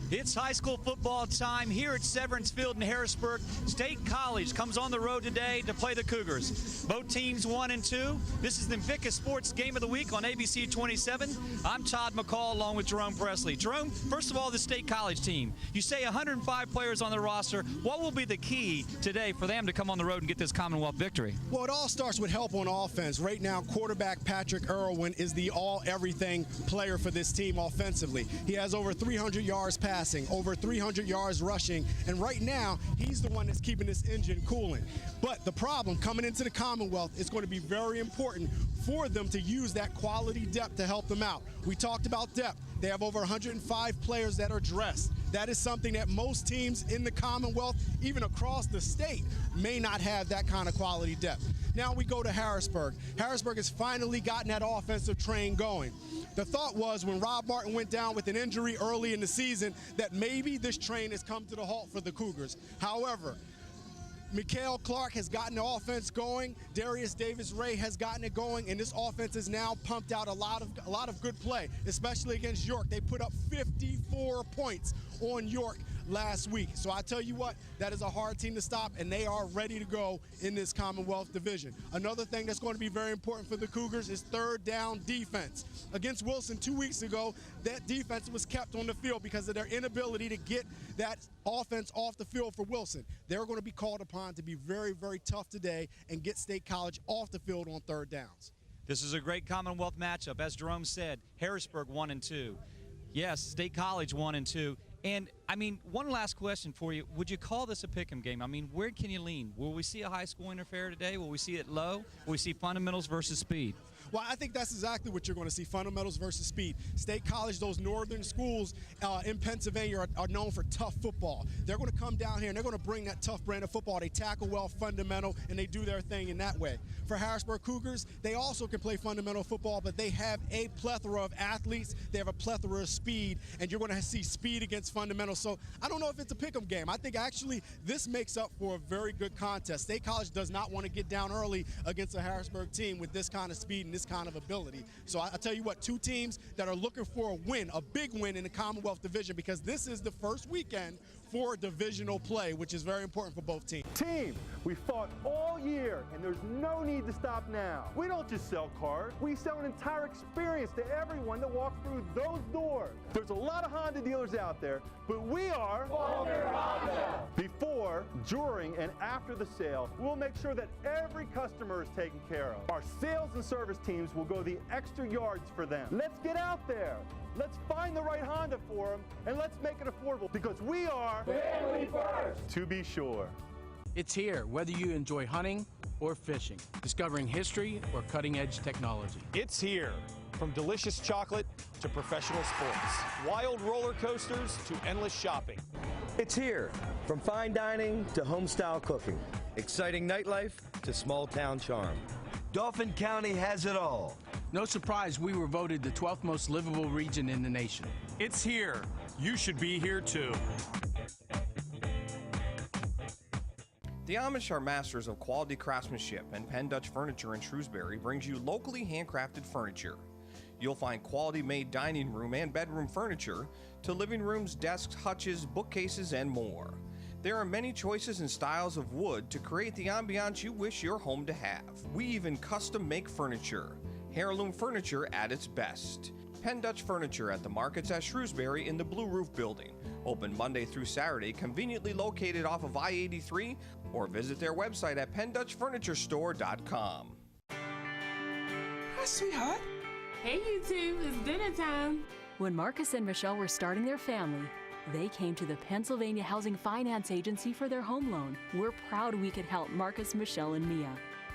It's high school football time here at Severance Field in Harrisburg. State College comes on the road today to play the Cougars. Both teams 1 and 2. This is the Invica Sports Game of the Week on ABC 27. I'm Todd McCall along with Jerome Presley. Jerome, first of all, the State College team. You say 105 players on the roster. What will be the key today for them to come on the road and get this Commonwealth victory? Well, it all starts with help on offense. Right now, quarterback Patrick Irwin is the all-everything player for this team offensively. He has over 300 yards passing, over 300 yards rushing, and right now, he's the one that's keeping this engine cooling. But the problem coming into the Commonwealth is going to be very important for them to use that quality depth to help them out. We talked about depth. They have over 105 players that are dressed. That is something that most teams in the Commonwealth, even across the state, may not have that kind of quality depth. Now we go to Harrisburg. Harrisburg has finally gotten that offensive train going. The thought was when Rob Martin went down with an injury early in the season that maybe this train has come to the halt for the Cougars. However, Mikael Clark has gotten the offense going. Darius Davis-Ray has gotten it going, and this offense has now pumped out a lot of good play, especially against York. They put up 54 points on York last week. So I tell you what, that is a hard team to stop, and they are ready to go in this Commonwealth division. Another thing that's going to be very important for the Cougars is third down defense. Against Wilson 2 weeks ago, that defense was kept on the field because of their inability to get that offense off the field for Wilson. They're going to be called upon to be very, very tough today and get State College off the field on third downs. This is a great Commonwealth matchup. As Jerome said, Harrisburg 1 and 2. Yes, State College 1 and 2. And, I mean, one last question for you. Would you call this a pick'em game? I mean, where can you lean? Will we see a high-scoring affair today? Will we see it low? Will we see fundamentals versus speed? Well, I think that's exactly what you're going to see, fundamentals versus speed. State College, those northern schools in Pennsylvania are known for tough football. They're going to come down here, and they're going to bring that tough brand of football. They tackle well, fundamental, and they do their thing in that way. For Harrisburg Cougars, they also can play fundamental football, but they have a plethora of athletes. They have a plethora of speed, and you're going to see speed against fundamentals. So I don't know if it's a pick'em game. I think actually this makes up for a very good contest. State College does not want to get down early against a Harrisburg team with this kind of speed and this kind of ability. So I tell you what, two teams that are looking for a win, a big win in the Commonwealth Division, because this is the first weekend for divisional play, which is very important for both teams. Team, we fought all year, and there's no need to stop now. We don't just sell cars. We sell an entire experience to everyone that walks through those doors. There's a lot of Honda dealers out there, but we are Faulkner Honda. Before, during, and after the sale, we'll make sure that every customer is taken care of. Our sales and service teams will go the extra yards for them. Let's get out there. Let's find the right Honda for them, and let's make it affordable, because we are family first, to be sure. It's here, whether you enjoy hunting or fishing, discovering history or cutting-edge technology. It's here, from delicious chocolate to professional sports, wild roller coasters to endless shopping. It's here, from fine dining to home-style cooking, exciting nightlife to small-town charm. Dauphin County has it all. No surprise we were voted the 12th most livable region in the nation. It's here. You should be here too. The Amish are masters of quality craftsmanship, and Penn Dutch Furniture in Shrewsbury brings you locally handcrafted furniture. You'll find quality-made dining room and bedroom furniture to living rooms, desks, hutches, bookcases, and more. There are many choices and styles of wood to create the ambiance you wish your home to have. We even custom make furniture. Heirloom furniture at its best. Penn Dutch Furniture at the markets at Shrewsbury in the Blue Roof Building. Open Monday through Saturday, conveniently located off of I-83, or visit their website at PennDutchFurnitureStore.com. Hi, sweetheart. Hey, you two, it's dinner time. When Marcus and Michelle were starting their family, they came to the Pennsylvania Housing Finance Agency for their home loan. We're proud we could help Marcus, Michelle, and Mia.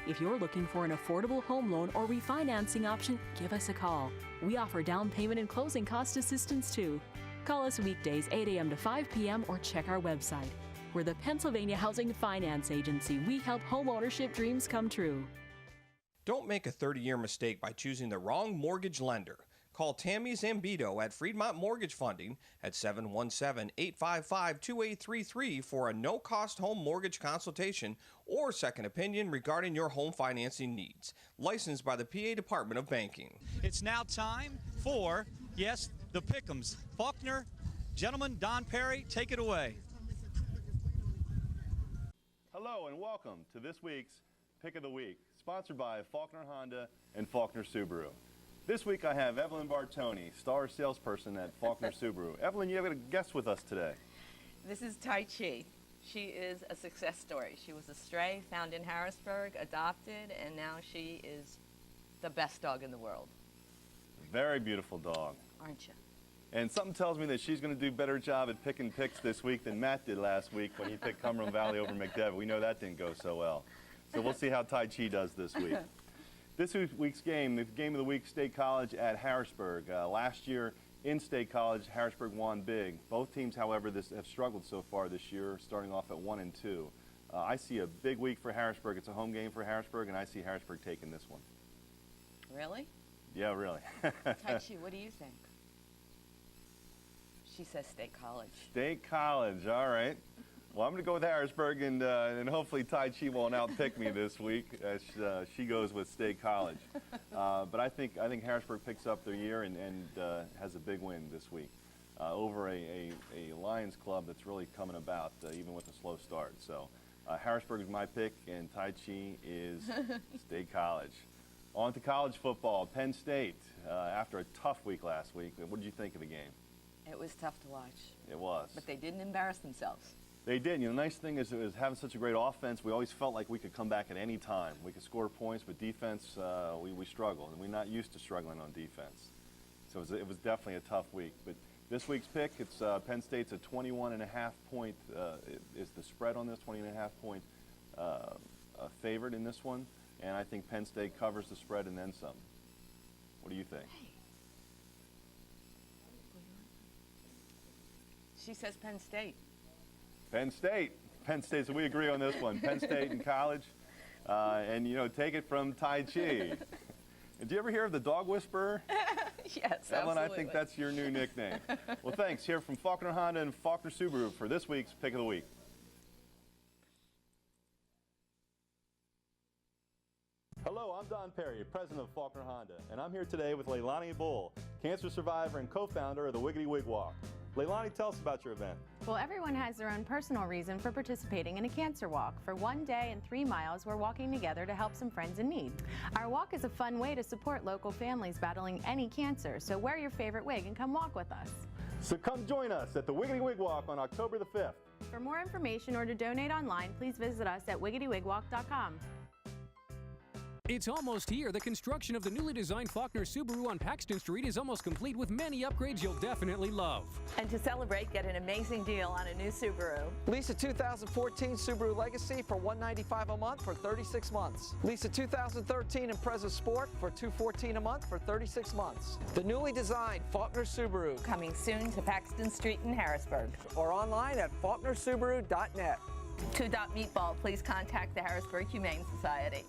If you're looking for an affordable home loan or refinancing option, give us a call. We offer down payment and closing cost assistance too. Call us weekdays 8 a.m. to 5 p.m. or check our website. We're the Pennsylvania Housing Finance Agency. We help home ownership dreams come true. Don't make a 30-year mistake by choosing the wrong mortgage lender. Call Tammy Zambito at Fremont Mortgage Funding at 717-855-2833 for a no-cost home mortgage consultation or second opinion regarding your home financing needs. Licensed by the PA Department of Banking. It's now time for, yes, the Pick'ems. Faulkner Gentlemen, Don Perry, take it away. Hello and welcome to this week's Pick of the Week, sponsored by Faulkner Honda and Faulkner Subaru. This week I have Evelyn Bartoni, star salesperson at Faulkner Subaru. Evelyn, you have a guest with us today. This is Tai Chi. She is a success story. She was a stray, found in Harrisburg, adopted, and now she is the best dog in the world. Very beautiful dog. Aren't you? And something tells me that she's going to do a better job at picking picks this week than Matt did last week when he picked Cumberland Valley over McDevitt. We know that didn't go so well. So we'll see how Tai Chi does this week. This week's game, the game of the week, State College at Harrisburg. Last year in State College, Harrisburg won big. Both teams, however, have struggled so far this year, starting off at 1-2. I see a big week for Harrisburg. It's a home game for Harrisburg, and I see Harrisburg taking this one. Really? Yeah, really. Tai Chi, what do you think? She says State College. State College, all right. Well, I'm going to go with Harrisburg, and hopefully Tai Chi won't outpick me this week as she goes with State College. But I think Harrisburg picks up their year and has a big win this week over a Lions club that's really coming about, even with a slow start. So Harrisburg is my pick, and Tai Chi is State College. On to college football. Penn State, after a tough week last week, what did you think of the game? It was tough to watch. It was. But they didn't embarrass themselves. They did. You know, the nice thing is having such a great offense, we always felt like we could come back at any time. We could score points, but defense, we struggled, and we're not used to struggling on defense. So it was definitely a tough week. But this week's pick, it's Penn State's a 21.5 point, is the spread on this, 20.5 point favorite in this one. And I think Penn State covers the spread and then some. What do you think? She says Penn State. Penn State. Penn State, so we agree on this one. Penn State in college. And, you know, take it from Tai Chi. Did you ever hear of the dog whisperer? Yes, Evelyn, absolutely. I think that's your new nickname. Well, thanks. Here from Faulkner Honda and Faulkner Subaru for this week's Pick of the Week. Hello, I'm Don Perry, president of Faulkner Honda, and I'm here today with Leilani Bull, cancer survivor and co-founder of the Wiggity Wig Walk. Leilani, tell us about your event. Well, everyone has their own personal reason for participating in a cancer walk. For 1 day and 3 miles, we're walking together to help some friends in need. Our walk is a fun way to support local families battling any cancer, so wear your favorite wig and come walk with us. So come join us at the Wiggity Wig Walk on October the 5th. For more information or to donate online, please visit us at wiggitywigwalk.com. It's almost here. The construction of the newly designed Faulkner Subaru on Paxton Street is almost complete with many upgrades you'll definitely love. And to celebrate, get an amazing deal on a new Subaru. Lease a 2014 Subaru Legacy for $195 a month for 36 months. Lease a 2013 Impreza Sport for $214 a month for 36 months. The newly designed Faulkner Subaru. Coming soon to Paxton Street in Harrisburg. Or online at faulknersubaru.net. 2. Meatball, please contact the Harrisburg Humane Society.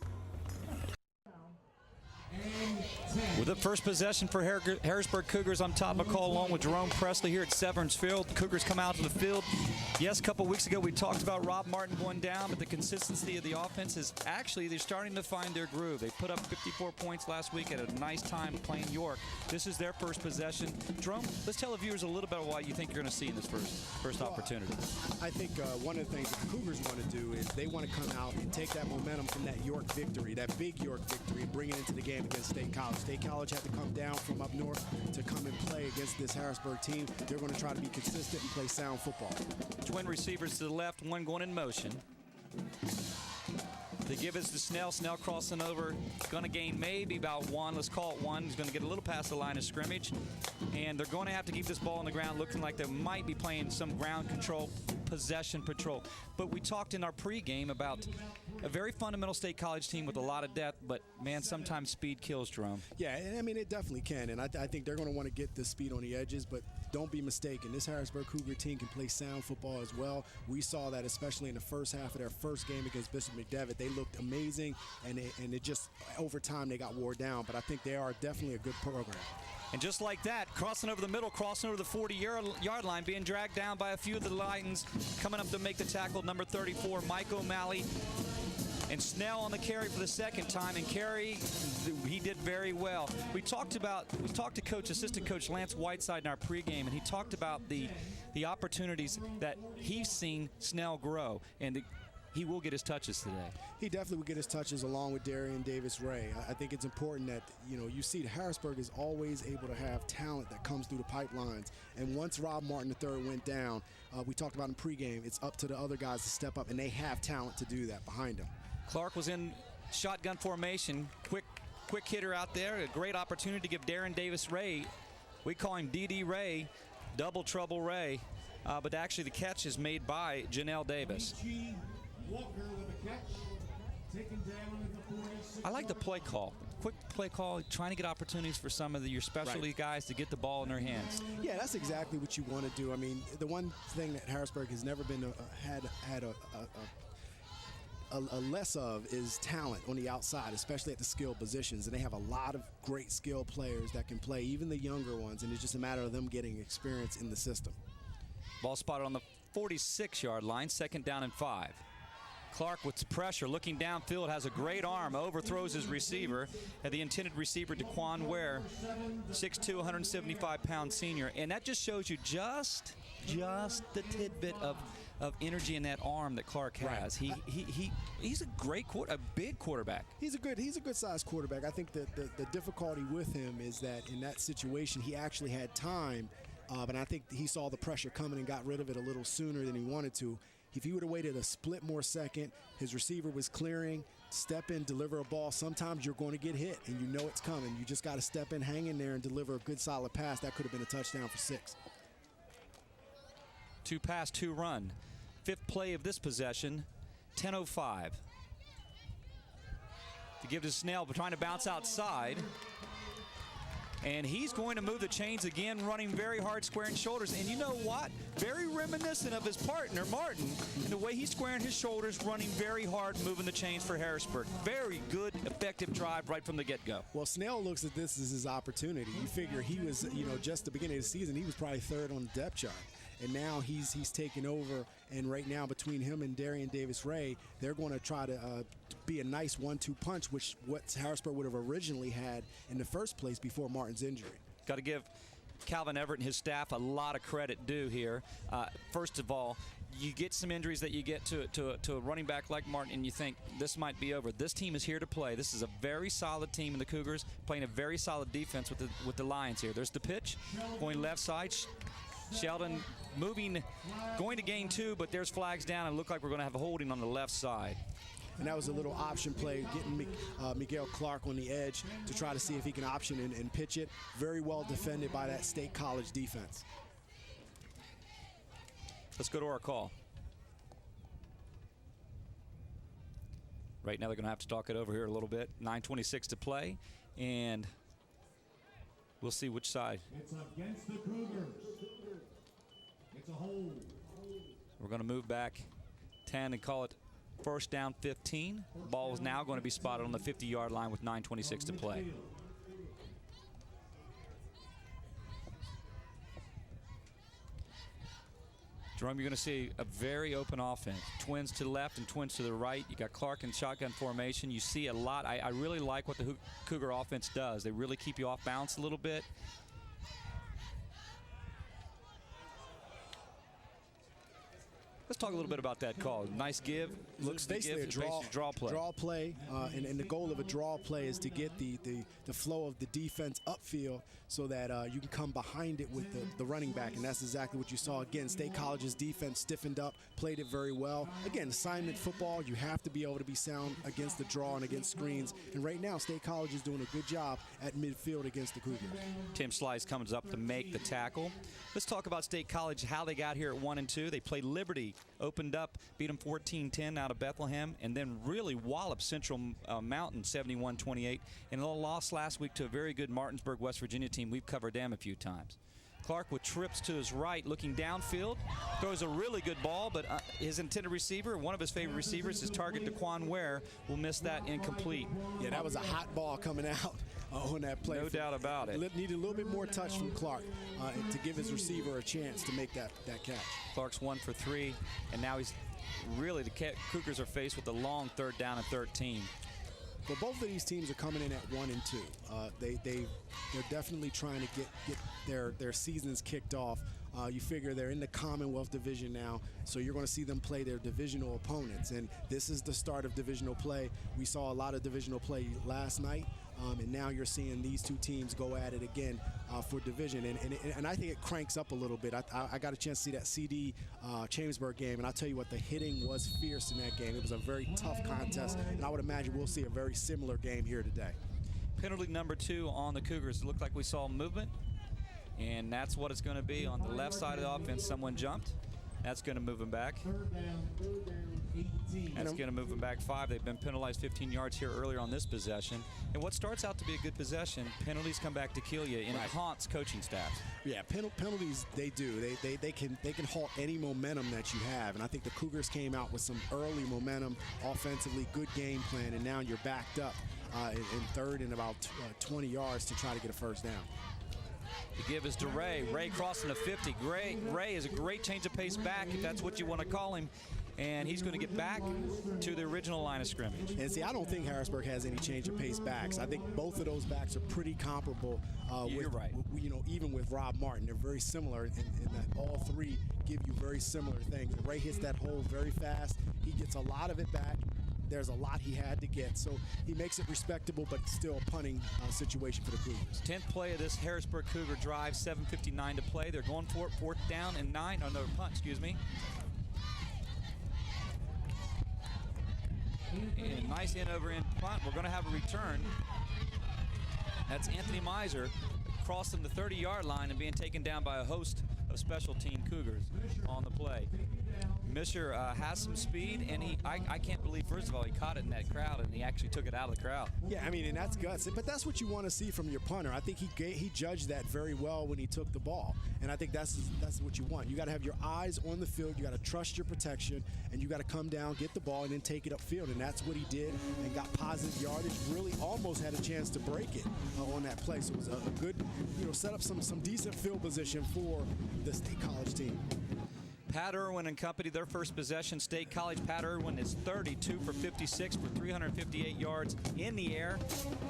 With the first possession for Harrisburg Cougars, I'm Todd McCall along with Jerome Presley here at Severance Field. The Cougars come out to the field. Yes, a couple weeks ago we talked about Rob Martin going down, but the consistency of the offense is actually they're starting to find their groove. They put up 54 points last week at a nice time playing York. This is their first possession. Jerome, let's tell the viewers a little bit of what you think you're going to see in this first opportunity. I think one of the things the Cougars want to do is they want to come out and take that momentum from that York victory, that big York victory, and bring it into the game against State College. State College had to come down from up north to come and play against this Harrisburg team. They're going to try to be consistent and play sound football. Twin receivers to the left, one going in motion. They give us to Snell. Snell crossing over. Going to gain maybe about 1. Let's call it 1. He's going to get a little past the line of scrimmage. And they're going to have to keep this ball on the ground, looking like they might be playing some ground control, possession patrol. But we talked in our pregame about a very fundamental State College team with a lot of depth, but, man, sometimes speed kills, Jerome. Yeah, and I mean, it definitely can. And I think they're going to want to get the speed on the edges, but don't be mistaken. This Harrisburg Cougar team can play sound football as well. We saw that especially in the first half of their first game against Bishop McDevitt. They looked amazing, and it just, over time, they got wore down. But I think they are definitely a good program. And just like that, crossing over the middle, crossing over the 40-yard line, being dragged down by a few of the Lions, coming up to make the tackle, number 34, Mike O'Malley. And Snell on the carry for the second time, and carry, he did very well. We talked to assistant coach Lance Whiteside in our pregame, and he talked about the opportunities that he's seen Snell grow, and he will get his touches today. He definitely will get his touches along with Darian Davis-Ray. I think it's important that, you see Harrisburg is always able to have talent that comes through the pipelines. And once Rob Martin III went down, we talked about in pregame, it's up to the other guys to step up, and they have talent to do that behind them. Clark was in shotgun formation, quick hitter out there, a great opportunity to give Darren Davis-Ray, we call him DD Ray, double trouble Ray, but actually the catch is made by Janelle Davis. I like the play call. Quick play call, trying to get opportunities for some of your specialty guys to get the ball in their hands. Yeah, that's exactly what you want to do. I mean, the one thing that Harrisburg has never been had a less of is talent on the outside, especially at the skill positions. And they have a lot of great skill players that can play, even the younger ones, and it's just a matter of them getting experience in the system. Ball spotted on the 46-yard line, 2nd down and 5. Clark with pressure, looking downfield, has a great arm, overthrows his receiver, and the intended receiver, DeQuan Ware, 6'2", 175-pound senior. And that just shows you just the tidbit of energy in that arm that Clark has. Right. He's a big quarterback. He's a good sized quarterback. I think that the difficulty with him is that in that situation he actually had time, but I think he saw the pressure coming and got rid of it a little sooner than he wanted to. If he would have waited a split more second, his receiver was clearing, step in, deliver a ball. Sometimes you're going to get hit, and you know it's coming. You just got to step in, hang in there, and deliver a good, solid pass. That could have been a touchdown for 6. 2 pass, 2 run. 5th play of this possession, 10:05. To give to Snell, but trying to bounce outside. And he's going to move the chains again, running very hard, squaring shoulders. And you know what? Very reminiscent of his partner, Martin, in the way he's squaring his shoulders, running very hard, moving the chains for Harrisburg. Very good, effective drive right from the get-go. Well, Snell looks at this as his opportunity. You figure he was, just the beginning of the season, he was probably 3rd on the depth chart. And now he's taken over, and right now between him and Darian Davis-Ray, they're going to try to be a nice 1-2 punch, which what Harrisburg would have originally had in the first place before Martin's injury. Got to give Calvin Everett and his staff a lot of credit due here. First of all, you get some injuries that you get to a running back like Martin, and you think this might be over. This team is here to play. This is a very solid team in the Cougars, playing a very solid defense with the Lions here. There's the pitch, going left side. Sheldon moving, going to gain 2, but there's flags down, and look like we're going to have a holding on the left side. And that was a little option play, getting Miguel Clark on the edge to try to see if he can option and pitch it. Very well defended by that State College defense. Let's go to our call. Right now they're going to have to talk it over here a little bit. 9:26 to play, and we'll see which side. It's against the Cougars. It's a hold. We're going to move back 10 and call it 1st down 15. Ball is now going to be spotted on the 50-yard line with 9:26 to play. Jerome, you're going to see a very open offense. Twins to the left and twins to the right. You got Clark in shotgun formation. You see a lot. I really like what the Cougar offense does. They really keep you off balance a little bit. Let's talk a little bit about that call. Nice give. Looks basically a draw play. Draw play, and the goal of a draw play is to get the flow of the defense upfield so that you can come behind it with the running back, and that's exactly what you saw. Again, State College's defense stiffened up, played it very well. Again, assignment football, you have to be able to be sound against the draw and against screens, and right now State College is doing a good job at midfield against the Cougars. Tim Slice comes up to make the tackle. Let's talk about State College, how they got here at 1-2. They played Liberty, opened up, beat them 14-10 out of Bethlehem, and then really walloped Central Mountain 71-28, and a loss last week to a very good Martinsburg, West Virginia team. We've covered them a few times. Clark with trips to his right, looking downfield, throws a really good ball, but his intended receiver, one of his favorite receivers, his target, DeQuan Ware, will miss that incomplete. Yeah, that was a hot ball coming out on that play. No doubt about it. Needed a little bit more touch from Clark to give his receiver a chance to make that catch. Clark's 1 for 3, and now he's really the Cougars are faced with a long 3rd down and 13. Well, both of these teams are coming in at 1 and 2. They're definitely trying to get their seasons kicked off. You figure they're in the Commonwealth Division now, so you're going to see them play their divisional opponents. And this is the start of divisional play. We saw a lot of divisional play last night, and now you're seeing these two teams go at it again for division. And I think it cranks up a little bit. I got a chance to see that CD Chambersburg game, and I'll tell you what, the hitting was fierce in that game. It was a very tough contest, and I would imagine we'll see a very similar game here today. Penalty number 2 on the Cougars. It looked like we saw movement. And that's what it's going to be on the left side of the offense. Someone jumped. That's going to move them back. That's going to move them back 5. They've been penalized 15 yards here earlier on this possession. And what starts out to be a good possession, penalties come back to kill you, and it haunts coaching staffs. Yeah, penalties, they do. They can halt any momentum that you have. And I think the Cougars came out with some early momentum, offensively, good game plan, and now you're backed up in 3rd and about 20 yards to try to get a 1st down. The give is to Ray. Ray crossing the 50. Ray is a great change of pace back, if that's what you want to call him. And he's going to get back to the original line of scrimmage. And see, I don't think Harrisburg has any change of pace backs. I think both of those backs are pretty comparable. You're right. Even with Rob Martin, they're very similar in that all 3 give you very similar things. Ray hits that hole very fast. He gets a lot of it back. There's a lot he had to get, so he makes it respectable, but still a punting situation for the Cougars. 10th play of this Harrisburg Cougar drive, 7:59 to play. They're going for it, 4th down and 9. Oh, no, punt, excuse me. And nice in-over-in punt. We're going to have a return. That's Anthony Miser crossing the 30-yard line and being taken down by a host of special team Cougars on the play. Misher has some speed, and I can't believe, first of all, he caught it in that crowd, and he actually took it out of the crowd. Yeah, I mean, and that's guts. But that's what you want to see from your punter. I think he judged that very well when he took the ball, and I think that's what you want. You got to have your eyes on the field. You got to trust your protection, and you got to come down, get the ball, and then take it upfield, and that's what he did, and got positive yardage. Really almost had a chance to break it on that play. So it was a good, set up some decent field position for the State College team. Pat Irwin and company, their first possession. State College, Pat Irwin is 32 for 56 for 358 yards in the air.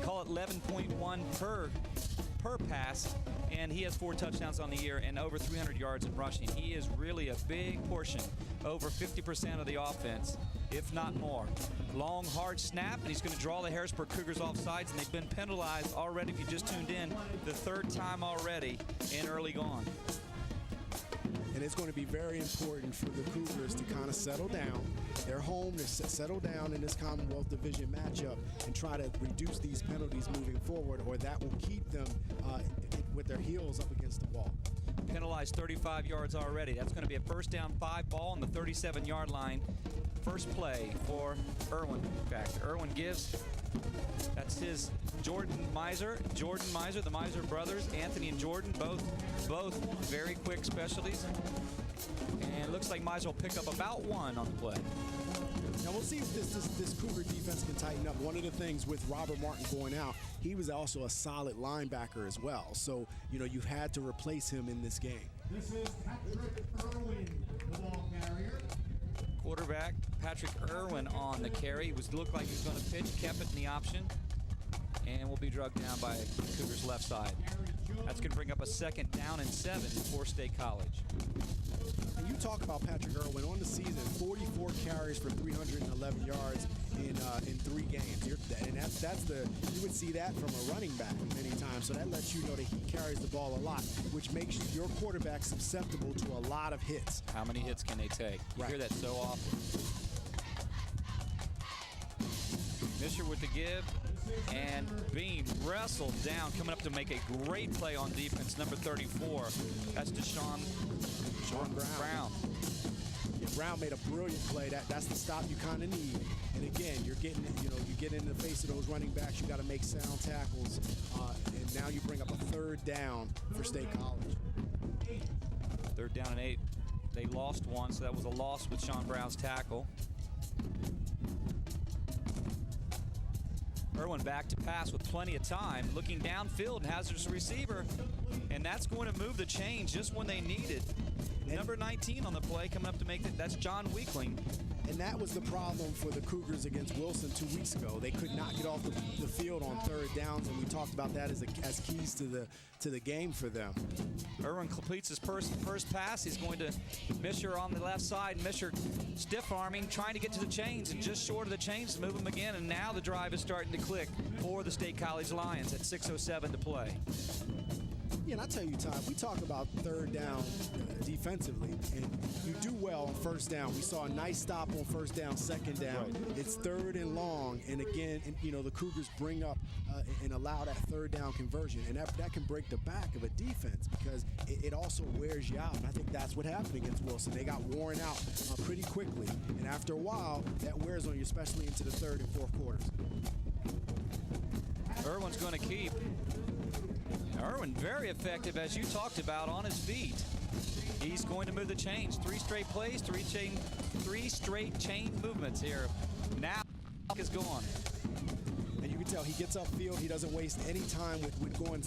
Call it 11.1 per pass, and he has 4 touchdowns on the year and over 300 yards in rushing. He is really a big portion, over 50% of the offense, if not more. Long, hard snap, and he's going to draw the Harrisburg Cougars off sides, and they've been penalized already, if you just tuned in, the 3rd time already and early gone. And it's going to be very important for the Cougars to kind of settle down. They're home to settle down in this Commonwealth Division matchup and try to reduce these penalties moving forward, or that will keep them with their heels up against the wall. Penalized 35 yards already. That's going to be a 1st down 5 ball on the 37-yard line. First play for Irwin. In fact, Irwin gives. That's his Jordan Miser, the Miser brothers, Anthony and Jordan, both very quick specialties. And it looks like Miser will pick up about 1 on the play. Now we'll see if this Cougar defense can tighten up. One of the things with Robert Martin going out, he was also a solid linebacker as well. So, you've had to replace him in this game. This is Patrick Irwin, the ball carrier. Quarterback Patrick Irwin on the carry. Looked like he was going to pitch, kept it in the option, and will be drugged down by Cougars left side. That's going to bring up a 2nd down and 7 for State College. And you talk about Patrick Irwin on the season, 44 carries for 311 yards in 3 games. And you would see that from a running back many times. So that lets you know that he carries the ball a lot, which makes your quarterback susceptible to a lot of hits. How many hits can they take? You hear that so often. Misher with the give, and Beam wrestled down, coming up to make a great play on defense, number 34. That's Sean Brown. Yeah, Brown made a brilliant play. That's the stop you kind of need. And again, you're getting, you get in the face of those running backs. You got to make sound tackles, and now you bring up a 3rd down for State College. 3rd down and 8. They lost 1, so that was a loss with Sean Brown's tackle. Irwin back to pass with plenty of time, looking downfield and has his receiver, and that's going to move the chains just when they need it. Number 19 on the play coming up to make it. That's John Weakling. And that was the problem for the Cougars against Wilson 2 weeks ago. They could not get off the field on third downs, and we talked about that as keys to the game for them. Irwin completes his first pass. He's going to Misher on the left side. Misher stiff arming, trying to get to the chains, and just short of the chains to move him again. And now the drive is starting to click for the State College Lions at 6:07 to play. Yeah, and I tell you, Todd, we talk about third down defensively, and you do well on first down. We saw a nice stop on first down, second down. Right. It's third and long, and again, the Cougars bring up and allow that third down conversion, and that can break the back of a defense because it also wears you out, and I think that's what happened against Wilson. They got worn out pretty quickly, and after a while, that wears on you, especially into the third and fourth quarters. Irwin's going to keep. Irwin very effective, as you talked about, on his feet. He's going to move the chains. 3 straight plays, 3 straight chain movements here. Now is gone. And you can tell he gets upfield. He doesn't waste any time with going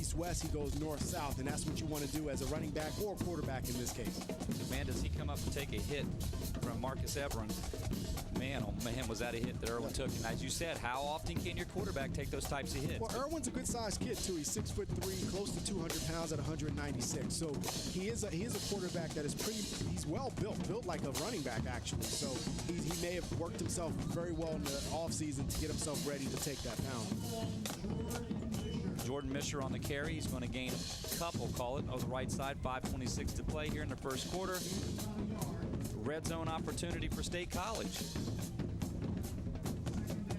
east-west. He goes north-south, and that's what you want to do as a running back or quarterback in this case. Man, does he come up and take a hit from Marcus Everin. Man, oh man, was that a hit that Irwin took. And as you said, how often can your quarterback take those types of hits? Well, Irwin's a good-sized kid, too. He's 6'3", close to 200 pounds at 196. So he is a quarterback that is he's well built like a running back, actually. So he may have worked himself very well in the offseason to get himself ready to take that pound. Jordan Misher on the carry. He's going to gain a couple, call it, on the right side. 5:26 to play here in the first quarter. Red zone opportunity for State College.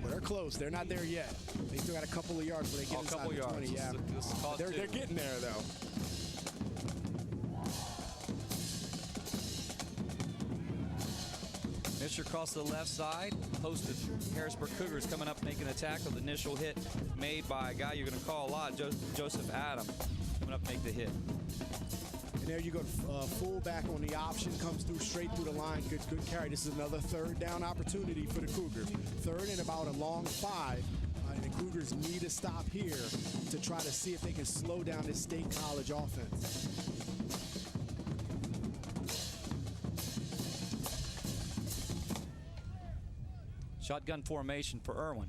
Well, they're close. They're not there yet. They still got a couple of yards where they get inside the 20. Yeah. They're getting there, though. Misher across the left side. Posted Harrisburg Cougars coming up making a tackle. The initial hit made by a guy you're going to call a lot, Joseph Adam, coming up make the hit. And there you go, fullback on the option, comes through straight through the line. Good carry. This is another third down opportunity for the Cougars. Third and about a long 5. And the Cougars need a stop here to try to see if they can slow down this State College offense. Shotgun formation for Irwin.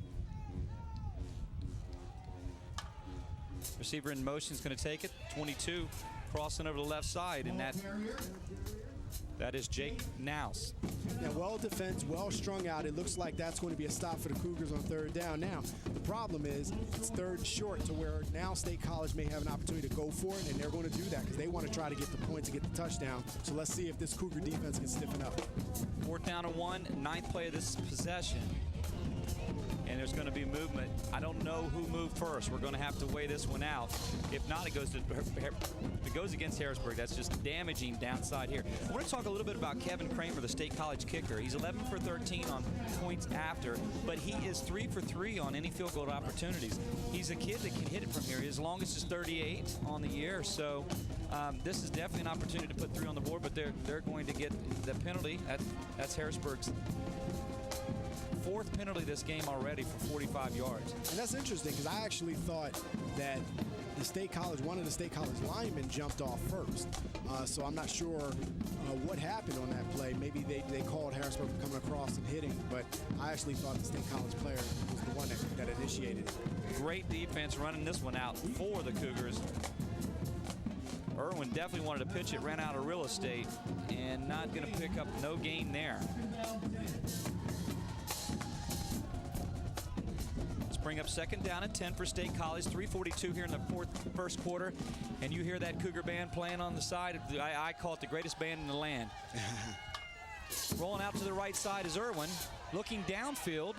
Receiver in motion is going to take it. 22 crossing over the left side, and that is Jake Nouse. Now, well defense, well strung out. It looks like that's going to be a stop for the Cougars on third down. Now, the problem is it's third short to where now State College may have an opportunity to go for it, and they're going to do that because they want to try to get the points and get the touchdown. So let's see if this Cougar defense can stiffen up. 4th down and 1, 9th play of this possession. And there's going to be movement. I don't know who moved first. We're going to have to weigh this one out. If not, it goes against Harrisburg. That's just damaging downside here. I want to talk a little bit about Kevin Kramer, the State College kicker. He's 11 for 13 on points after, but he is 3 for 3 on any field goal opportunities. He's a kid that can hit it from here. His longest is 38 on the year, so this is definitely an opportunity to put 3 on the board, but they're going to get the penalty. That's Harrisburg's 4th penalty this game already for 45 yards. And that's interesting because I actually thought that one of the State College linemen jumped off first. So I'm not sure what happened on that play. Maybe they called Harrisburg coming across and hitting, but I actually thought the State College player was the one that initiated it. Great defense running this one out for the Cougars. Irwin definitely wanted to pitch it, ran out of real estate, and not going to pick up no gain there. Bring up 2nd down and 10 for State College. 3:42 here in the first quarter, and you hear that Cougar band playing on the side. I call it the greatest band in the land. Rolling out to the right side is Irwin, looking downfield,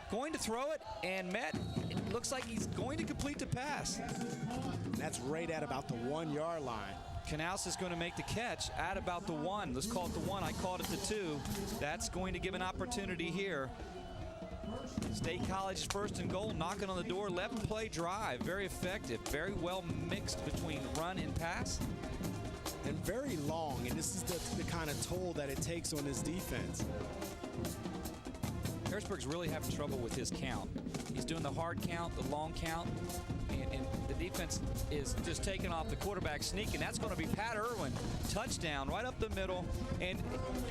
going to throw it, and it looks like he's going to complete the pass. And that's right at about the 1-yard line. Knaus is going to make the catch at about the 1. Let's call it the 1. I called it the 2. That's going to give an opportunity here. State College's 1st and goal, knocking on the door. 11-play drive, very effective, very well mixed between run and pass. And very long, and this is the kind of toll that it takes on this defense. Harrisburg's really having trouble with his count. He's doing the hard count, the long count, and the defense is just taking off the quarterback sneak, and that's going to be Pat Irwin. Touchdown right up the middle, and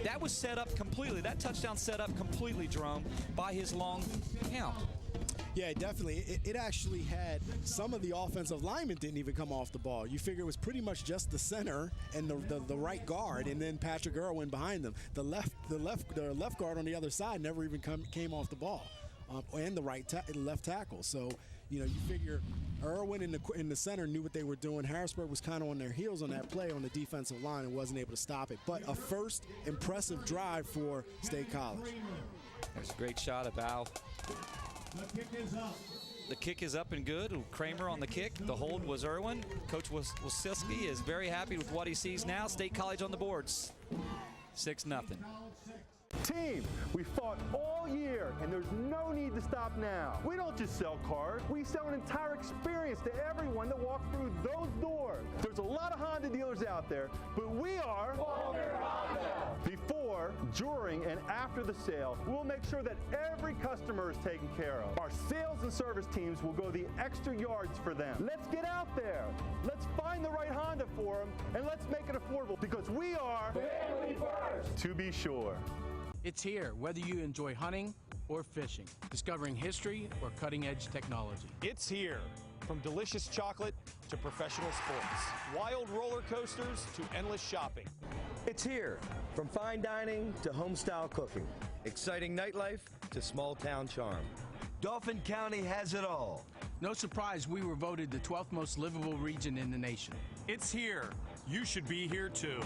that was set up completely. That touchdown set up completely, Jerome, by his long count. Yeah, definitely. It actually had some of the offensive linemen didn't even come off the ball. You figure it was pretty much just the center and the right guard, and then Patrick Irwin behind them. The left guard on the other side never even came off the ball, and the left tackle. So you figure Irwin in the center knew what they were doing. Harrisburg was kind of on their heels on that play on the defensive line and wasn't able to stop it. But a first impressive drive for State College. There's a great shot of Al. The kick is up. The kick is up and good. Kramer on the kick. The hold was Irwin. Coach Wasilski is very happy with what he sees now. State College on the boards. 6-0. Team, we fought all year, and there's no need to stop now. We don't just sell cars. We sell an entire experience to everyone that walks through those doors. There's a lot of Honda dealers out there, but we are Faulkner Honda. Before, during, and after the sale, we'll make sure that every customer is taken care of. Our sales and service teams will go the extra yards for them. Let's get out there. Let's find the right Honda for them, and let's make it affordable, because we are family first, to be sure. It's here, whether you enjoy hunting or fishing, discovering history or cutting-edge technology. It's here. From delicious chocolate to professional sports, wild roller coasters to endless shopping. It's here. From fine dining to home-style cooking, exciting nightlife to small-town charm. Dauphin County has it all. No surprise we were voted the 12th most livable region in the nation. It's here. You should be here too.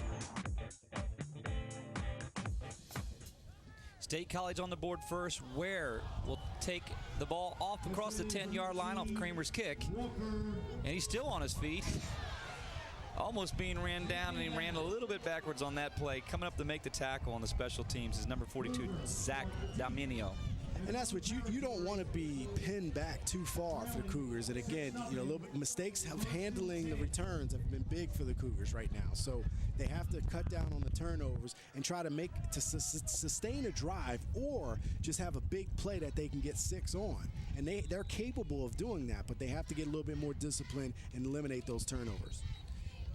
State College on the board first. Ware will take the ball off across the 10-yard line off Kramer's kick. And he's still on his feet. Almost being ran down, and he ran a little bit backwards on that play. Coming up to make the tackle on the special teams is number 42, Zach Dominio. And that's what you don't want to be pinned back too far for the Cougars. And again, a little bit mistakes of handling the returns have been big for the Cougars right now. So they have to cut down on the turnovers and try to sustain a drive, or just have a big play that they can get 6 on. And they're capable of doing that, but they have to get a little bit more discipline and eliminate those turnovers.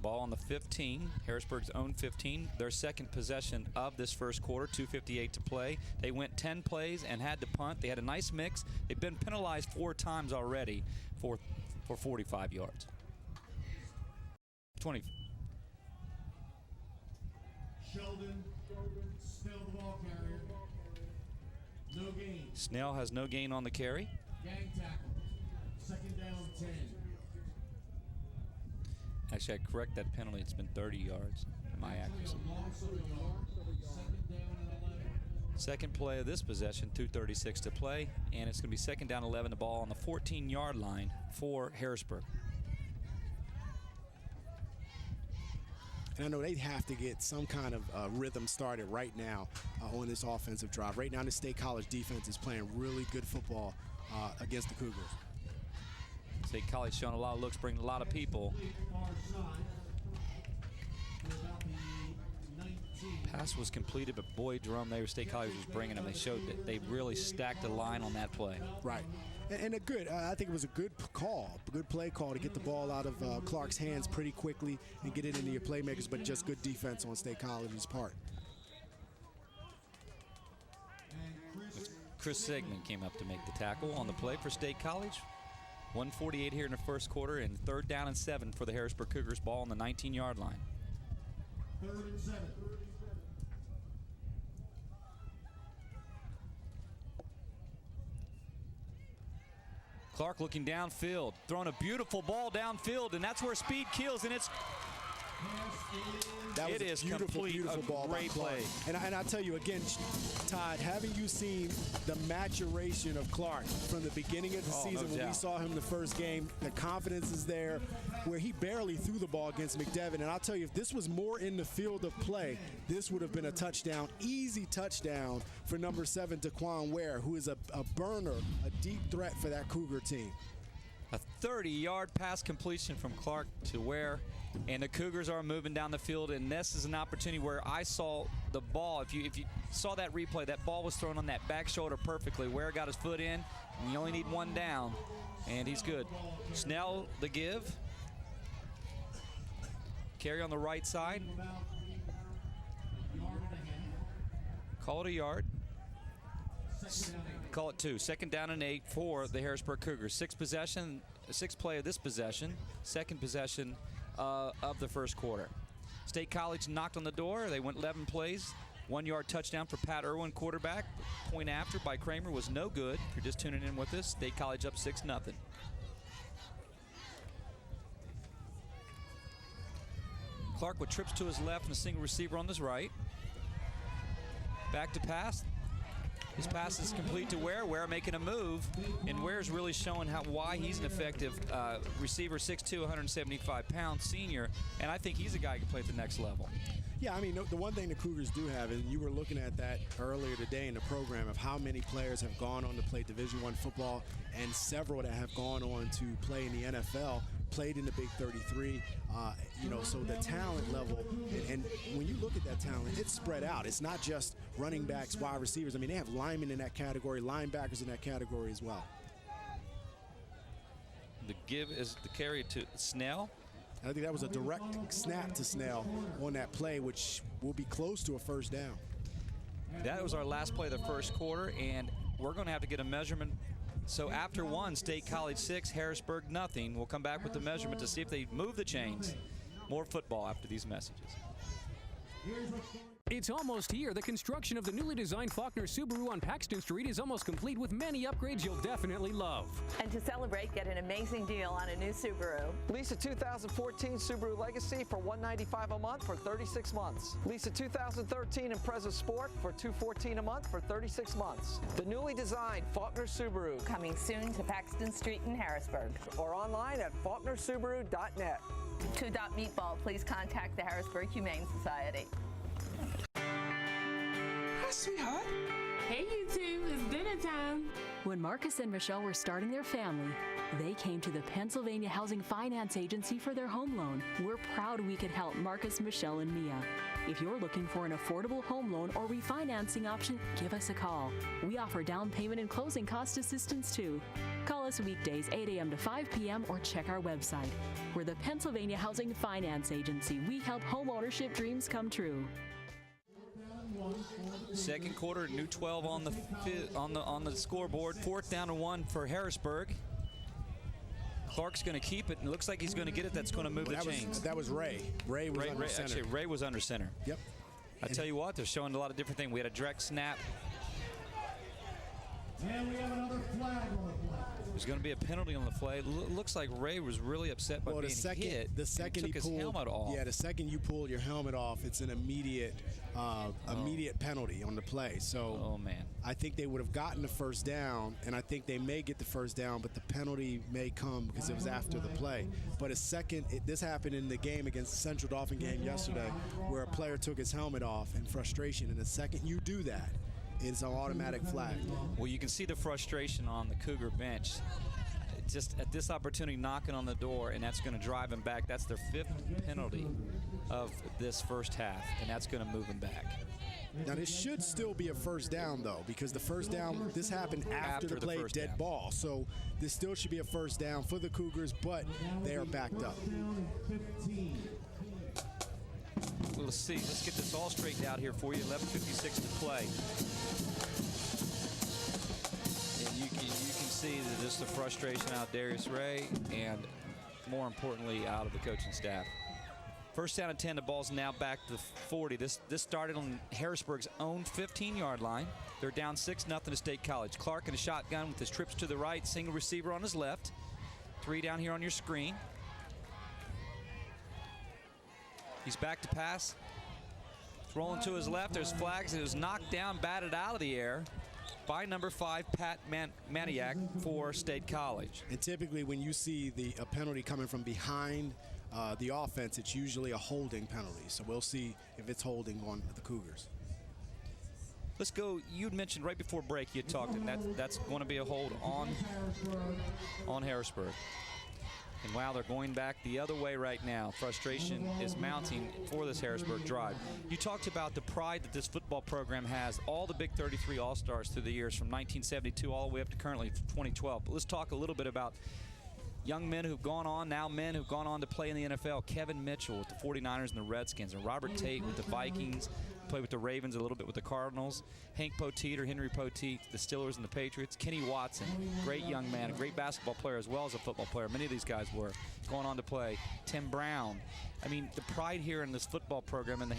Ball on the 15, Harrisburg's own 15, their second possession of this first quarter, 2:58 to play. They went 10 plays and had to punt. They had a nice mix. They've been penalized 4 times already for 45 yards. 20. Sheldon, Snell the ball carrier. No gain. Snell has no gain on the carry. Gang tackle. Second down 10. Actually, I correct that penalty. It's been 30 yards. My accuracy. Second play of this possession, 2:36 to play, and it's going to be second down 11. The ball on the 14-yard line for Harrisburg. And I know they have to get some kind of rhythm started right now on this offensive drive. Right now, the State College defense is playing really good football against the Cougars. State College showing a lot of looks, bringing a lot of people. Pass was completed, but boy, Jerome, State College was bringing them. They showed that they really stacked the line on that play. Right. And I think it was a good call, a good play call to get the ball out of Clark's hands pretty quickly and get it into your playmakers, but just good defense on State College's part. Chris Sigmund came up to make the tackle on the play for State College. 1:48 here in the first quarter, and 3rd down and 7 for the Harrisburg Cougars. Ball on the 19-yard line. 3rd and 7. Clark looking downfield, throwing a beautiful ball downfield, and that's where speed kills, and it is beautiful ball, great play. And I tell you again, Todd, haven't you seen the maturation of Clark from the beginning of the season when we saw him the first game? The confidence is there, where he barely threw the ball against McDevitt. And I'll tell you, if this was more in the field of play, this would have been a touchdown, easy touchdown for number 7, Daquan Ware, who is a burner, a deep threat for that Cougar team. A 30-yard pass completion from Clark to Ware, and the Cougars are moving down the field, and this is an opportunity where I saw the ball. If you saw that replay, that ball was thrown on that back shoulder perfectly. Ware got his foot in, and you only need one down, and he's good. Snell, the give. Carry on the right side. Call it a yard. Call it 2. 2nd down and 8 for the Harrisburg Cougars. 6th play of this possession. 2nd possession of the first quarter. State College knocked on the door. They went 11 plays. 1-yard touchdown for Pat Irwin, quarterback. Point after by Kramer was no good. If you're just tuning in with us, State College up 6-0. Clark with trips to his left and a single receiver on his right. Back to pass. His pass is complete to Ware. Ware making a move, and Ware's really showing why he's an effective receiver, 6'2", 175-pound senior, and I think he's a guy who can play at the next level. Yeah, I mean, the one thing the Cougars do have, and you were looking at that earlier today in the program, of how many players have gone on to play Division I football, and several that have gone on to play in the NFL, played in the Big 33. So the talent level, and when you look at that talent, it's spread out. It's not just running backs, wide receivers. I mean, they have linemen in that category, linebackers in that category as well. The give is the carry to Snell. I think that was a direct snap to Snell on that play, which will be close to a first down. That was our last play of the first quarter, and we're going to have to get a measurement. So after 1, State College 6, Harrisburg nothing. We'll come back with the measurement to see if they move the chains. More football after these messages. It's almost here. The construction of the newly designed Faulkner Subaru on Paxton Street is almost complete with many upgrades you'll definitely love. And to celebrate, get an amazing deal on a new Subaru. Lease a 2014 Subaru Legacy for $195 a month for 36 months. Lease a 2013 Impreza Sport for $214 a month for 36 months. The newly designed Faulkner Subaru. Coming soon to Paxton Street in Harrisburg. Or online at faulknersubaru.net. 2. Meatball, please contact the Harrisburg Humane Society. Hi, sweetheart. Hey, you two. It's dinner time. When Marcus and Michelle were starting their family, they came to the Pennsylvania Housing Finance Agency for their home loan. We're proud we could help Marcus, Michelle, and Mia. If you're looking for an affordable home loan or refinancing option, give us a call. We offer down payment and closing cost assistance too. Call us weekdays 8 a.m. to 5 p.m. or check our website. We're the Pennsylvania Housing Finance Agency. We help home ownership dreams come true. Second quarter, new 12 on the scoreboard. 4th down and 1 for Harrisburg. Clark's going to keep it, and it looks like he's going to get it. That's going to move the chains. That was Ray. Ray was under center. Actually, Ray was under center. Yep. I tell you what, they're showing a lot of different things. We had a direct snap. And we have another flag on the play. There's going to be a penalty on the play. Looks like Ray was really upset by being hit. The second he took pulled his helmet off. Yeah, the second you pull your helmet off, it's an immediate penalty on the play. So, oh man, I think they would have gotten the first down, and I think they may get the first down, but the penalty may come because it was after the play. But this happened in the game against the Central Dauphin game yesterday, where a player took his helmet off in frustration, and the second you do that, it's an automatic flag. Well, you can see the frustration on the Cougar bench. Just at this opportunity, knocking on the door, and that's going to drive him back. That's their 5th penalty of this first half, and that's going to move him back. Now, this should still be a first down, though, because the first down, this happened after the play, dead ball. So this still should be a first down for the Cougars, but they are backed up. Let's see. Let's get this all straightened out here for you. 11:56 to play. And you can see that just the frustration out of Darius Ray, and more importantly, out of the coaching staff. First down and 10. The ball's now back to 40. This started on Harrisburg's own 15-yard line. They're down 6-0 to State College. Clark in a shotgun with his trips to the right, single receiver on his left. 3 down here on your screen. He's back to pass. Rolling to his left. There's flags. It was knocked down, batted out of the air by number 5, Pat Maniak for State College. And typically when you see a penalty coming from behind the offense, it's usually a holding penalty. So we'll see if it's holding on the Cougars. Let's go. You'd mentioned right before break you had talked, and that's going to be a hold on Harrisburg. And wow, they're going back the other way right now. Frustration is mounting for this Harrisburg drive. You talked about the pride that this football program has, all the big 33 All-Stars through the years from 1972 all the way up to currently 2012. But let's talk a little bit about young men who've gone on, now men who've gone on to play in the NFL. Kevin Mitchell with the 49ers and the Redskins, and Robert Tate with the Vikings, played with the Ravens, a little bit with the Cardinals. Hank Poteet or Henry Poteet, the Steelers and the Patriots. Kenny Watson, great young man, a great basketball player as well as a football player. Many of these guys were going on to play. Tim Brown. I mean, the pride here in this football program in the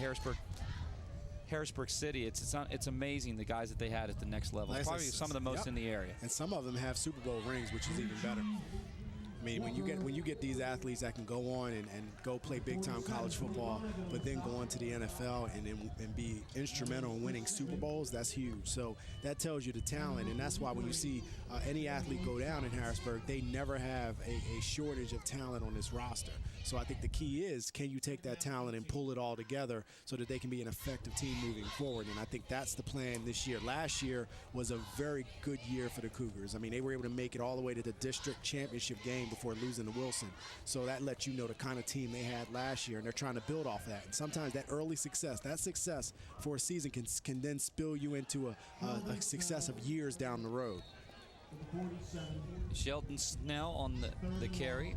Harrisburg City, it's amazing the guys that they had at the next level. Probably some of the most in the area. And some of them have Super Bowl rings, which is even better. I mean, when you get these athletes that can go on and go play big-time college football, but then go on to the NFL and be instrumental in winning Super Bowls, that's huge. So that tells you the talent, and that's why when you see any athlete go down in Harrisburg, they never have a shortage of talent on this roster. So I think the key is, can you take that talent and pull it all together so that they can be an effective team moving forward? And I think that's the plan this year. Last year was a very good year for the Cougars. I mean, they were able to make it all the way to the district championship game before losing to Wilson. So that lets you know the kind of team they had last year, and they're trying to build off that. And sometimes that early success, that success for a season can then spill you into a success of years down the road. Sheldon Snell on the carry.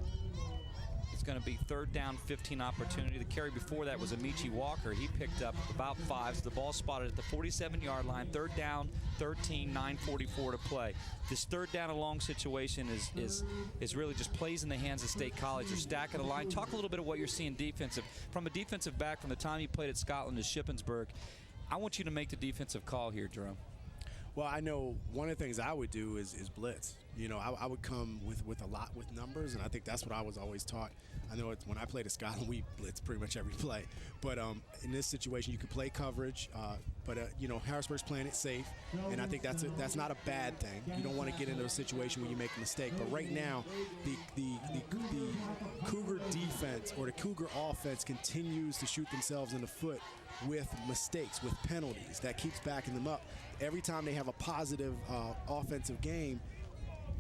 It's going to be 3rd down, 15 opportunity. The carry before that was Amici Walker. He picked up about 5. So the ball spotted at the 47-yard line. 3rd down, 13, 9:44 to play. This 3rd down and long situation is really just plays in the hands of State College. They're stacking the line. Talk a little bit of what you're seeing defensive. From a defensive back from the time you played at Scotland to Shippensburg, I want you to make the defensive call here, Jerome. Well, I know one of the things I would do is blitz. You know, I would come with a lot with numbers, and I think that's what I was always taught. I know when I played at Scotland, we blitz pretty much every play. But in this situation, you can play coverage, but you know, Harrisburg's playing it safe, and I think that's not a bad thing. You don't want to get into a situation where you make a mistake. But right now, the Cougar defense or the Cougar offense continues to shoot themselves in the foot with mistakes, with penalties. That keeps backing them up. Every time they have a positive offensive game,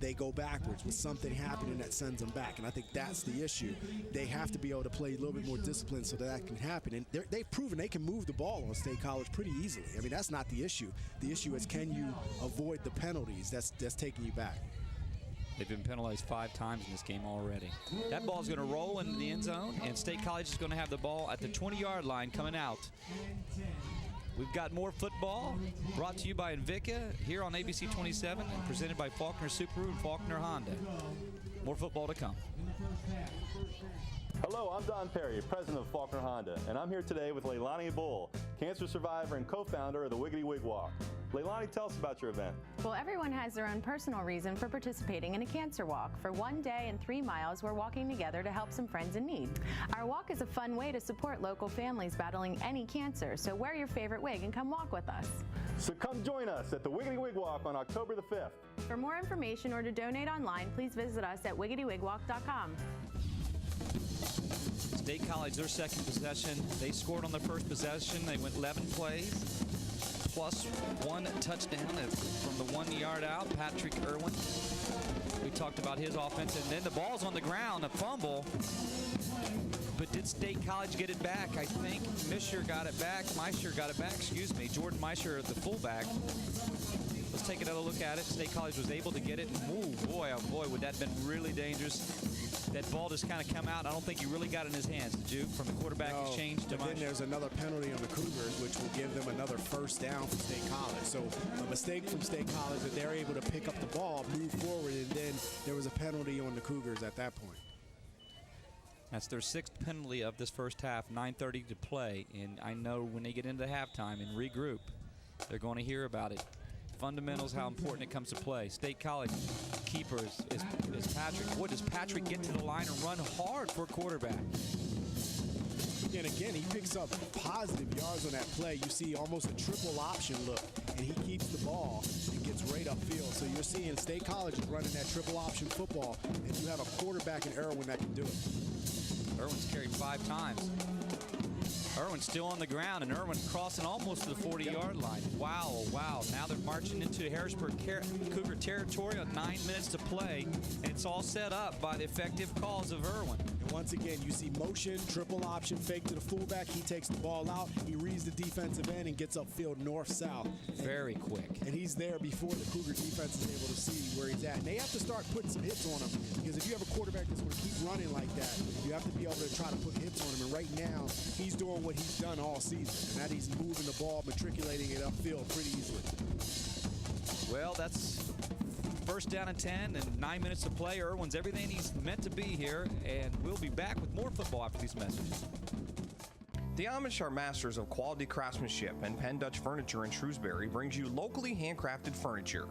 they go backwards with something happening that sends them back. And I think that's the issue. They have to be able to play a little bit more disciplined so that can happen. And they've proven they can move the ball on State College pretty easily. I mean, that's not the issue. The issue is, can you avoid the penalties that's taking you back? They've been penalized 5 times in this game already. That ball's going to roll into the end zone, and State College is going to have the ball at the 20-yard line coming out. We've got more football brought to you by Invica here on ABC 27 and presented by Faulkner Subaru and Faulkner Honda. More football to come. Hello, I'm Don Perry, president of Faulkner Honda, and I'm here today with Leilani Bull, cancer survivor and co-founder of the Wiggity Wig Walk. Leilani, tell us about your event. Well, everyone has their own personal reason for participating in a cancer walk. For 1 day and 3 miles, we're walking together to help some friends in need. Our walk is a fun way to support local families battling any cancer, so wear your favorite wig and come walk with us. So come join us at the Wiggity Wig Walk on October the 5th. For more information or to donate online, please visit us at wiggitywigwalk.com. State College, their second possession. They scored on their first possession. They went 11 plays, plus 1 touchdown from the 1 yard out. Patrick Irwin. We talked about his offense. And then the ball's on the ground, a fumble. But did State College get it back? I think Meisher got it back. Jordan Meisher, the fullback. Let's take another look at it. State College was able to get it. Oh boy, would that have been really dangerous. That ball just kind of come out. I don't think he really got it in his hands, did you? From the quarterback exchange to Meisher. Then there's another penalty on the Cougars, which will give them another first down from State College. So a mistake from State College that they're able to pick up the ball, move forward, and then there was a penalty on the Cougars at that point. That's their 6th penalty of this first half, 9:30 to play. And I know when they get into halftime and regroup, they're going to hear about it. Fundamentals, how important it comes to play. State College keeper is Patrick. What does Patrick get to the line and run hard for a quarterback? And again, he picks up positive yards on that play. You see almost a triple option look, and he keeps the ball and gets right upfield. So you're seeing State College is running that triple option football, and you have a quarterback in Irwin that can do it. Irwin's carried 5 times. Irwin Irwin still on the ground, and Irwin crossing almost to the 40-yard line. Wow, wow. Now they're marching into Harrisburg Cougar territory on 9 minutes to play, and it's all set up by the effective calls of Irwin. And once again, you see motion, triple option, fake to the fullback. He takes the ball out. He reads the defensive end and gets upfield north-south. Very quick. And he's there before the Cougar defense is able to see where he's at. And they have to start putting some hits on him, because if you have a quarterback that's going to keep running like that, you have to be able to try to put hits on him. And right now, he's doing what he's done all season, and that he's moving the ball, matriculating it upfield pretty easily. Well, that's first down and 10 and 9 minutes to play. Irwin's everything he's meant to be here, and we'll be back with more football after these messages. The Amish are masters of quality craftsmanship, and Penn Dutch Furniture in Shrewsbury brings you locally handcrafted furniture.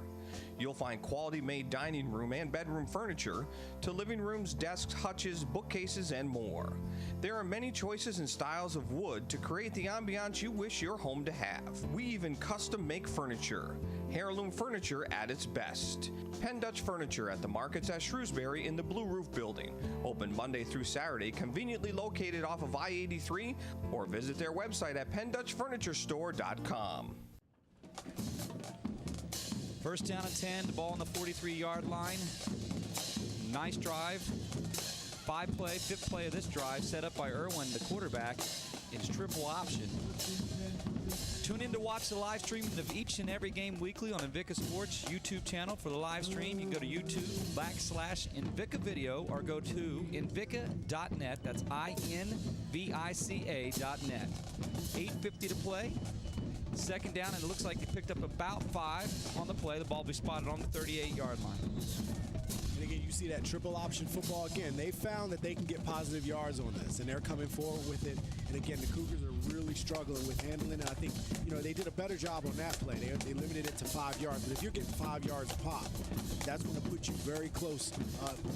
You'll find quality-made dining room and bedroom furniture to living rooms, desks, hutches, bookcases, and more. There are many choices and styles of wood to create the ambiance you wish your home to have. We even custom make furniture. Heirloom furniture at its best. Penn Dutch Furniture at the markets at Shrewsbury in the Blue Roof Building. Open Monday through Saturday, conveniently located off of I-83, or visit their website at PennDutchFurnitureStore.com. First down and 10, the ball on the 43-yard line. Nice drive. Fifth play of this drive, set up by Irwin, the quarterback. It's triple option. Tune in to watch the live stream of each and every game weekly on Invica Sports YouTube channel. For the live stream, you can go to YouTube/Invica Video, or go to Invica.net. That's INVICA.net. 8:50 to play. Second down, and it looks like they picked up about 5 on the play. The ball will be spotted on the 38-yard line. And again, you see that triple option football again. They found that they can get positive yards on this, and they're coming forward with it. And again, the Cougars are really struggling with handling it. I think, they did a better job on that play. They limited it to 5 yards. But if you're getting 5 yards a pop, that's going to put you very close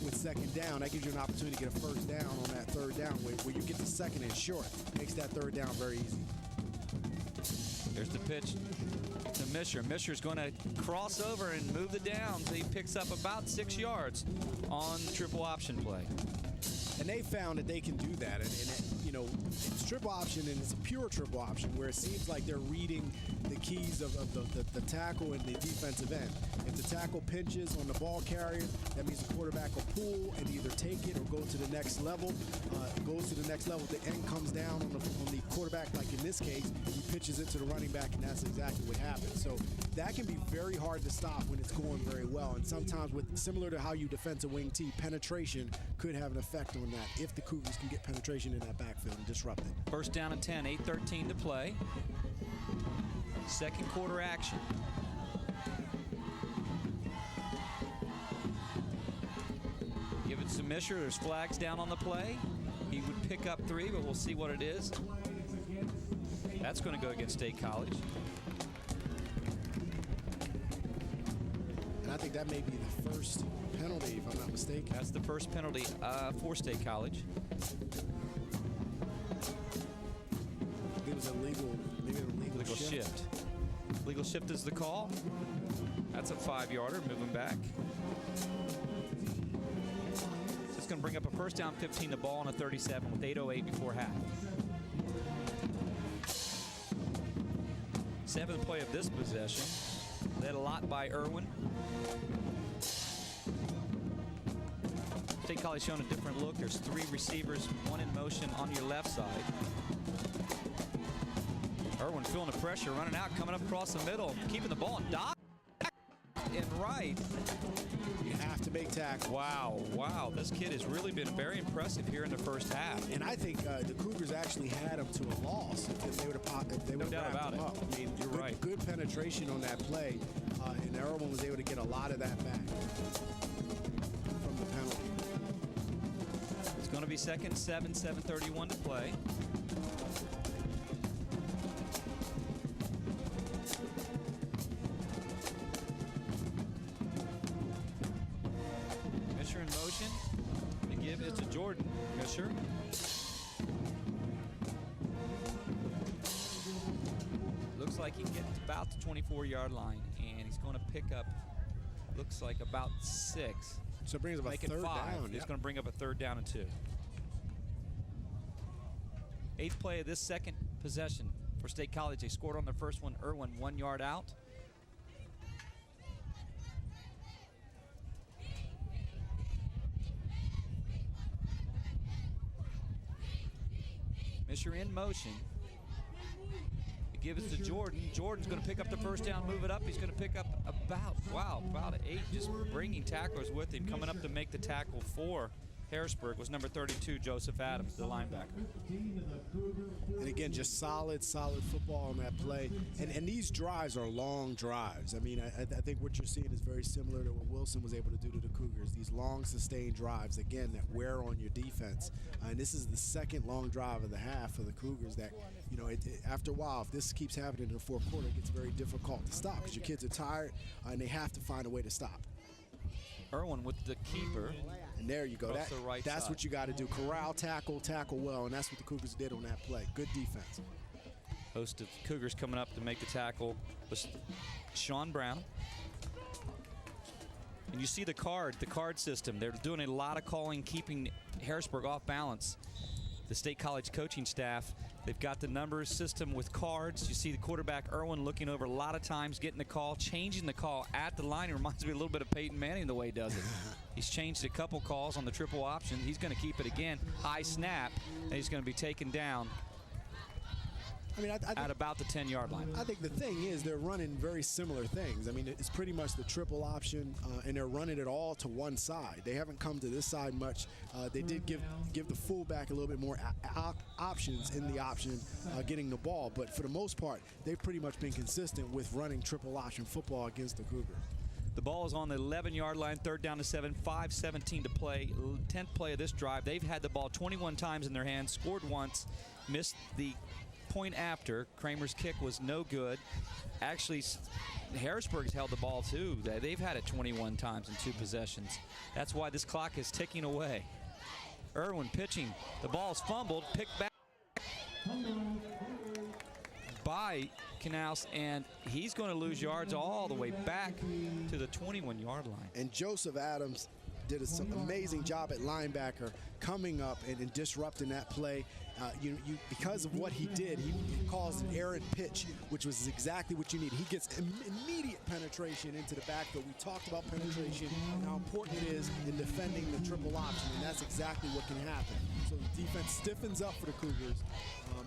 with second down. That gives you an opportunity to get a first down on that third down where you get the second and short. Makes that third down very easy. There's the pitch to Misher. Misher's going to cross over and move the downs. He picks up about 6 yards on the triple option play. And they found that they can do that. And it's triple option, and it's a pure triple option where it seems like they're reading the keys of the tackle and the defensive end. If the tackle pinches on the ball carrier, that means the quarterback will pull and either take it or go to the next level. Goes to the next level. The end comes down on the quarterback, like in this case, he pitches it to the running back, and that's exactly what happens. So that can be very hard to stop when it's going very well. And sometimes, similar to how you defend a wing T, penetration could have an effect on that if the Cougars can get penetration in that backfield and disrupt it. First down and 10, 8:13 to play. Second quarter action. Give it to Misher. There's flags down on the play. He would pick up 3, but we'll see what it is. That's going to go against State College. And I think that may be the first penalty, if I'm not mistaken. That's the first penalty for State College. It was maybe an illegal shift. Legal shift is the call. That's a 5-yarder, moving back. It's going to bring up a first down, 15 to ball on a 37 with 8:08 before half. 7th play of this possession. Led a lot by Irwin. State College showing a different look. There's 3 receivers, 1 in motion on your left side. Irwin feeling the pressure, running out, coming up across the middle, keeping the ball and right. You have to make tackles. Wow. This kid has really been very impressive here in the first half. And I think the Cougars actually had him to a loss if they would have popped. If they would have wrapped him up. I mean, You're right. Good penetration on that play, and Irwin was able to get a lot of that back from the penalty. It's going to be second, 7:31 to play. Misher in motion. To give it to Jordan. Misher. Looks like he can get to about the 24-yard line, and he's going to pick up, looks like about 6. So it brings up a third down. He's going to bring up a third down and 2. 8th play of this second possession for State College. They scored on their first one. Irwin 1 yard out. Misher in motion. Give it to Jordan. Jordan's going to pick up the first down, move it up. He's going to pick up about 8, just bringing tacklers with him. Coming up to make the tackle for Harrisburg was number 32, Joseph Adams, the linebacker. And again, just solid football on that play. And these drives are long drives. I mean, I think what you're seeing is very similar to what Wilson was able to do to the Cougars. These long, sustained drives, again, that wear on your defense. And this is the second long drive of the half for the Cougars that, you know, after a while, if this keeps happening in the fourth quarter, it gets very difficult to stop because your kids are tired and they have to find a way to stop. Irwin with the keeper. And there you go. That's side. what you got to do. Corral, tackle well, and that's what the Cougars did on that play. Good defense. Host of Cougars coming up to make the tackle was Sean Brown. And you see the card system. They're doing a lot of calling, keeping Harrisburg off balance. The State College coaching staff, they've got the numbers system with cards. You see the quarterback, Irwin, looking over a lot of times, getting the call, changing the call at the line. It reminds me a little bit of Peyton Manning the way he does it. He's changed a couple calls on the triple option. He's going to keep it again. High snap, and he's going to be taken down at about the 10-yard line. I think the thing is they're running very similar things. I mean, it's pretty much the triple option, and they're running it all to one side. They haven't come to this side much. They did give the fullback a little bit more options in the option getting the ball, but for the most part, they've pretty much been consistent with running triple option football against the Cougars. The ball is on the 11-yard line, 3rd down to 7, 5:17 to play. 10th play of this drive. They've had the ball 21 times in their hands, scored once, missed the point after. Kramer's kick was no good. Actually, Harrisburg's held the ball too. They've had it 21 times in 2 possessions. That's why this clock is ticking away. Irwin pitching. The ball's fumbled, picked back by Canals, and he's going to lose yards all the way back to the 21-yard line. And Joseph Adams did an amazing job at linebacker coming up and disrupting that play. Because of what he did, he caused an errant pitch, which was exactly what you need. He gets immediate penetration into the backfield. We talked about penetration and how important it is in defending the triple option, and that's exactly what can happen. So the defense stiffens up for the Cougars,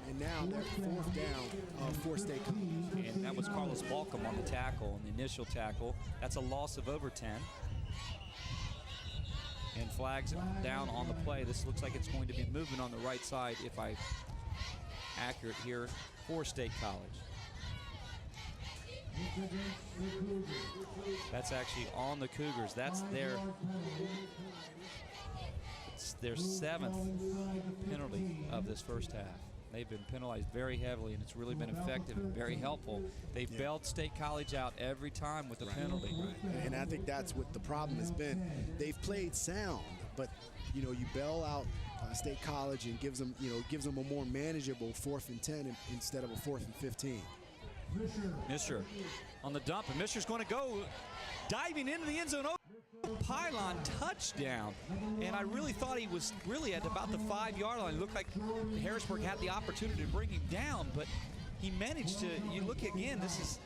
and now they're 4th down for State College. And that was Carlos Balcom on the tackle, on the initial tackle. That's a loss of over 10. And flags down on the play. This looks like it's going to be moving on the right side, if I'm accurate here, for State College. That's actually on the Cougars. That's their 7th penalty of this first half. They've been penalized very heavily, and it's really been effective and very helpful. They've bailed State College out every time with a penalty. Right. And I think that's what the problem has been. They've played sound, but you bail out State College and gives them a more manageable 4th and 10 instead of a 4th and 15. Misher on the dump, and Misher's going to go diving into the end zone. Pylon touchdown, and I really thought he was really at about the 5-yard line. It looked like Harrisburg had the opportunity to bring him down, but he managed to. You look again, this is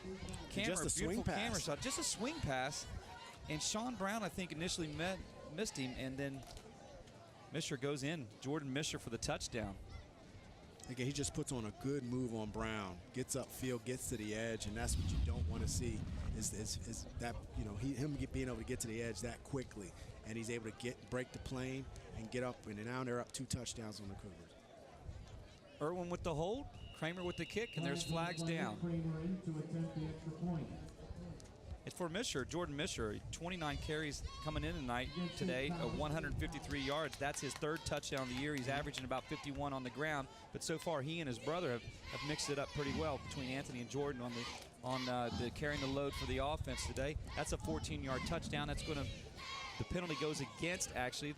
just a swing pass. Camera shot, just a swing pass, and Sean Brown, I think, initially missed him, and then Misher goes in. Jordan Misher for the touchdown. Again, he just puts on a good move on Brown, gets upfield, gets to the edge, and that's what you don't want to see is that, him being able to get to the edge that quickly, and he's able to break the plane and get up, and now they're up 2 touchdowns on the Cougars. Irwin with the hold, Kramer with the kick, and there's flags down. It's for Misher, Jordan Misher, 29 carries coming in today, 153 yards. That's his 3rd touchdown of the year. He's averaging about 51 on the ground, but so far he and his brother have mixed it up pretty well between Anthony and Jordan on the carrying the load for the offense today. That's a 14-yard touchdown. The penalty goes against, actually,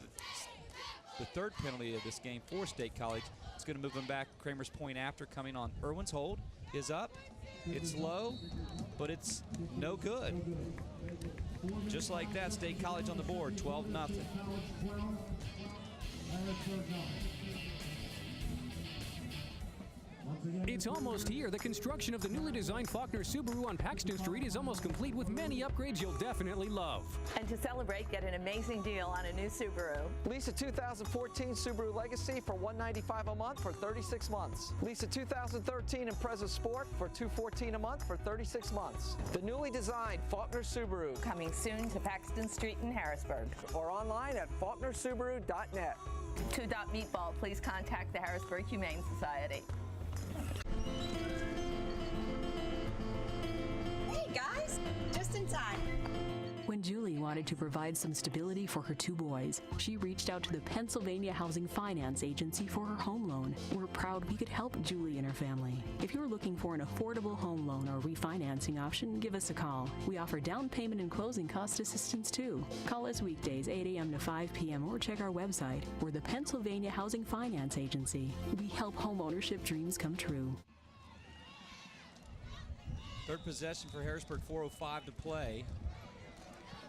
the 3rd penalty of this game for State College. It's going to move him back. Kramer's point after coming on. Irwin's hold is up. It's low, but it's no good. Just like that, State College on the board, 12-0. It's almost here. The construction of the newly designed Faulkner Subaru on Paxton Street is almost complete with many upgrades you'll definitely love. And to celebrate, get an amazing deal on a new Subaru. Lease a 2014 Subaru Legacy for $195 a month for 36 months. Lease a 2013 Impreza Sport for $214 a month for 36 months. The newly designed Faulkner Subaru. Coming soon to Paxton Street in Harrisburg. Or online at faulknersubaru.net. To adopt Meatball, please contact the Harrisburg Humane Society. Hey guys, just in time. When Julie wanted to provide some stability for her two boys, she reached out to the Pennsylvania Housing Finance Agency for her home loan. We're proud we could help Julie and her family. If you're looking for an affordable home loan or refinancing option, give us a call. We offer down payment and closing cost assistance too. Call us weekdays 8 a.m. to 5 p.m. or check our website. We're the Pennsylvania Housing Finance Agency. We help home ownership dreams come true. Third possession for Harrisburg, 4:05 to play.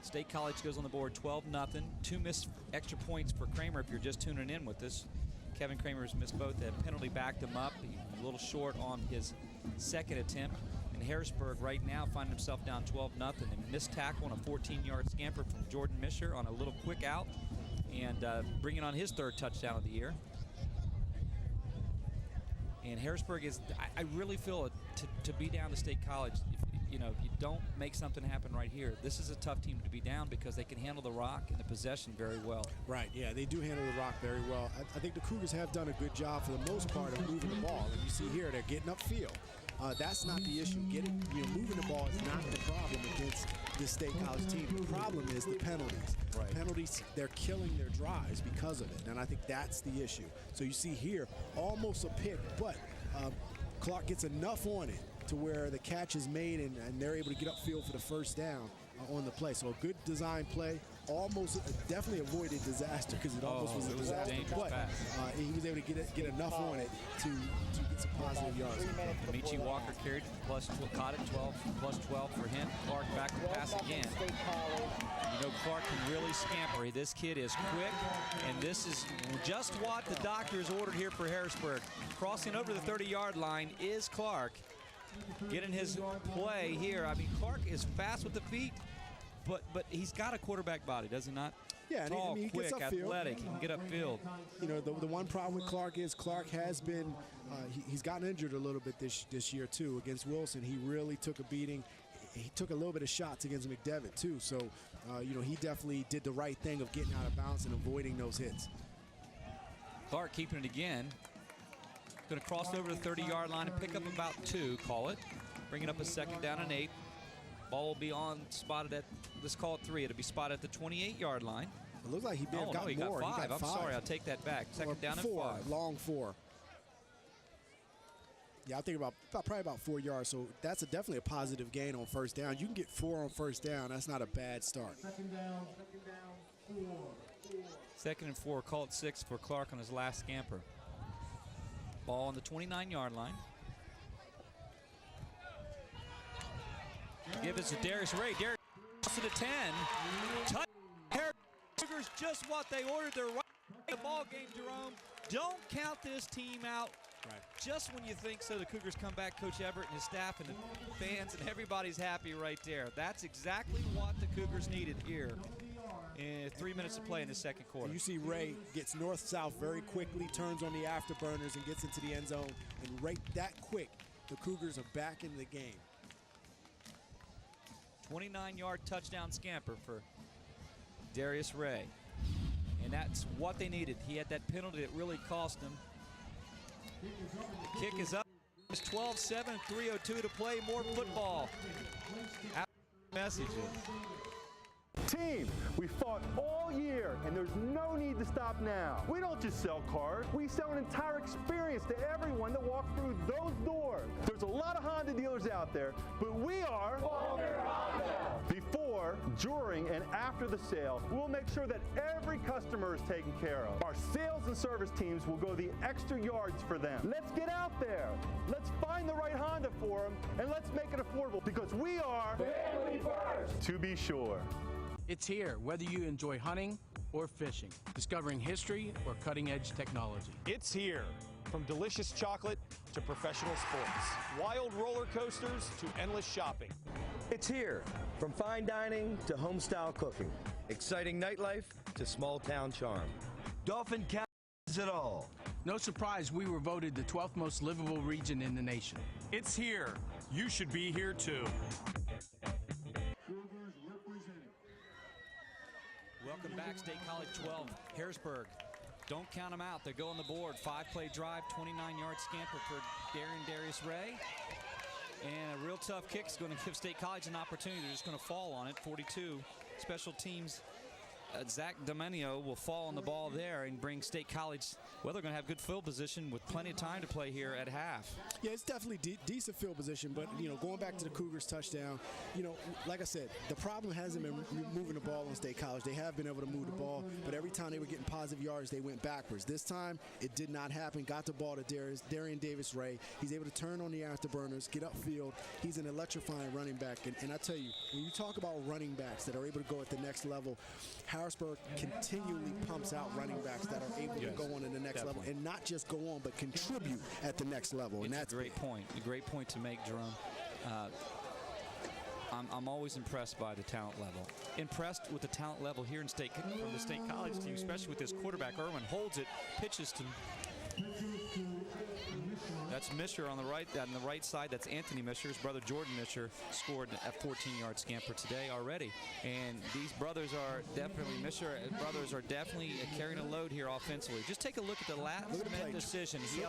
State College goes on the board 12-0. 2 missed extra points for Kramer if you're just tuning in with us. Kevin Kramer's missed both. That penalty backed him up. He's a little short on his second attempt. And Harrisburg right now finding himself down 12-0. And missed tackle on a 14-yard scamper from Jordan Misher on a little quick out. And bringing on his third touchdown of the year. And Harrisburg is, I really feel it to be down to State College. If you don't make something happen right here, this is a tough team to be down because they can handle the rock and the possession very well. Right, yeah, they do handle the rock very well. I think the Cougars have done a good job for the most part of moving the ball. And you see here, they're getting upfield. That's not the issue. Moving the ball is not the problem against this State College team. The problem is the penalties. Right. Penalties, they're killing their drives because of it, and I think that's the issue. So you see here, almost a pick, but Clark gets enough on it to where the catch is made and they're able to get upfield for the first down on the play. So a good design play, almost definitely avoided disaster because it almost was a disaster. But he was able to get enough on it to get some positive yards. Michi Walker carried caught it 12 for him. Clark back to pass again. Clark can really scamper. This kid is quick, and this is just what the doctors ordered here for Harrisburg. Crossing over the 30-yard line is Clark. Getting his play here. I mean, Clark is fast with the feet, but he's got a quarterback body, does he not? Yeah, tall, he quick, gets upfield. athletic. He can get upfield. The one problem with Clark is Clark has been he's gotten injured a little bit this year too. Against Wilson, he really took a beating. He took a little bit of shots against McDevitt too. So he definitely did the right thing of getting out of bounds and avoiding those hits. Clark keeping it again. Going to cross over the 30-yard line and pick up about 2, call it. Bringing up a 2nd down and 8. Ball will be spotted at, let's call it 3. It'll be spotted at the 28-yard line. It looks like he may have gotten more. Got 5. He got 5. I'm sorry, I'll take that back. 2nd down and 5. Long 4. Yeah, I think probably about 4 yards. So that's definitely a positive gain on first down. You can get 4 on first down. That's not a bad start. 2nd and 4. Call it 6 for Clark on his last scamper. Ball on the 29-yard line. Give it to Darius Ray. Darius to the 10. Touch. Cougars just what they ordered. They're right in the ball game, Jerome. Don't count this team out. Right. Just when you think so, the Cougars come back. Coach Everett and his staff and the fans and everybody's happy right there. That's exactly what the Cougars needed here. 3 minutes to play in the second quarter. You see Ray gets north-south very quickly, turns on the afterburners and gets into the end zone. And right that quick, the Cougars are back in the game. 29-yard touchdown scamper for Darius Ray. And that's what they needed. He had that penalty that really cost him. The kick is up. It's 12-7, 3:02 to play. More football. Messages. Team, we fought all year, and there's no need to stop now. We don't just sell cars. We sell an entire experience to everyone that walks through those doors. There's a lot of Honda dealers out there, but we are Faulkner Honda. Before, during, and after the sale, we'll make sure that every customer is taken care of. Our sales and service teams will go the extra yards for them. Let's get out there. Let's find the right Honda for them, and let's make it affordable because we are family first. To be sure. It's here, whether you enjoy hunting or fishing, discovering history or cutting-edge technology. It's here. From delicious chocolate to professional sports, wild roller coasters to endless shopping. It's here. From fine dining to home-style cooking, exciting nightlife to small-town charm. Dauphin County has it all. No surprise we were voted the 12th most livable region in the nation. It's here. You should be here too. Welcome back, State College 12, Harrisburg. Don't count them out. They go on the board. 5-play drive, 29-yard scamper for Darius Ray. And a real tough kick is going to give State College an opportunity. They're just going to fall on it. 42. Special teams. Zach Domenio will fall on the ball there and bring State College, well, they're going to have good field position with plenty of time to play here at half. Yeah, it's definitely decent field position, but, going back to the Cougars touchdown, like I said, the problem hasn't been moving the ball on State College. They have been able to move the ball, but every time they were getting positive yards, they went backwards. This time, it did not happen. Got the ball to Darian Davis-Ray. He's able to turn on the afterburners, get upfield. He's an electrifying running back, and I tell you, when you talk about running backs that are able to go at the next level, Harrisburg continually pumps out running backs that are able to go on to the next level, and not just go on, but contribute at the next level. And that's a great point. A great point to make, Jerome. I'm always impressed by the talent level. Impressed with the talent level here in from the State College team, especially with this quarterback. Irwin holds it, pitches to. That's Misher on the right side. That's Anthony Misher. His brother Jordan Misher scored a 14-yard scamper today already. And these brothers are definitely carrying a load here offensively. Just take a look at the last minute decision. He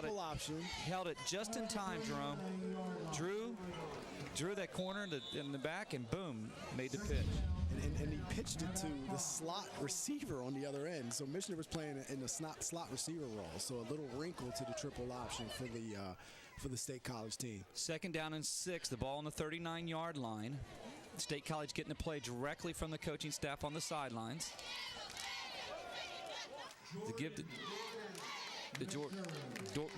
held it just in time, Jerome. Drew that corner in the back, and boom, made the pitch. And he pitched it to the slot receiver on the other end. So Missioner was playing in the slot receiver role. So a little wrinkle to the triple option for the State College team. 2nd down and 6. The ball on the 39-yard line. State College getting to play directly from the coaching staff on the sidelines. To give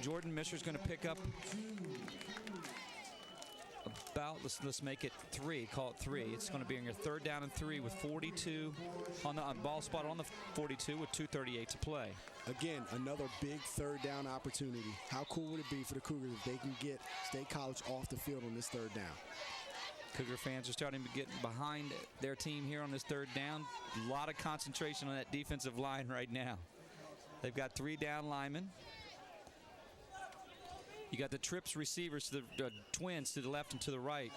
Jordan Misher's going to pick up about, let's make it 3, call it 3. It's going to be on your 3rd down and 3 with 42 on the ball spot on the 42 with 2:38 to play. Again, another big 3rd down opportunity. How cool would it be for the Cougars if they can get State College off the field on this 3rd down? Cougar fans are starting to get behind their team here on this 3rd down. A lot of concentration on that defensive line right now. They've got 3 down linemen. You got the trips receivers, to the twins to the left and to the right.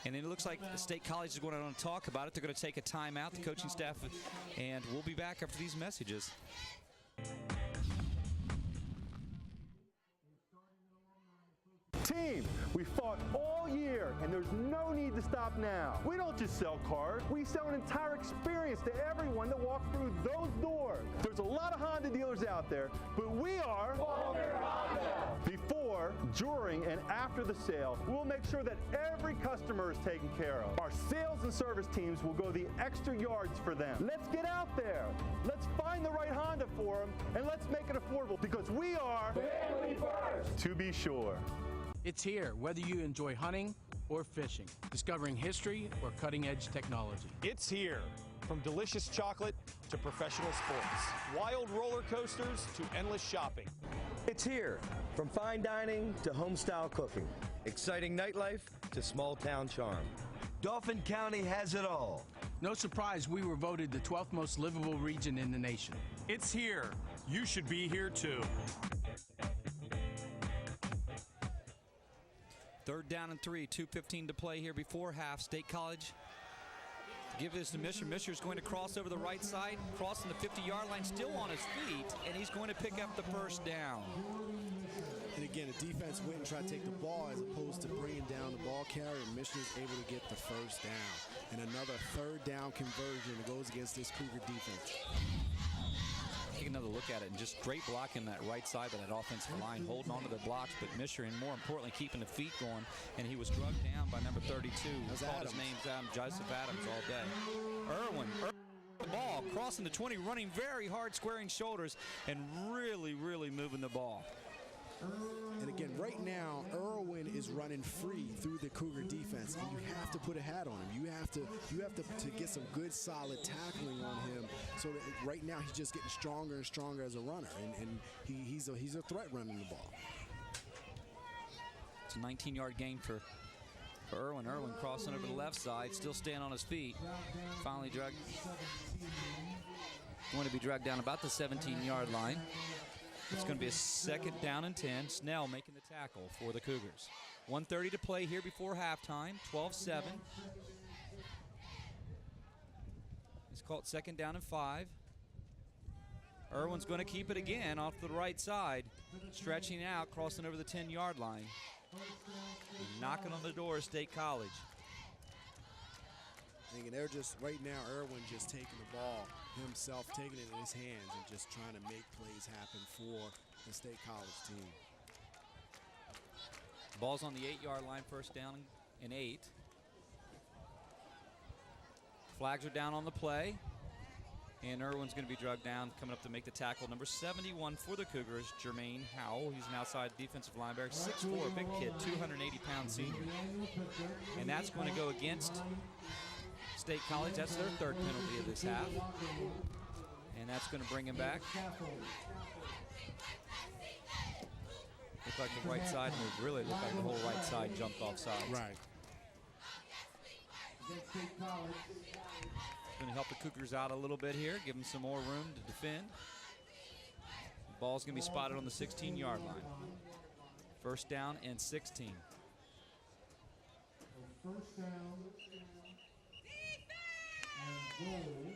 And it looks like State College is going to talk about it. They're going to take a timeout, the coaching staff, and we'll be back after these messages. Team, we fought all year, and there's no need to stop now. We don't just sell cars. We sell an entire experience to everyone that walks through those doors. There's a lot of Honda dealers out there, but we are Faulkner Honda. Before, during, and after the sale, we'll make sure that every customer is taken care of. Our sales and service teams will go the extra yards for them. Let's get out there. Let's find the right Honda for them, and let's make it affordable, because we are family first. To be sure. It's here, whether you enjoy hunting or fishing, discovering history or cutting-edge technology. It's here. From delicious chocolate to professional sports, wild roller coasters to endless shopping. It's here. From fine dining to home-style cooking, exciting nightlife to small-town charm. Dauphin County has it all. No surprise we were voted the 12th most livable region in the nation. It's here. You should be here too. 3rd down and 3, 2:15 to play here before half. State College give this to Misher. Misher's going to cross over the right side, crossing the 50-yard line, still on his feet, and he's going to pick up the 1st down. And again, the defense went and tried to take the ball as opposed to bringing down the ball carrier, and Michigan's able to get the 1st down. And another 3rd down conversion that goes against this Cougar defense. Take another look at it, and just great blocking that right side of that offensive line, holding on to the blocks, but Misher, and more importantly, keeping the feet going, and he was drugged down by number 32. His name's Joseph Adams all day. Irwin the ball, crossing the 20, running very hard, squaring shoulders, and really moving the ball. And again, right now, Irwin is running free through the Cougar defense, and you have to put a hat on him. You have to get some good, solid tackling on him. So that right now he's just getting stronger and stronger as a runner, and he's a threat running the ball. It's a 19-yard gain for Irwin. Irwin crossing over the left side, still staying on his feet. Finally going to be dragged down about the 17-yard line. It's going to be a 2nd down and 10. Snell making the tackle for the Cougars. 1:30 to play here before halftime. 12-7. It's called 2nd down and 5. Irwin's going to keep it again off the right side, stretching out, crossing over the 10-yard line. Knocking on the door of State College. And they're just, right now, Irwin just taking the ball himself, taking it in his hands and just trying to make plays happen for the State College team. Ball's on the 8-yard line, 1st down and 8. Flags are down on the play. And Irwin's going to be drugged down, coming up to make the tackle. Number 71 for the Cougars, Jermaine Howell. He's an outside defensive linebacker, 6'4", big kid, 280-pound senior. And that's going to go against State College. That's their 3rd penalty of this half. And that's going to bring him back. Looked like the right side moved. Really looked like the whole right side jumped off sides. Right. Going to help the Cougars out a little bit here, give them some more room to defend. The ball's going to be spotted on the 16-yard line. 1st down and 16. First down and goal.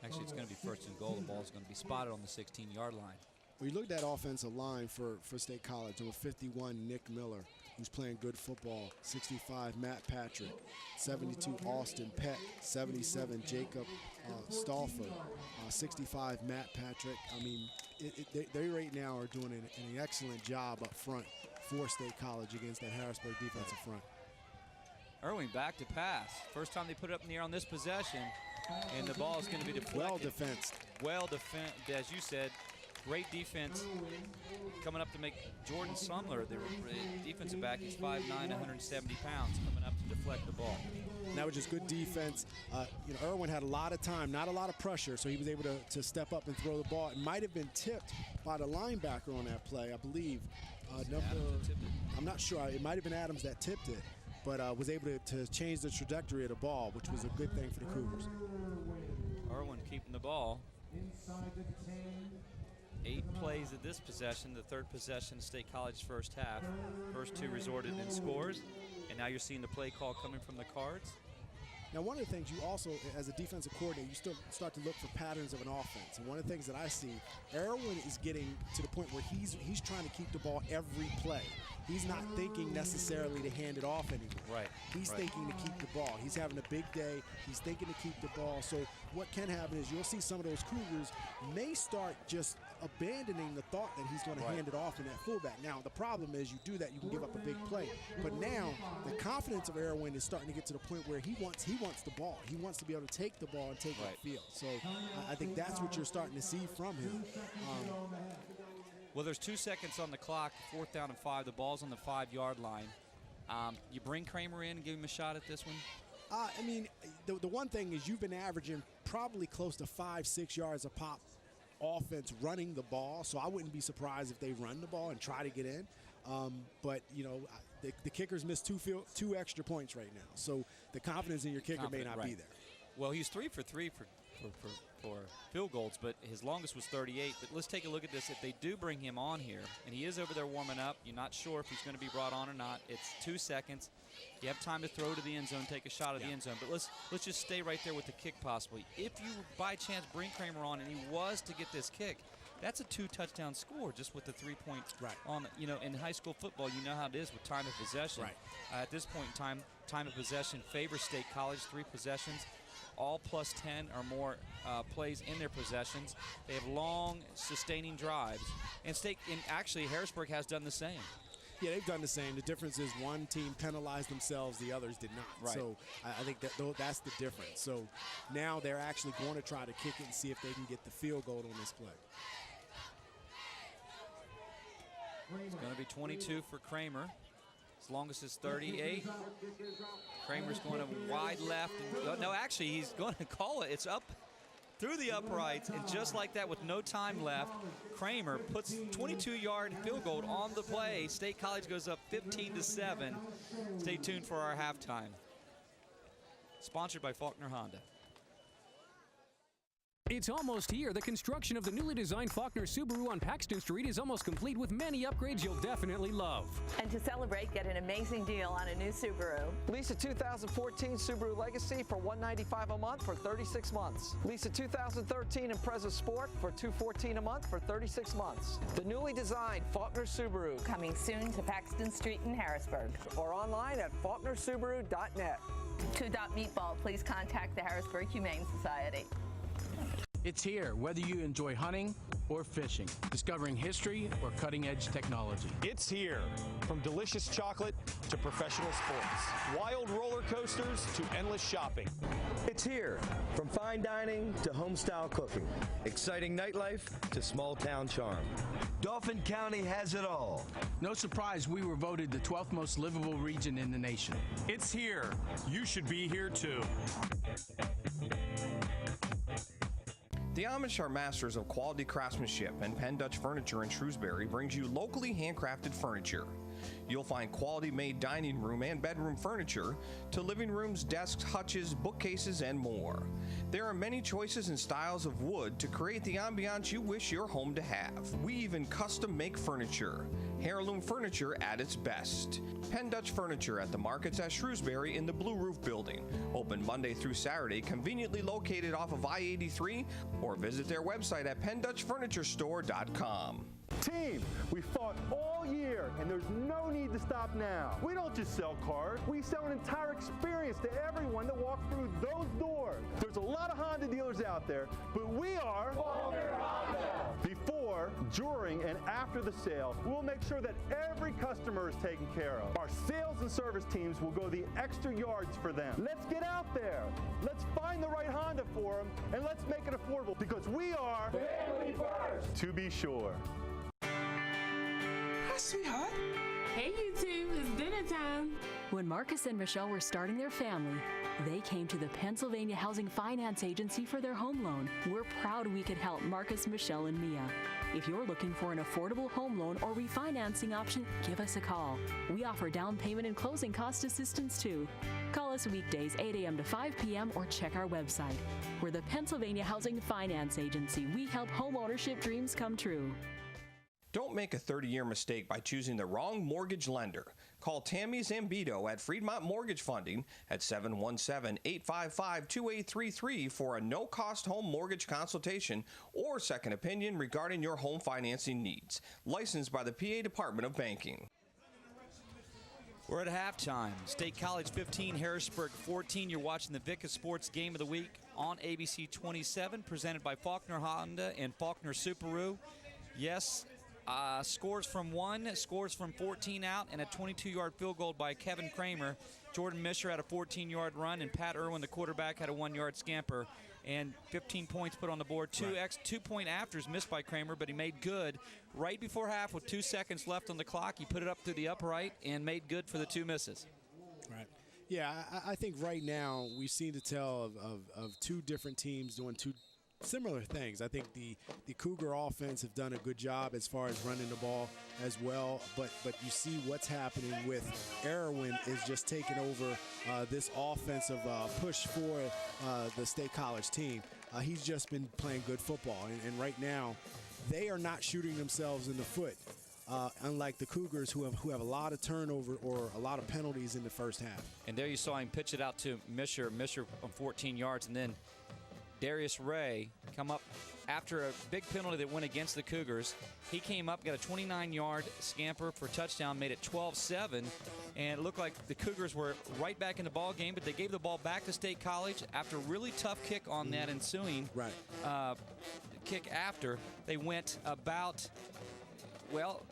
Actually, it's going to be 1st and goal. The ball's going to be spotted on the 16-yard line. Well, you look at that offensive line for State College. Number 51, Nick Miller, who's playing good football. 65, Matt Patrick. 72, Austin Peck. 77, Jacob Stolfer. 65, Matt Patrick. I mean, they right now are doing an excellent job up front for State College against that Harrisburg defensive front. Irwin back to pass. First time they put it up in the air on this possession, and the ball is going to be deflected. Well defensed. Well defended, as you said. Great defense coming up to make Jordan Sumler, the defensive back. He's 5'9", 170 pounds, coming up to deflect the ball. And that was just good defense. Irwin had a lot of time, not a lot of pressure, so he was able to step up and throw the ball. It might have been tipped by the linebacker on that play, I believe. I'm not sure. It might have been Adams that tipped it, but was able to change the trajectory of the ball, which was a good thing for the Cougars. Irwin keeping the ball. Inside the 10. 8 plays of this possession, the 3rd possession of State College's first half. First 2 resorted in scores, and now you're seeing the play call coming from the Cards. Now, one of the things you also, as a defensive coordinator, you still start to look for patterns of an offense. And one of the things that I see, Irwin is getting to the point where he's trying to keep the ball every play. He's not thinking necessarily to hand it off anymore. Right. He's thinking to keep the ball. He's having a big day. He's thinking to keep the ball. So what can happen is you'll see some of those Cougars may start just abandoning the thought that he's going to hand it off in that fullback. Now, the problem is you do that, you can give up a big play. But now the confidence of Irwin is starting to get to the point where he wants the ball. He wants to be able to take the ball and take it upfield. So I think that's what you're starting to see from him. Well, there's 2 seconds on the clock, 4th down and 5. The ball's on the 5-yard line. You bring Kramer in and give him a shot at this one? I mean, the one thing is you've been averaging probably close to 5-6 yards a pop offense running the ball, so I wouldn't be surprised if they run the ball and try to get in. But, the kickers missed 2 extra points right now, so the confidence in your kicker may not be there. Well, he's 3 for 3 for field goals, but his longest was 38. But let's take a look at this. If they do bring him on here, and he is over there warming up, you're not sure if he's going to be brought on or not. It's 2 seconds. You have time to throw to the end zone, take a shot at the end zone. But let's just stay right there with the kick possibly. If you, by chance, bring Kramer on and he was to get this kick, that's a 2-touchdown score just with the 3 points on. In high school football, you know how it is with time of possession. At this point in time of possession favors State College, 3 possessions. All plus 10 or more plays in their possessions. They have long, sustaining drives. And actually, Harrisburg has done the same. Yeah, they've done the same. The difference is one team penalized themselves, the others did not. So I think that's the difference. So now they're actually going to try to kick it and see if they can get the field goal on this play. It's going to be 22 for Kramer. His longest is 38. Kramer's going to wide left. And, no, actually, he's going to call it. It's up through the uprights, and just like that, with no time left, Kramer puts 22-yard field goal on the play. State College goes up 15-7. Stay tuned for our halftime. Sponsored by Faulkner Honda. It's almost here. The construction of the newly designed Faulkner Subaru on Paxton Street is almost complete with many upgrades you'll definitely love. And to celebrate, get an amazing deal on a new Subaru. Lease a 2014 Subaru Legacy for $195 a month for 36 months. Lease a 2013 Impreza Sport for $214 a month for 36 months. The newly designed Faulkner Subaru. Coming soon to Paxton Street in Harrisburg. Or online at faulknersubaru.net. To adopt Meatball, please contact the Harrisburg Humane Society. It's here, whether you enjoy hunting or fishing, discovering history or cutting-edge technology. It's here. From delicious chocolate to professional sports. Wild roller coasters to endless shopping. It's here. From fine dining to home-style cooking. Exciting nightlife to small-town charm. Dauphin County has it all. No surprise we were voted the 12th most livable region in the nation. It's here. You should be here too. The Amish are masters of quality craftsmanship, and Penn Dutch Furniture in Shrewsbury brings you locally handcrafted furniture. You'll find quality-made dining room and bedroom furniture to living rooms, desks, hutches, bookcases, and more. There are many choices and styles of wood to create the ambiance you wish your home to have. We even custom make furniture. Heirloom furniture at its best. Penn Dutch Furniture at the markets at Shrewsbury in the Blue Roof Building. Open Monday through Saturday, conveniently located off of I-83, or visit their website at PennDutchFurnitureStore.com. Team, we fought all year, and there's no need to stop now. We don't just sell cars. We sell an entire experience to everyone that walks through those doors. There's a lot of Honda dealers out there, but we are Faulkner Honda. Before, during, and after the sale, we'll make sure that every customer is taken care of. Our sales and service teams will go the extra yards for them. Let's get out there. Let's find the right Honda for them, and let's make it affordable, because we are family first. To be sure. Hi, sweetheart. Hey, you two. It's dinner time. When Marcus and Michelle were starting their family, they came to the Pennsylvania Housing Finance Agency for their home loan. We're proud we could help Marcus, Michelle, and Mia. If you're looking for an affordable home loan or refinancing option, give us a call. We offer down payment and closing cost assistance too. Call us weekdays 8 a.m. to 5 p.m. or check our website. We're the Pennsylvania Housing Finance Agency. We help home ownership dreams come true. Don't make a 30-year mistake by choosing the wrong mortgage lender. Call Tammy Zambito at Fremont Mortgage Funding at 717-855-2833 for a no-cost home mortgage consultation or second opinion regarding your home financing needs. Licensed by the PA Department of Banking. We're at halftime. State College 15, Harrisburg 14. You're watching the Invica Sports Game of the Week on ABC 27, presented by Faulkner Honda and Faulkner Subaru. Yes, scores from 1, scores from 14 out, and a 22-yard field goal by Kevin Kramer. Jordan Misher had a 14-yard run, and Pat Irwin, the quarterback, had a 1-yard scamper. And 15 points put on the board. Two-point afters missed by Kramer, but he made good. Right before half, with 2 seconds left on the clock, he put it up through the upright and made good for the 2 misses. Right. Yeah, I think right now we seem to tell of 2 different teams doing 2 similar things. I think the Cougar offense have done a good job as far as running the ball as well, but you see what's happening with Irwin is just taking over this offensive push for the State College team. He's just been playing good football, and right now they are not shooting themselves in the foot, unlike the Cougars who have a lot of turnover or a lot of penalties in the first half. And there you saw him pitch it out to Misher on 14 yards, and then Darius Ray come up after a big penalty that went against the Cougars. He came up, got a 29-yard scamper for a touchdown, made it 12-7, and it looked like the Cougars were right back in the ball game, but they gave the ball back to State College after a really tough kick on that ensuing kick after. They went about, well,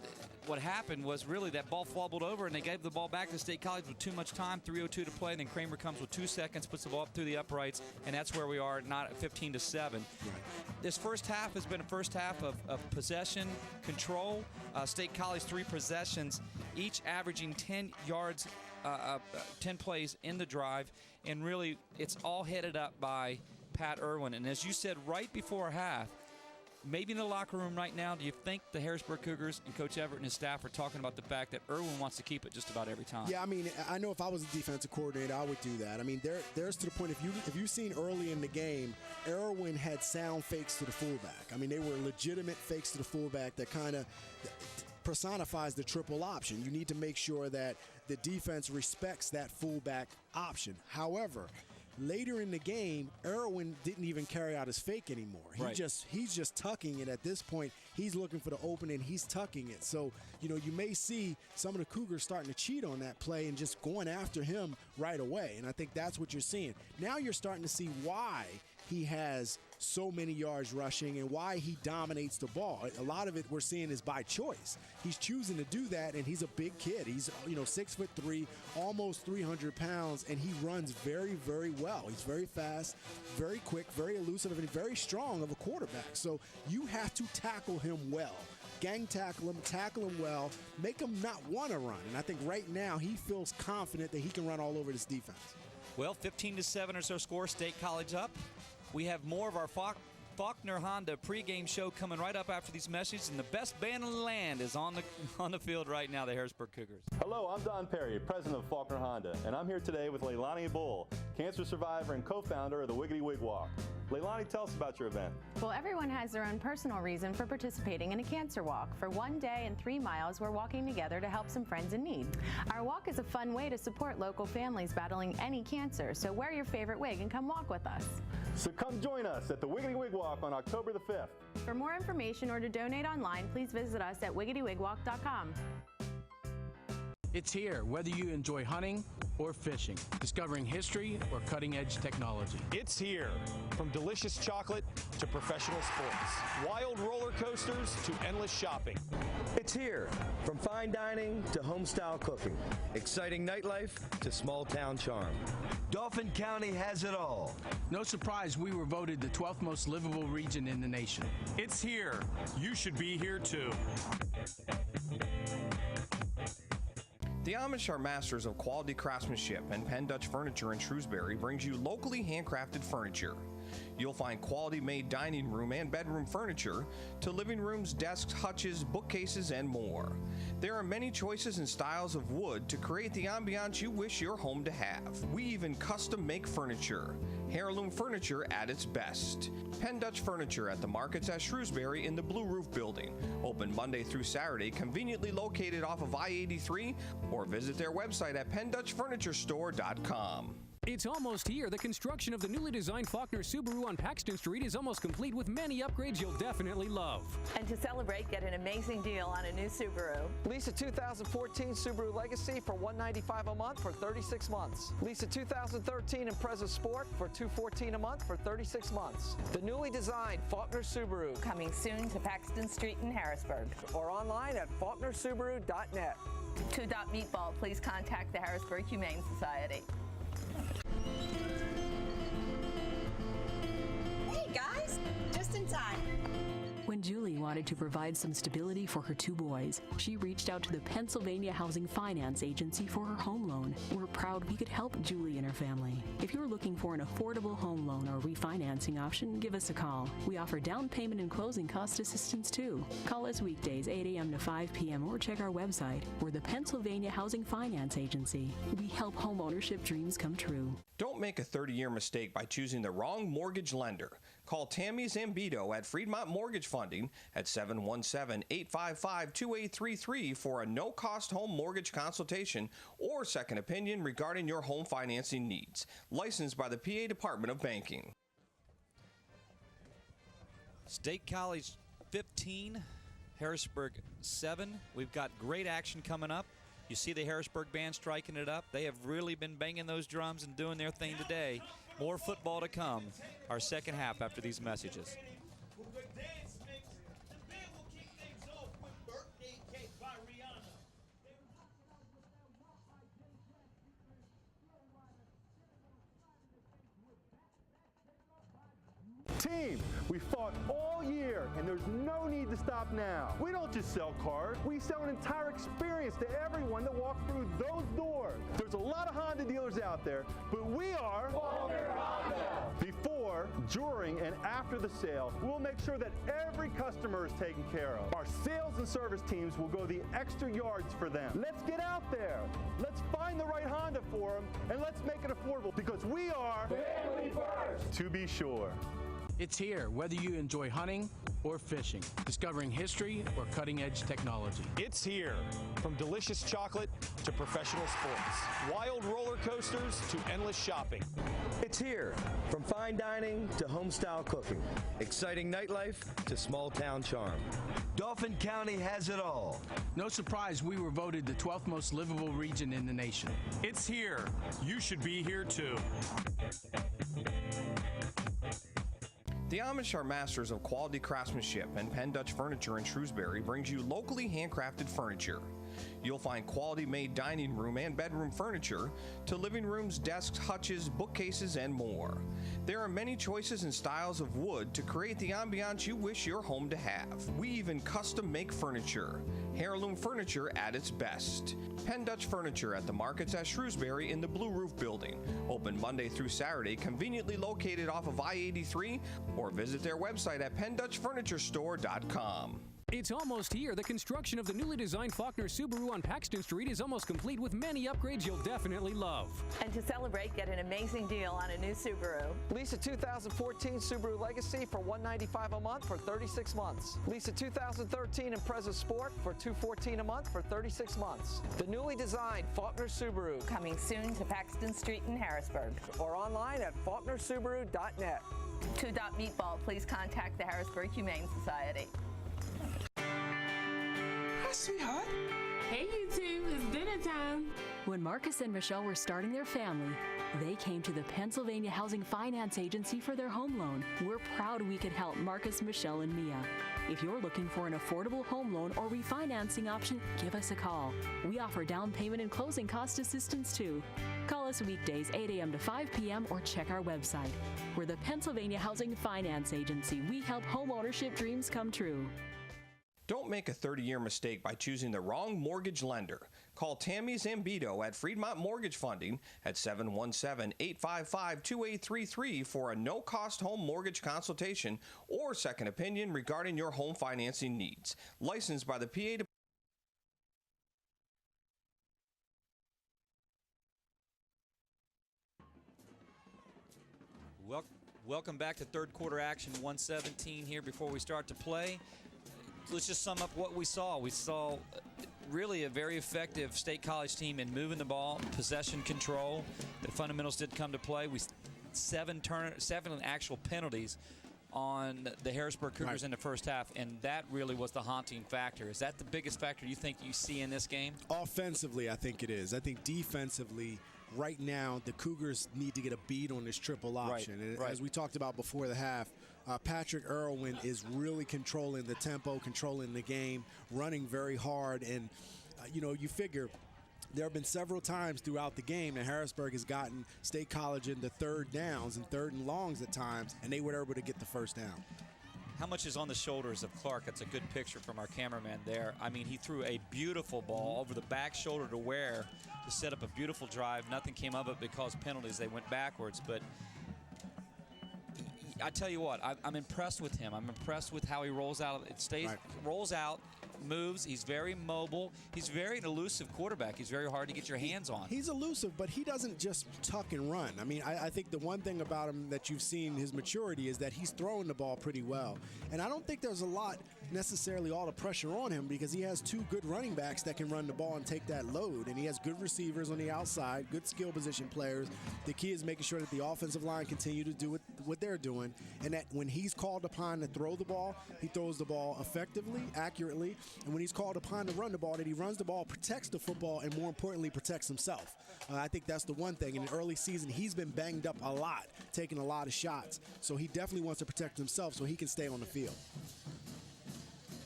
what happened was really that ball wobbled over, and they gave the ball back to State College with too much time, 3:02 to play, and then Kramer comes with 2 seconds, puts the ball up through the uprights, and that's where we are, not at 15-7. Right. This first half has been a first half of possession, control. State College 3 possessions, each averaging 10 yards, 10 plays in the drive, and really it's all headed up by Pat Irwin. And as you said right before half, maybe in the locker room right now, do you think the Harrisburg Cougars and Coach Everett and his staff are talking about the fact that Irwin wants to keep it just about every time? Yeah, I mean, I know if I was a defensive coordinator, I would do that. I mean, there's to the point, if you've seen early in the game, Irwin had sound fakes to the fullback. I mean, they were legitimate fakes to the fullback that kind of personifies the triple option. You need to make sure that the defense respects that fullback option. However, later in the game, Irwin didn't even carry out his fake anymore. He's just tucking it at this point. He's looking for the opening. He's tucking it. So, you may see some of the Cougars starting to cheat on that play and just going after him right away. And I think that's what you're seeing. Now you're starting to see why he has so many yards rushing and why he dominates the ball. A lot of it we're seeing is by choice. He's choosing to do that, and he's a big kid. He's 6'3", almost 300 pounds, and he runs very, very well. He's very fast, very quick, very elusive, and very strong of a quarterback. So you have to tackle him well. Gang tackle him well, make him not want to run. And I think right now he feels confident that he can run all over this defense. Well, 15-7 is our score. State College up. We have more of our Faulkner Honda pregame show coming right up after these messages, and the best band in the land is on the field right now, the Harrisburg Cougars. Hello, I'm Don Perry, president of Faulkner Honda, and I'm here today with Leilani Bull, cancer survivor and co-founder of the Wiggity Wig Walk. Leilani, tell us about your event. Well, everyone has their own personal reason for participating in a cancer walk. For 1 day and 3 miles, we're walking together to help some friends in need. Our walk is a fun way to support local families battling any cancer, so wear your favorite wig and come walk with us. So come join us at the Wiggity Wig Walk on October the 5th. For more information or to donate online, please visit us at wiggitywigwalk.com. It's here, whether you enjoy hunting or fishing, discovering history or cutting-edge technology. It's here, from delicious chocolate to professional sports, wild roller coasters to endless shopping. It's here, from fine dining to home-style cooking, exciting nightlife to small-town charm. Dauphin County has it all. No surprise we were voted the 12th most livable region in the nation. It's here. You should be here too. The Amish are masters of quality craftsmanship, and Penn Dutch Furniture in Shrewsbury brings you locally handcrafted furniture. You'll find quality-made dining room and bedroom furniture to living rooms, desks, hutches, bookcases, and more. There are many choices and styles of wood to create the ambiance you wish your home to have. We even custom make furniture. Heirloom furniture at its best. Penn Dutch Furniture at the markets at Shrewsbury in the Blue Roof Building. Open Monday through Saturday, conveniently located off of I-83, or visit their website at PennDutchFurnitureStore.com. It's almost here. The construction of the newly designed Faulkner Subaru on Paxton Street is almost complete with many upgrades you'll definitely love. And to celebrate, get an amazing deal on a new Subaru. Lease a 2014 Subaru Legacy for $195 a month for 36 months. Lease a 2013 Impreza Sport for $214 a month for 36 months. The newly designed Faulkner Subaru. Coming soon to Paxton Street in Harrisburg. Or online at faulknersubaru.net. To adopt Meatball, please contact the Harrisburg Humane Society. Hey guys, just in time. When Julie wanted to provide some stability for her 2 boys, she reached out to the Pennsylvania Housing Finance Agency for her home loan. We're proud we could help Julie and her family. If you're looking for an affordable home loan or refinancing option, give us a call. We offer down payment and closing cost assistance too. Call us weekdays 8 a.m. to 5 p.m. or check our website. We're the Pennsylvania Housing Finance Agency. We help home ownership dreams come true. Don't make a 30-year mistake by choosing the wrong mortgage lender. Call Tammy Zambito at Fremont Mortgage Funding at 717-855-2833 for a no-cost home mortgage consultation or second opinion regarding your home financing needs. Licensed by the PA Department of Banking. State College 15, Harrisburg 7. We've got great action coming up. You see the Harrisburg band striking it up. They have really been banging those drums and doing their thing today. More football to come. Our second half after these messages. The band will kick things off with birthday cake by Rihanna. and there's no need to stop now. We don't just sell cars. We sell an entire experience to everyone that walks through those doors. There's a lot of Honda dealers out there, but we are Faulkner Honda. Before, during, and after the sale, we'll make sure that every customer is taken care of. Our sales and service teams will go the extra yards for them. Let's get out there. Let's find the right Honda for them, and let's make it affordable because we are family first. To be sure. It's here, whether you enjoy hunting or fishing, discovering history or cutting-edge technology. It's here. From delicious chocolate to professional sports. Wild roller coasters to endless shopping. It's here. From fine dining to home-style cooking. Exciting nightlife to small-town charm. Dauphin County has it all. No surprise we were voted the 12th most livable region in the nation. It's here. You should be here too. The Amish are masters of quality craftsmanship, and Penn Dutch Furniture in Shrewsbury brings you locally handcrafted furniture. You'll find quality-made dining room and bedroom furniture to living rooms, desks, hutches, bookcases, and more. There are many choices and styles of wood to create the ambiance you wish your home to have. We even custom make furniture. Heirloom furniture at its best. Penn Dutch Furniture at the markets at Shrewsbury in the Blue Roof Building. Open Monday through Saturday, conveniently located off of I-83, or visit their website at PennDutchFurnitureStore.com. It's almost here. The construction of the newly designed Faulkner Subaru on Paxton Street is almost complete with many upgrades you'll definitely love. And to celebrate, get an amazing deal on a new Subaru. Lease a 2014 Subaru Legacy for $195 a month for 36 months. Lease a 2013 Impreza Sport for $214 a month for 36 months. The newly designed Faulkner Subaru. Coming soon to Paxton Street in Harrisburg. Or online at faulknersubaru.net. 2. Meatball, please contact the Harrisburg Humane Society. Hi, sweetheart. Hey, you two. It's dinner time. When Marcus and Michelle were starting their family, they came to the Pennsylvania Housing Finance Agency for their home loan. We're proud we could help Marcus, Michelle, and Mia. If you're looking for an affordable home loan or refinancing option, give us a call. We offer down payment and closing cost assistance too. Call us weekdays 8 a.m. to 5 p.m. or check our website. We're the Pennsylvania Housing Finance Agency. We help home ownership dreams come true. Don't make a 30-year mistake by choosing the wrong mortgage lender. Call Tammy Zambito at Fremont Mortgage Funding at 717-855-2833 for a no-cost home mortgage consultation or second opinion regarding your home financing needs. Licensed by the PA Welcome back to third quarter action, 117 here before we start to play. Let's just sum up what we saw. We saw really a very effective State College team in moving the ball, possession control. The fundamentals did come to play. Seven actual penalties on the Harrisburg Cougars in the first half, and that really was the haunting factor. Is that the biggest factor you think you see in this game? Offensively, I think it is. I think defensively, right now, the Cougars need to get a beat on this triple option. And as we talked about before the half, Patrick Irwin is really controlling the tempo, controlling the game, running very hard. And, you figure there have been several times throughout the game that Harrisburg has gotten State College into third downs and third and longs at times, and they were able to get the first down. How much is on the shoulders of Clark? That's a good picture from our cameraman there. I mean, he threw a beautiful ball over the back shoulder to Ware to set up a beautiful drive. Nothing came of it because penalties. They went backwards, but I tell you what, I'm impressed with him. I'm impressed with how he rolls out. Rolls out, moves. He's very mobile. He's very an elusive quarterback. He's very hard to get your hands on. He's elusive, but he doesn't just tuck and run. I mean, I think the one thing about him that you've seen his maturity is that he's throwing the ball pretty well. And I don't think there's a lot necessarily all the pressure on him because he has two good running backs that can run the ball and take that load. And he has good receivers on the outside, good skill position players. The key is making sure that the offensive line continue to do what they're doing, and that when he's called upon to throw the ball, he throws the ball effectively, accurately, and when he's called upon to run the ball, that he runs the ball, protects the football, and more importantly, protects himself. I think that's the one thing. In the early season, he's been banged up a lot, taking a lot of shots, so he definitely wants to protect himself so he can stay on the field.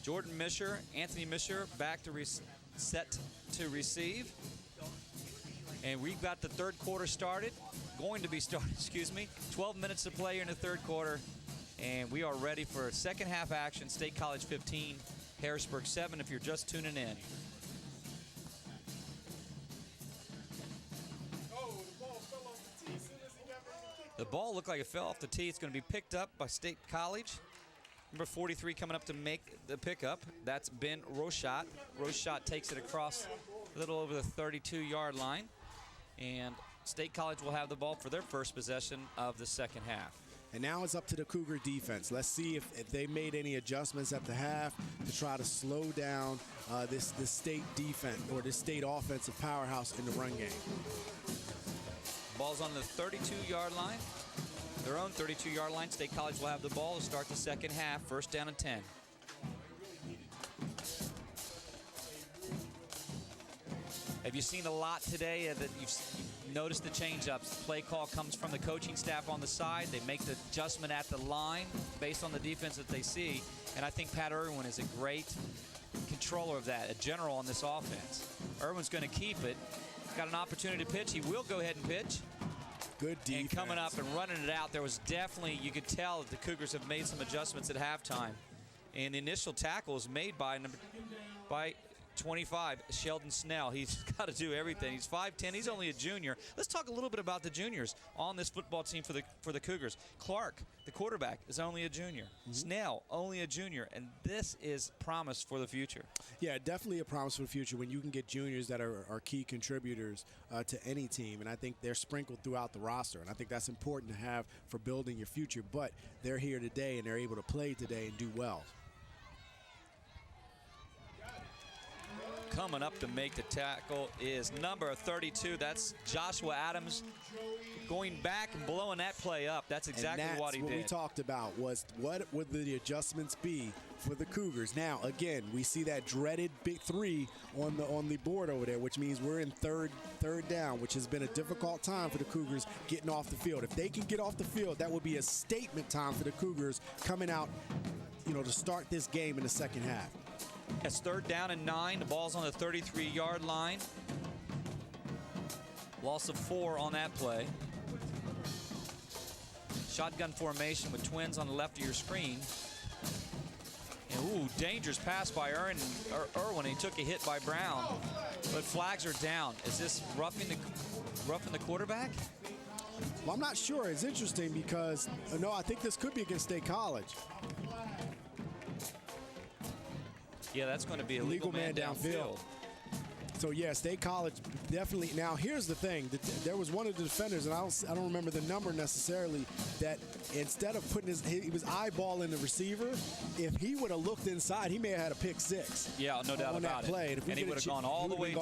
Jordan Misher, Anthony Misher back to set to receive. And we've got the third quarter started, going to be started, 12 minutes to play here in the third quarter. And we are ready for second half action. State College 15, Harrisburg 7 if you're just tuning in. The ball looked like it fell off the tee. It's going to be picked up by State College. Number 43 coming up to make the pickup. That's Ben Rochat. Rochat takes it across a little over the 32-yard line. And State College will have the ball for their first possession of the second half. And now it's up to the Cougar defense. Let's see if they made any adjustments at the half to try to slow down this state defense or this state offensive powerhouse in the run game. Ball's on the 32-yard line. Their own 32-yard line. State College will have the ball to start the second half. First down and 10. Have you seen a lot today that you've noticed the change-ups? The play call comes from the coaching staff on the side. They make the adjustment at the line based on the defense that they see. And I think Pat Irwin is a great controller of that, a general on this offense. Irwin's going to keep it. Got an opportunity to pitch. He will go ahead and pitch. Good defense. And coming up and running it out, there was definitely, you could tell that the Cougars have made some adjustments at halftime. And the initial tackle is made by 25, Sheldon Snell. He's got to do everything. He's 5'10". He's only a junior. Let's talk a little bit about the juniors on this football team for the Cougars. Clark, the quarterback, is only a junior. Snell, only a junior. And this is promise for the future. Yeah, definitely a promise for the future when you can get juniors that are key contributors to any team. And I think they're sprinkled throughout the roster. And I think that's important to have for building your future. But they're here today, and they're able to play today and do well. Coming up to make the tackle is number 32. That's Joshua Adams going back and blowing that play up. That's exactly what he did. What we talked about was what would the adjustments be for the Cougars. Now, again, we see that dreaded big 3 on the board over there, which means we're in third down, which has been a difficult time for the Cougars getting off the field. If they can get off the field, that would be a statement time for the Cougars coming out, to start this game in the second half. It's third down and 9. The ball's on the 33-yard line. Loss of 4 on that play. Shotgun formation with twins on the left of your screen. And, dangerous pass by Irwin. He took a hit by Brown, but flags are down. Is this roughing the quarterback? Well, I'm not sure. It's interesting because, no, I think this could be against State College. Yeah, that's going to be a legal man downfield. So, yeah, State College definitely. Now, here's the thing. There was one of the defenders, and I don't remember the number necessarily, that instead of putting he was eyeballing the receiver. If he would have looked inside, he may have had a pick 6. Yeah, no doubt about it. And, he would have gone all the way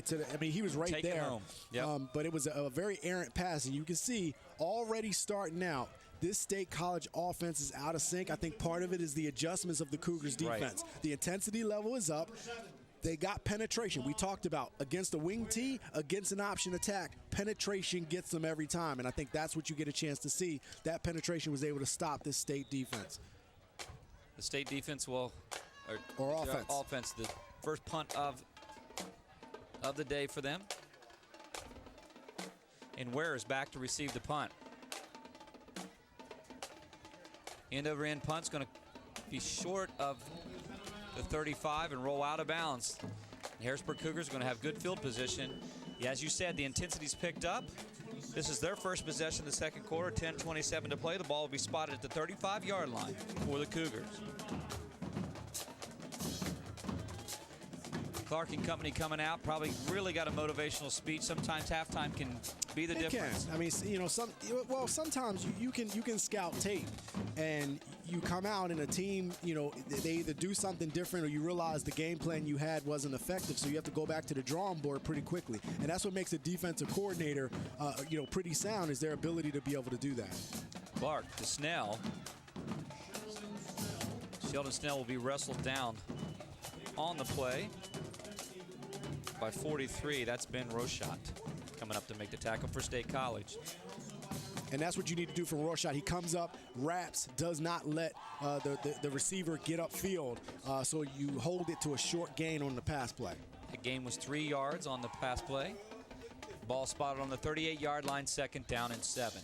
to I mean, he was right there. Home. Yep. But it was a very errant pass, and you can see already starting out, this State College offense is out of sync. I think part of it is the adjustments of the Cougars defense. Right. The intensity level is up. They got penetration. We talked about against a wing tee, against an option attack, penetration gets them every time. And I think that's what you get a chance to see. That penetration was able to stop this State defense. The State defense will, or offense. Offense, the first punt of the day for them. And Ware is back to receive the punt. End-over-end punt's going to be short of the 35 and roll out of bounds. The Harrisburg Cougars are going to have good field position. Yeah, as you said, the intensity's picked up. This is their first possession of the second quarter, 10:27 to play. The ball will be spotted at the 35-yard line for the Cougars. Clark and company coming out, probably really got a motivational speech. Sometimes halftime can be the difference. I mean, sometimes you can scout tape and you come out and a team, they either do something different or you realize the game plan you had wasn't effective, so you have to go back to the drawing board pretty quickly. And that's what makes a defensive coordinator, pretty sound, is their ability to be able to do that. Clark to Snell. Sheldon Snell will be wrestled down on the play by 43. That's Ben Rochat coming up to make the tackle for State College. And that's what you need to do from Rochat. He comes up, wraps, does not let the receiver get upfield, so you hold it to a short gain on the pass play. The gain was 3 yards on the pass play. Ball spotted on the 38-yard line, second down and 7.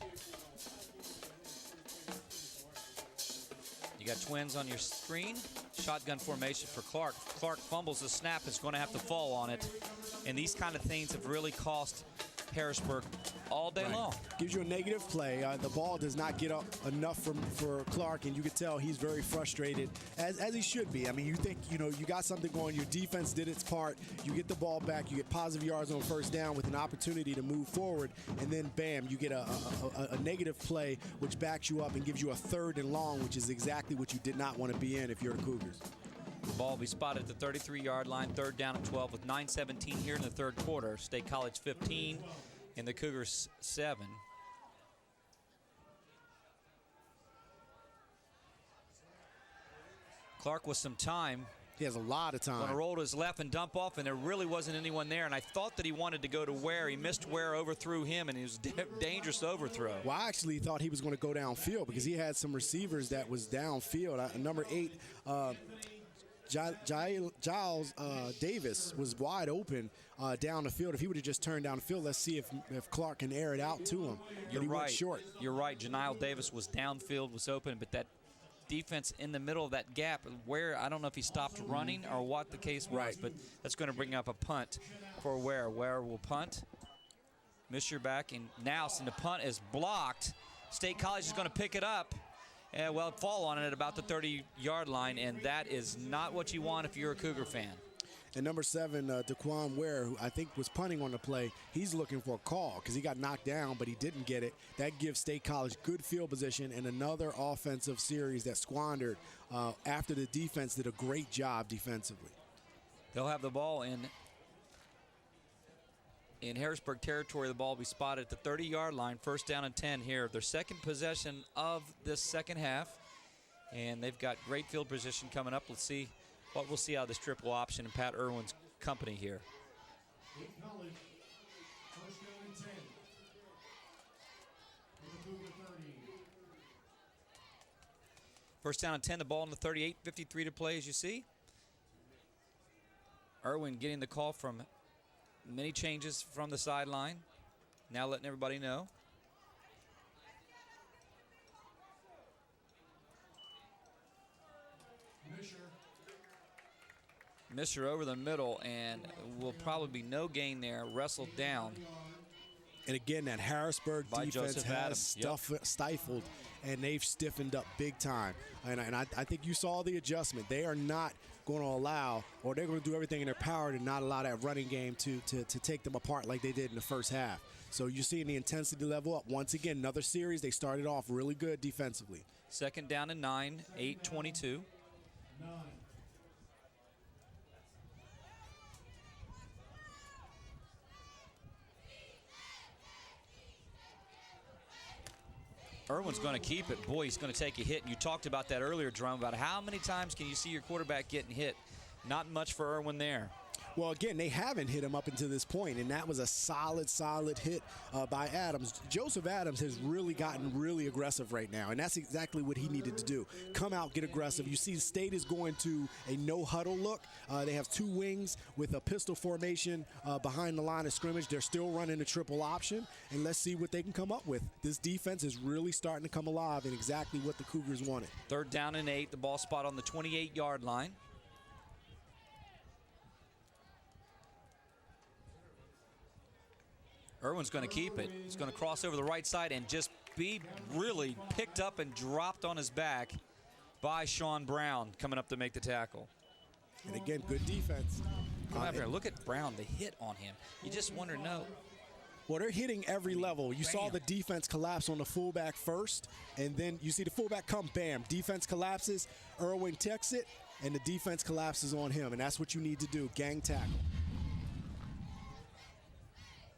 You got twins on your screen. Shotgun formation for Clark. Clark fumbles the snap. Is going to have to fall on it. And these kind of things have really cost Harrisburg all day long. Gives you a negative play. The ball does not get up enough for Clark, and you can tell he's very frustrated, as he should be. I mean, you think, you got something going. Your defense did its part. You get the ball back. You get positive yards on first down with an opportunity to move forward, and then, bam, you get a negative play, which backs you up and gives you a 3rd and long, which is exactly what you did not want to be in if you're the Cougars. The ball will be spotted at the 33-yard line, 3rd down and 12 with 9:17 here in the 3rd quarter. State College 15 and the Cougars 7. Clark with some time. He has a lot of time. Going to roll to his left and dump off, and there really wasn't anyone there. And I thought that he wanted to go to Ware. He missed Ware, overthrew him, and it was dangerous to overthrow. Well, I actually thought he was going to go downfield because he had some receivers that was downfield. Number 8, Giles Davis was wide open down the field. If he would have just turned down the field, let's see if Clark can air it out to him. You're right. Went short. You're right. Janile Davis was downfield, was open, but that defense in the middle of that gap, Ware, I don't know if he stopped running or what the case was, but that's going to bring up a punt for Ware. Ware will punt. Miss your back, and now since the punt is blocked, State College is going to pick it up. Well, fall on it at about the 30-yard line, and that is not what you want if you're a Cougar fan. And number 7, Daquan Ware, who I think was punting on the play, he's looking for a call because he got knocked down, but he didn't get it. That gives State College good field position and another offensive series that squandered after the defense did a great job defensively. They'll have the ball in Harrisburg territory. The ball will be spotted at the 30-yard line, 1st down and 10 here. Their second possession of this second half, and they've got great field position coming up. Let's see what we'll see out of this triple option and Pat Irwin's company here. First down and 10, the ball on the 38, 53 to play as you see. Irwin getting the call from many changes from the sideline. Now letting everybody know. Misher over the middle, and will probably be no gain there. Wrestled down. And again, that Harrisburg by defense Joseph has Adams. stifled, and they've stiffened up big time. And I think you saw the adjustment. They are not going to allow, or they're going to do everything in their power to not allow that running game to take them apart like they did in the first half. So you're seeing the intensity level up. Once again, another series, they started off really good defensively. 2nd down and 9, 8:22. Irwin's going to keep it. Boy, he's going to take a hit. And you talked about that earlier, Drum, about how many times can you see your quarterback getting hit? Not much for Irwin there. Well, again, they haven't hit him up until this point, and that was a solid hit by Adams. Joseph Adams has really gotten really aggressive right now, and that's exactly what he needed to do. Come out, get aggressive. You see State is going to a no-huddle look. They have 2 wings with a pistol formation behind the line of scrimmage. They're still running a triple option, and let's see what they can come up with. This defense is really starting to come alive and exactly what the Cougars wanted. 3rd down and 8, the ball spot on the 28-yard line. Irwin's going to keep it. He's going to cross over the right side and just be really picked up and dropped on his back by Sean Brown coming up to make the tackle. And again, good defense. Come up here. Look at Brown, the hit on him. You just wonder, no. Well, they're hitting every level. You saw the defense collapse on the fullback first, and then you see the fullback come, bam. Defense collapses, Irwin takes it, and the defense collapses on him, and that's what you need to do, gang tackle.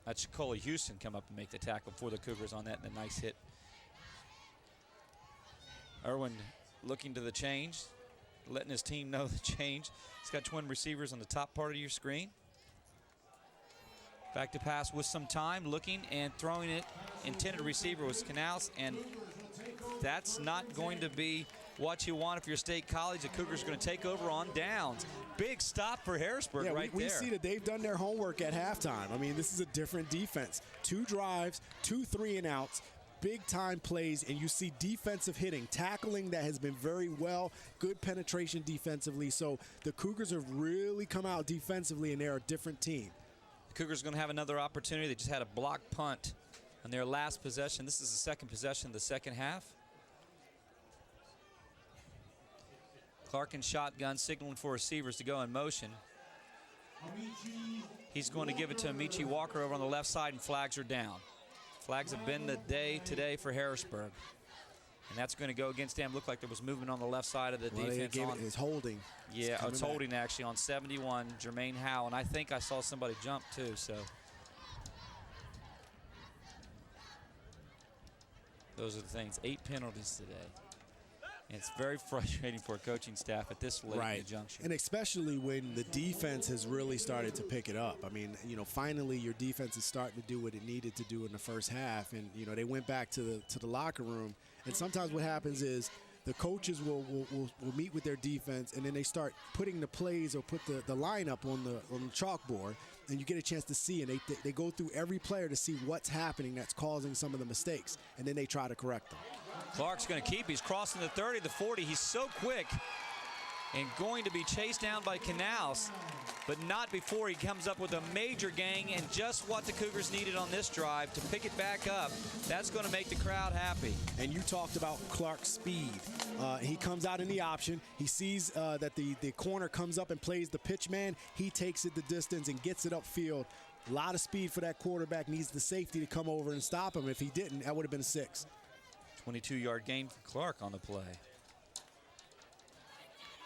That's Shakola Houston come up and make the tackle for the Cougars on that, and a nice hit. Irwin looking to the change, letting his team know the change. He's got twin receivers on the top part of your screen. Back to pass with some time, looking and throwing it. Intended receiver was Canals, and that's not going to be what you want if you're State College. The Cougars are going to take over on downs. Big stop for Harrisburg right there. We see that they've done their homework at halftime. I mean, this is a different defense. 2 drives, 2 3-and-outs, big-time plays, and you see defensive hitting, tackling that has been very well, good penetration defensively. So the Cougars have really come out defensively, and they're a different team. The Cougars are going to have another opportunity. They just had a block punt on their last possession. This is the second possession of the second half. Clark in shotgun, signaling for receivers to go in motion. He's going to give it to Amici Walker over on the left side, and flags are down. Flags have been the day today for Harrisburg. And that's going to go against them. Looked like there was movement on the left side of the defense. It's holding. Yeah, it's holding actually on 71, Jermaine Howe. And I think I saw somebody jump too, so. Those are the things. 8 penalties today. And it's very frustrating for a coaching staff at this late in the junction. And especially when the defense has really started to pick it up. I mean, you know, finally your defense is starting to do what it needed to do in the first half. And, you know, they went back to the locker room. And sometimes what happens is the coaches will meet with their defense, and then they start putting the plays or put the lineup on the chalkboard, and you get a chance to see, and they go through every player to see what's happening that's causing some of the mistakes, and then they try to correct them. Clark's going to keep. He's crossing the 30, the 40. He's so quick and going to be chased down by Canals, but not before he comes up with a major gang, and just what the Cougars needed on this drive to pick it back up. That's going to make the crowd happy. And you talked about Clark's speed. He comes out in the option. He sees that the corner comes up and plays the pitch man. He takes it the distance and gets it upfield. A lot of speed for that quarterback. Needs the safety to come over and stop him. If he didn't, that would have been a 6. 22-yard gain for Clark on the play.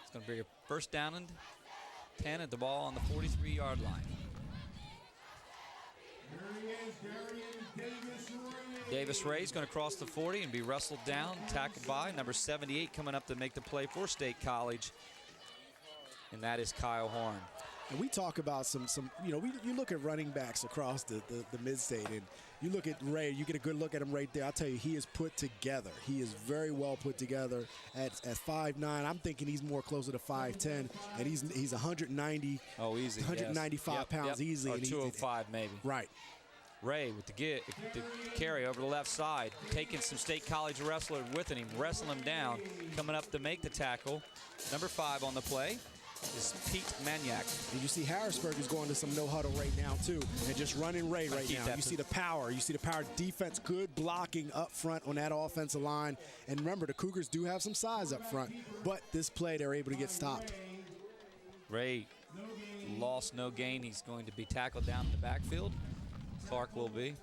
It's going to be a first down and 10 at the ball on the 43-yard line. Davis Ray's going to cross the 40 and be wrestled down, tackled by number 78 coming up to make the play for State College, and that is Kyle Horn. And we talk about some you know, you look at running backs across the mid-state, and you look at Ray, you get a good look at him right there. I'll tell you, he is put together. He is very well put together at 5'9". I'm thinking he's more closer to 5'10", and he's 190. Oh, easy. 195 yes. pounds easily. Or and 205 maybe. Right. Ray with the carry over the left side, taking some State College wrestler with him, wrestling him down, coming up to make the tackle. Number 5 on the play is Pete Maniac. And you see Harrisburg is going to some no huddle right now too, and just running Ray right now. You see the power. You see the power defense, good blocking up front on that offensive line. And remember, the Cougars do have some size up front, but this play they're able to get stopped. Ray lost, no gain. He's going to be tackled down in the backfield. Clark will be.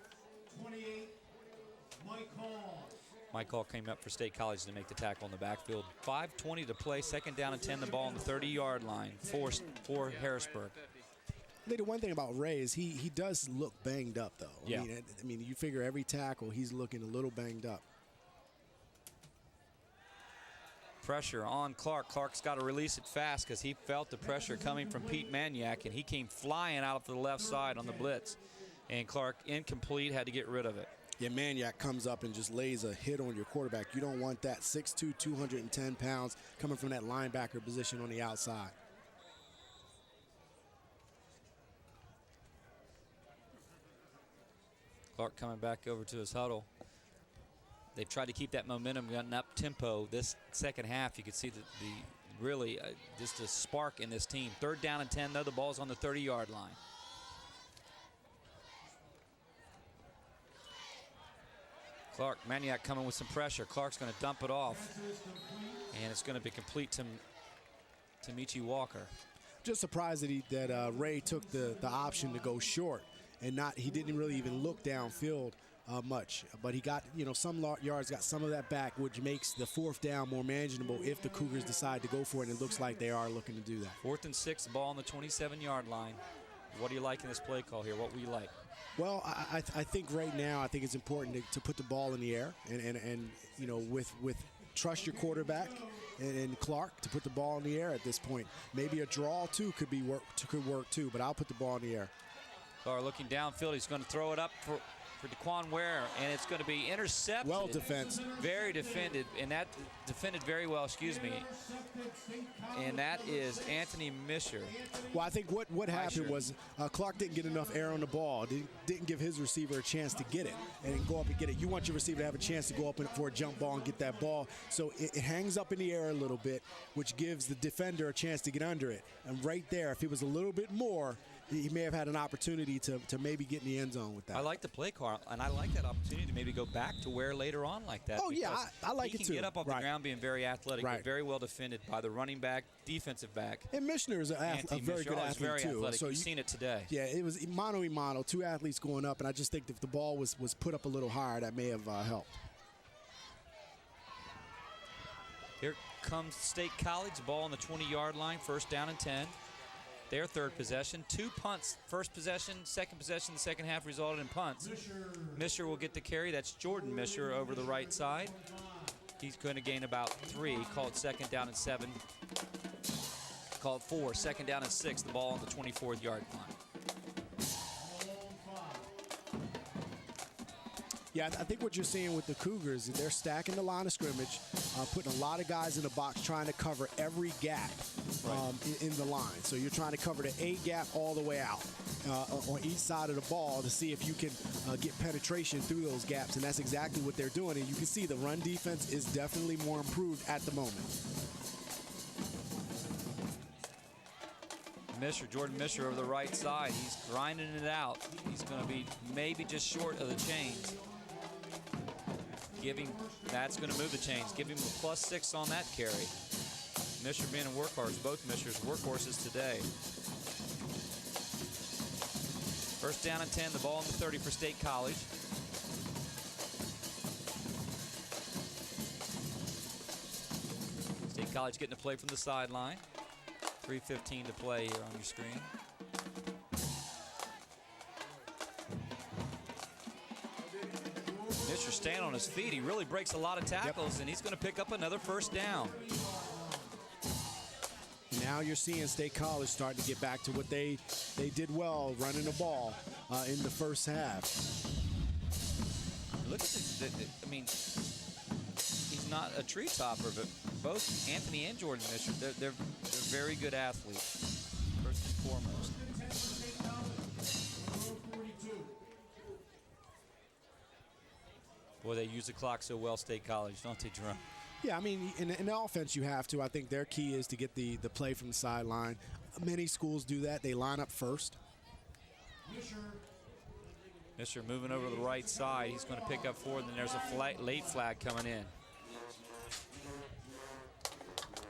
Mike Hall came up for State College to make the tackle in the backfield. 5:20 to play, second down and 10, the ball on the 30-yard line for Harrisburg. I think the one thing about Ray is he does look banged up, though. Yeah. I mean, you figure every tackle, he's looking a little banged up. Pressure on Clark. Clark's got to release it fast because he felt the pressure coming from Pete Maniac, and he came flying out to the left side on the blitz. And Clark, incomplete, had to get rid of it. Yeah, Maniac comes up and just lays a hit on your quarterback. You don't want that 6'2", 210 pounds coming from that linebacker position on the outside. Clark coming back over to his huddle. They've tried to keep that momentum, gotten up tempo this second half. You could see the really just a spark in this team. 3rd down and 10, though. The ball's on the 30-yard line. Clark, Maniac coming with some pressure. Clark's going to dump it off, and it's going to be complete to Michi Walker. Just surprised that Ray took the option to go short, and he didn't really even look downfield much. But he got, you know, some yards, got some of that back, which makes the 4th down more manageable if the Cougars decide to go for it, and it looks like they are looking to do that. 4th and 6, the ball on the 27-yard line. What do you like in this play call here? What will you like? Well, I think right now, I think it's important to put the ball in the air and you know, with trust your quarterback and Clark to put the ball in the air at this point. Maybe a draw too could work too, but I'll put the ball in the air. Clark looking downfield. He's going to throw it up for for DeQuan Ware, and it's going to be intercepted. Well defended. Very defended, and that defended very well, excuse me. And that is Anthony Misher. Well, I think what happened was Clark didn't get enough air on the ball, didn't give his receiver a chance to get it and go up and get it. You want your receiver to have a chance to go up for a jump ball and get that ball. So it hangs up in the air a little bit, which gives the defender a chance to get under it. And right there, if he was a little bit more, he may have had an opportunity to maybe get in the end zone with that. I like the play, Carl, and I like that opportunity to maybe go back to Ware later on like that. Oh, yeah, I like it too. He can get up off the ground being very athletic, but very well defended by the running back, defensive back. And Mishner is a very good athlete, very too. Athletic. So you've seen it today. Yeah, it was mano-a-mano, two athletes going up, and I just think if the ball was put up a little higher, that may have helped. Here comes State College, ball on the 20-yard line, first down and 10. Their third possession, 2 punts. First possession, second possession, the second half resulted in punts. Misher will get the carry. That's Jordan Misher over the right side. He's going to gain about 3. Called second down and 7. Called 4. Second down and 6. The ball on the 24th-yard line. Yeah, I think what you're seeing with the Cougars is they're stacking the line of scrimmage, putting a lot of guys in the box, trying to cover every gap in the line. So you're trying to cover the A gap all the way out on each side of the ball to see if you can get penetration through those gaps, and that's exactly what they're doing. And you can see the run defense is definitely more improved at the moment. Misher, Jordan Misher over the right side. He's grinding it out. He's going to be maybe just short of the chains. That's going to move the chains. Give him a +6 on that carry. Misher being a workhorse. Both Mishers workhorses today. First down and 10. The ball on the 30 for State College. State College getting a play from the sideline. 3:15 to play here on your screen. Misher staying on his feet. He really breaks a lot of tackles, and he's going to pick up another first down. Now you're seeing State College starting to get back to what they did well, running the ball in the first half. Look at this. I mean, he's not a tree topper, but both Anthony and Jordan Misher, they're very good athletes, first and foremost. Boy, they use the clock so well, State College, don't they, Jerome? Yeah, I mean, in the offense you have to. I think their key is to get the play from the sideline. Many schools do that. They line up first. Misher moving over to the right side. He's going to pick up 4, and then there's a late flag coming in.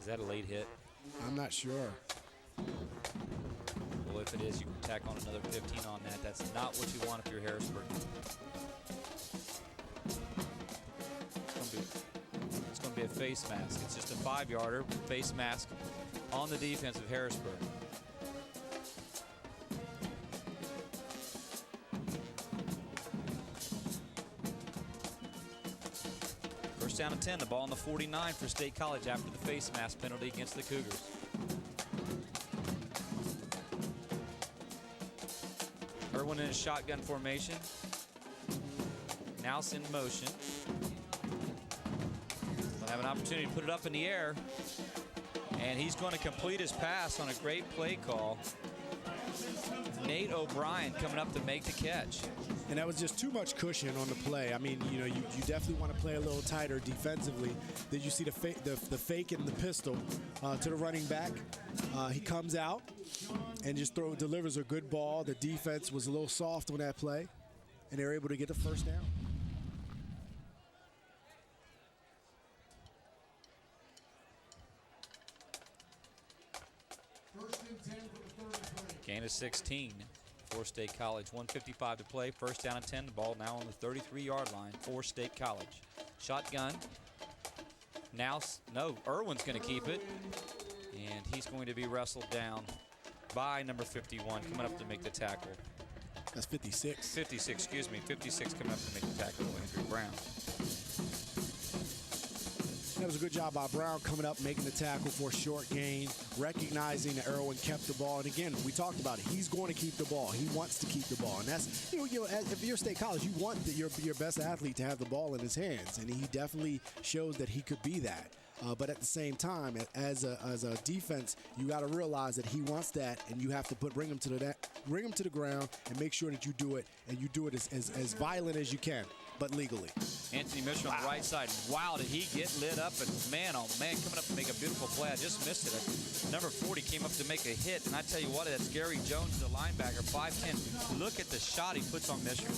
Is that a late hit? I'm not sure. Well, if it is, you can tack on another 15 on that. That's not what you want if you're Harrisburg. It's going to be a face mask. It's just a 5-yarder face mask on the defense of Harrisburg. First down and 10, the ball on the 49 for State College after the face mask penalty against the Cougars. Irwin in a shotgun formation. Now it's in motion. He'll have an opportunity to put it up in the air. And he's going to complete his pass on a great play call. Nate O'Brien coming up to make the catch. And that was just too much cushion on the play. I mean, you know, you definitely want to play a little tighter defensively. Did you see the fake and the pistol to the running back? He comes out and just delivers a good ball. The defense was a little soft on that play, and they were able to get the first down. Gain of 16 for State College. 1:55 to play. First down and 10. The ball now on the 33-yard line for State College. Shotgun. Now, no, Irwin's going to keep it. And he's going to be wrestled down by number 51 coming up to make the tackle. That's 56. 56, excuse me. 56 coming up to make the tackle, Andrew Brown. That was a good job by Brown coming up, making the tackle for a short gain, recognizing that Irwin kept the ball. And again, we talked about it. He's going to keep the ball. He wants to keep the ball. And that's, if you're State College, you want your best athlete to have the ball in his hands. And he definitely shows that he could be that. But at the same time, as a defense, you got to realize that he wants that, and you have to bring him to the ground and make sure that you do it, and you do it as violent as you can, but legally. Anthony Mishra on the right side. Wow, did he get lit up? And man, oh man, coming up to make a beautiful play. I just missed it. Number 40 came up to make a hit, and I tell you what, that's Gary Jones, the linebacker, 5'10". Look at the shot he puts on Mishra.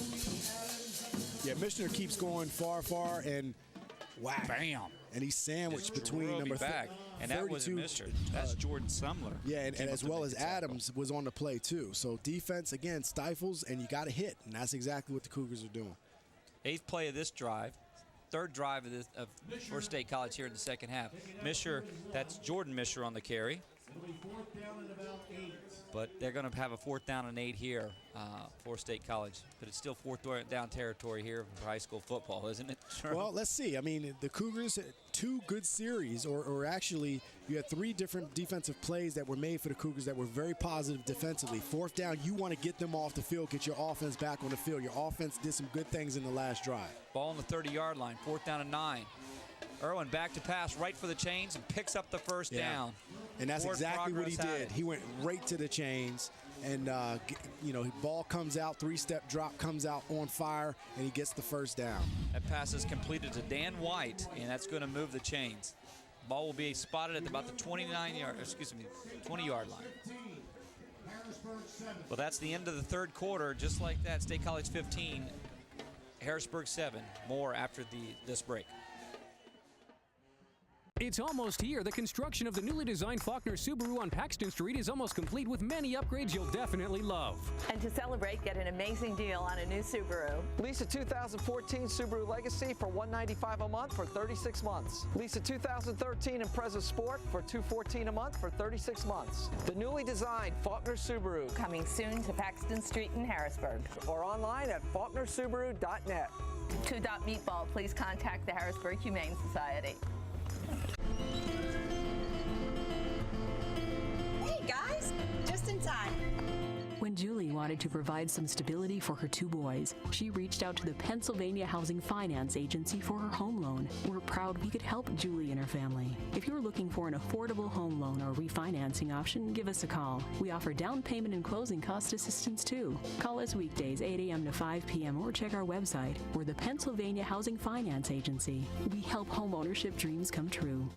Yeah, Mishra keeps going far, and whack. Bam. And he's sandwiched between number back. And that wasn't Mr. That's Jordan Sumler. Yeah, and as well as Adams was on the play too. So defense, again, stifles, and you got to hit. And that's exactly what the Cougars are doing. 8th play of this drive. 3rd drive for State College here in the second half. Mishra, that's Jordan Mishra on the carry. But they're going to have a 4th down and 8 here for State College. But it's still 4th down territory here for high school football, isn't it? Well, let's see. I mean, the Cougars had 2 good series, or actually you had 3 different defensive plays that were made for the Cougars that were very positive defensively. 4th down, you want to get them off the field, get your offense back on the field. Your offense did some good things in the last drive. Ball on the 30-yard line, 4th down and 9. Irwin back to pass right for the chains and picks up the first down. And that's exactly what he did. He went right to the chains, and ball comes out, 3-step drop comes out on fire, and he gets the first down. That pass is completed to Dan White, and that's going to move the chains. Ball will be spotted at about the 20-yard line. Well, that's the end of the 3rd quarter. Just like that, State College 15, Harrisburg 7. More after this break. It's almost here. The construction of the newly designed Faulkner Subaru on Paxton Street is almost complete with many upgrades you'll definitely love. And to celebrate, get an amazing deal on a new Subaru. Lease a 2014 Subaru Legacy for $195 a month for 36 months. Lease a 2013 Impreza Sport for $214 a month for 36 months. The newly designed Faulkner Subaru. Coming soon to Paxton Street in Harrisburg. Or online at faulknersubaru.net. 2-Dot Meatball, please contact the Harrisburg Humane Society. Hey guys, just in time. When Julie wanted to provide some stability for her 2 boys, she reached out to the Pennsylvania Housing Finance Agency for her home loan. We're proud we could help Julie and her family. If you're looking for an affordable home loan or refinancing option, give us a call. We offer down payment and closing cost assistance too. Call us weekdays 8 a.m. to 5 p.m. or check our website. We're the Pennsylvania Housing Finance Agency. We help home ownership dreams come true.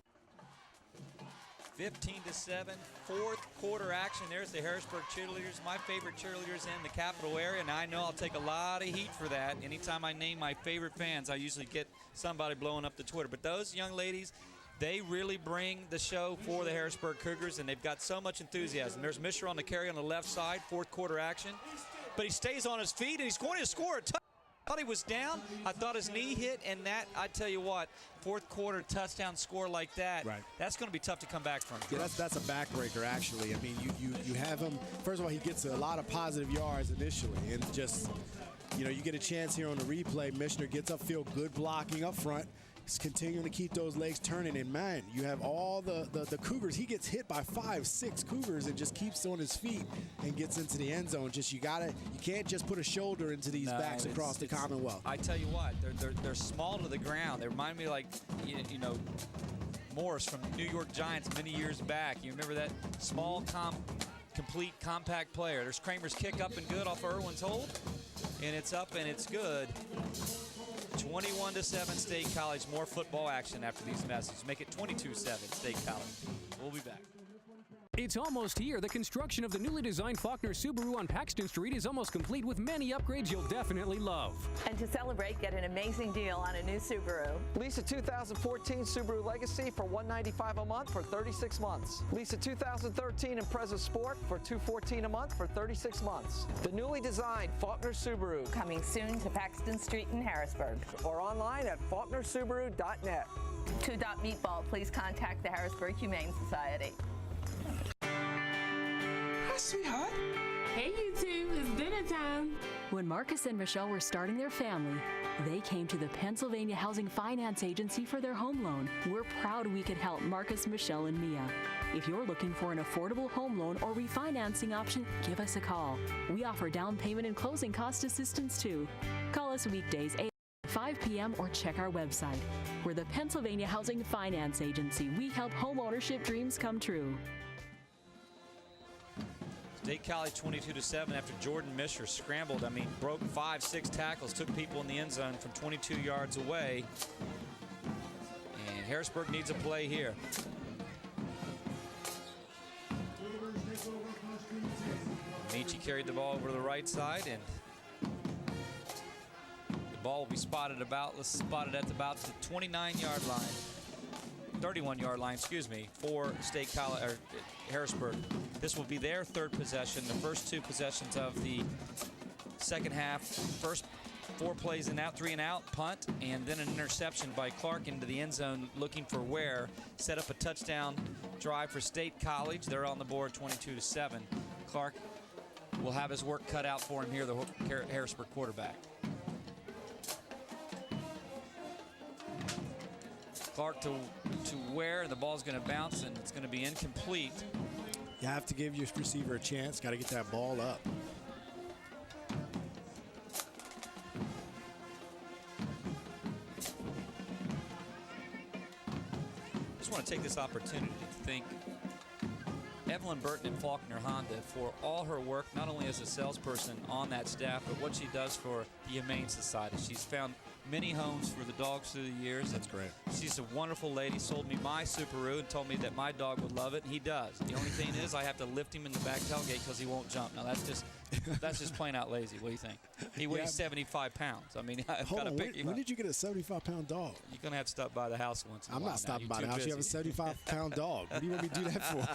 15-7, 4th quarter action. There's the Harrisburg cheerleaders, my favorite cheerleaders in the capital area, and I know I'll take a lot of heat for that. Anytime I name my favorite fans, I usually get somebody blowing up the Twitter. But those young ladies, they really bring the show for the Harrisburg Cougars, and they've got so much enthusiasm. There's Mishra on the carry on the left side, 4th quarter action. But he stays on his feet, and he's going to score a touchdown. I thought he was down. I thought his knee hit, and that, I tell you what, 4th quarter touchdown score like that, that's going to be tough to come back from. Yeah, that's a backbreaker, actually. I mean, you have him, first of all, he gets a lot of positive yards initially, and just, you get a chance here on the replay. Mishner gets upfield, good blocking up front. He's continuing to keep those legs turning, and man, you have all the Cougars. He gets hit by 5-6 Cougars and just keeps on his feet and gets into the end zone. Just you can't just put a shoulder into these backs across the Commonwealth. I tell you what, they're small to the ground. They remind me like Morris from New York Giants many years back. You remember that small, complete, compact player. There's Kramer's kick up and good off Irwin's hold, and it's up and it's good. 21-7 State College. More football action after these messages. Make it 22-7 State College. We'll be back. It's almost here. The construction of the newly designed Faulkner Subaru on Paxton Street is almost complete with many upgrades you'll definitely love. And to celebrate, get an amazing deal on a new Subaru. Lease a 2014 Subaru Legacy for $195 a month for 36 months. Lease a 2013 Impreza Sport for $214 a month for 36 months. The newly designed Faulkner Subaru. Coming soon to Paxton Street in Harrisburg. Or online at faulknersubaru.net. 2-Dot Meatball, please contact the Harrisburg Humane Society. Hi, sweetheart. Hey, you two, it's dinner time. When Marcus and Michelle were starting their family, they came to the Pennsylvania Housing Finance Agency for their home loan. We're proud we could help Marcus, Michelle, and Mia. If you're looking for an affordable home loan or refinancing option, give us a call. We offer down payment and closing cost assistance too. Call us weekdays 8 to 5 p.m. or check our website. We're the Pennsylvania Housing Finance Agency. We help home ownership dreams come true. State College 22-7 after Jordan Misher scrambled. Broke 5-6 tackles, took people in the end zone from 22 yards away. And Harrisburg needs a play here. Michi carried the ball over to the right side, and the ball will be spotted at about the 29-yard line. 31-yard line, excuse me, for State College or Harrisburg. This will be their third possession. The first two possessions of the second half. First 4 plays and out, 3 and out, punt, and then an interception by Clark into the end zone looking for Ware. Set up a touchdown drive for State College. They're on the board 22-7. Clark will have his work cut out for him here, the Harrisburg quarterback. Clark to Ware, and the ball's going to bounce, and it's going to be incomplete. You have to give your receiver a chance. Got to get that ball up. Just want to take this opportunity to thank Evelyn Burton and Faulkner Honda for all her work, not only as a salesperson on that staff, but what she does for the Humane Society. She's found many homes for the dogs through the years. That's great. She's a wonderful lady. Sold me my Subaru and told me that my dog would love it, and he does. The only thing is I have to lift him in the back tailgate because he won't jump. Now that's just plain out lazy. What do you think? He weighs 75 pounds. I've got to pick him up. When did you get a 75-pound dog? You're going to have to stop by the house once in a while. I'm not stopping by the house. You have a 75-pound dog. What do you want me to do that for?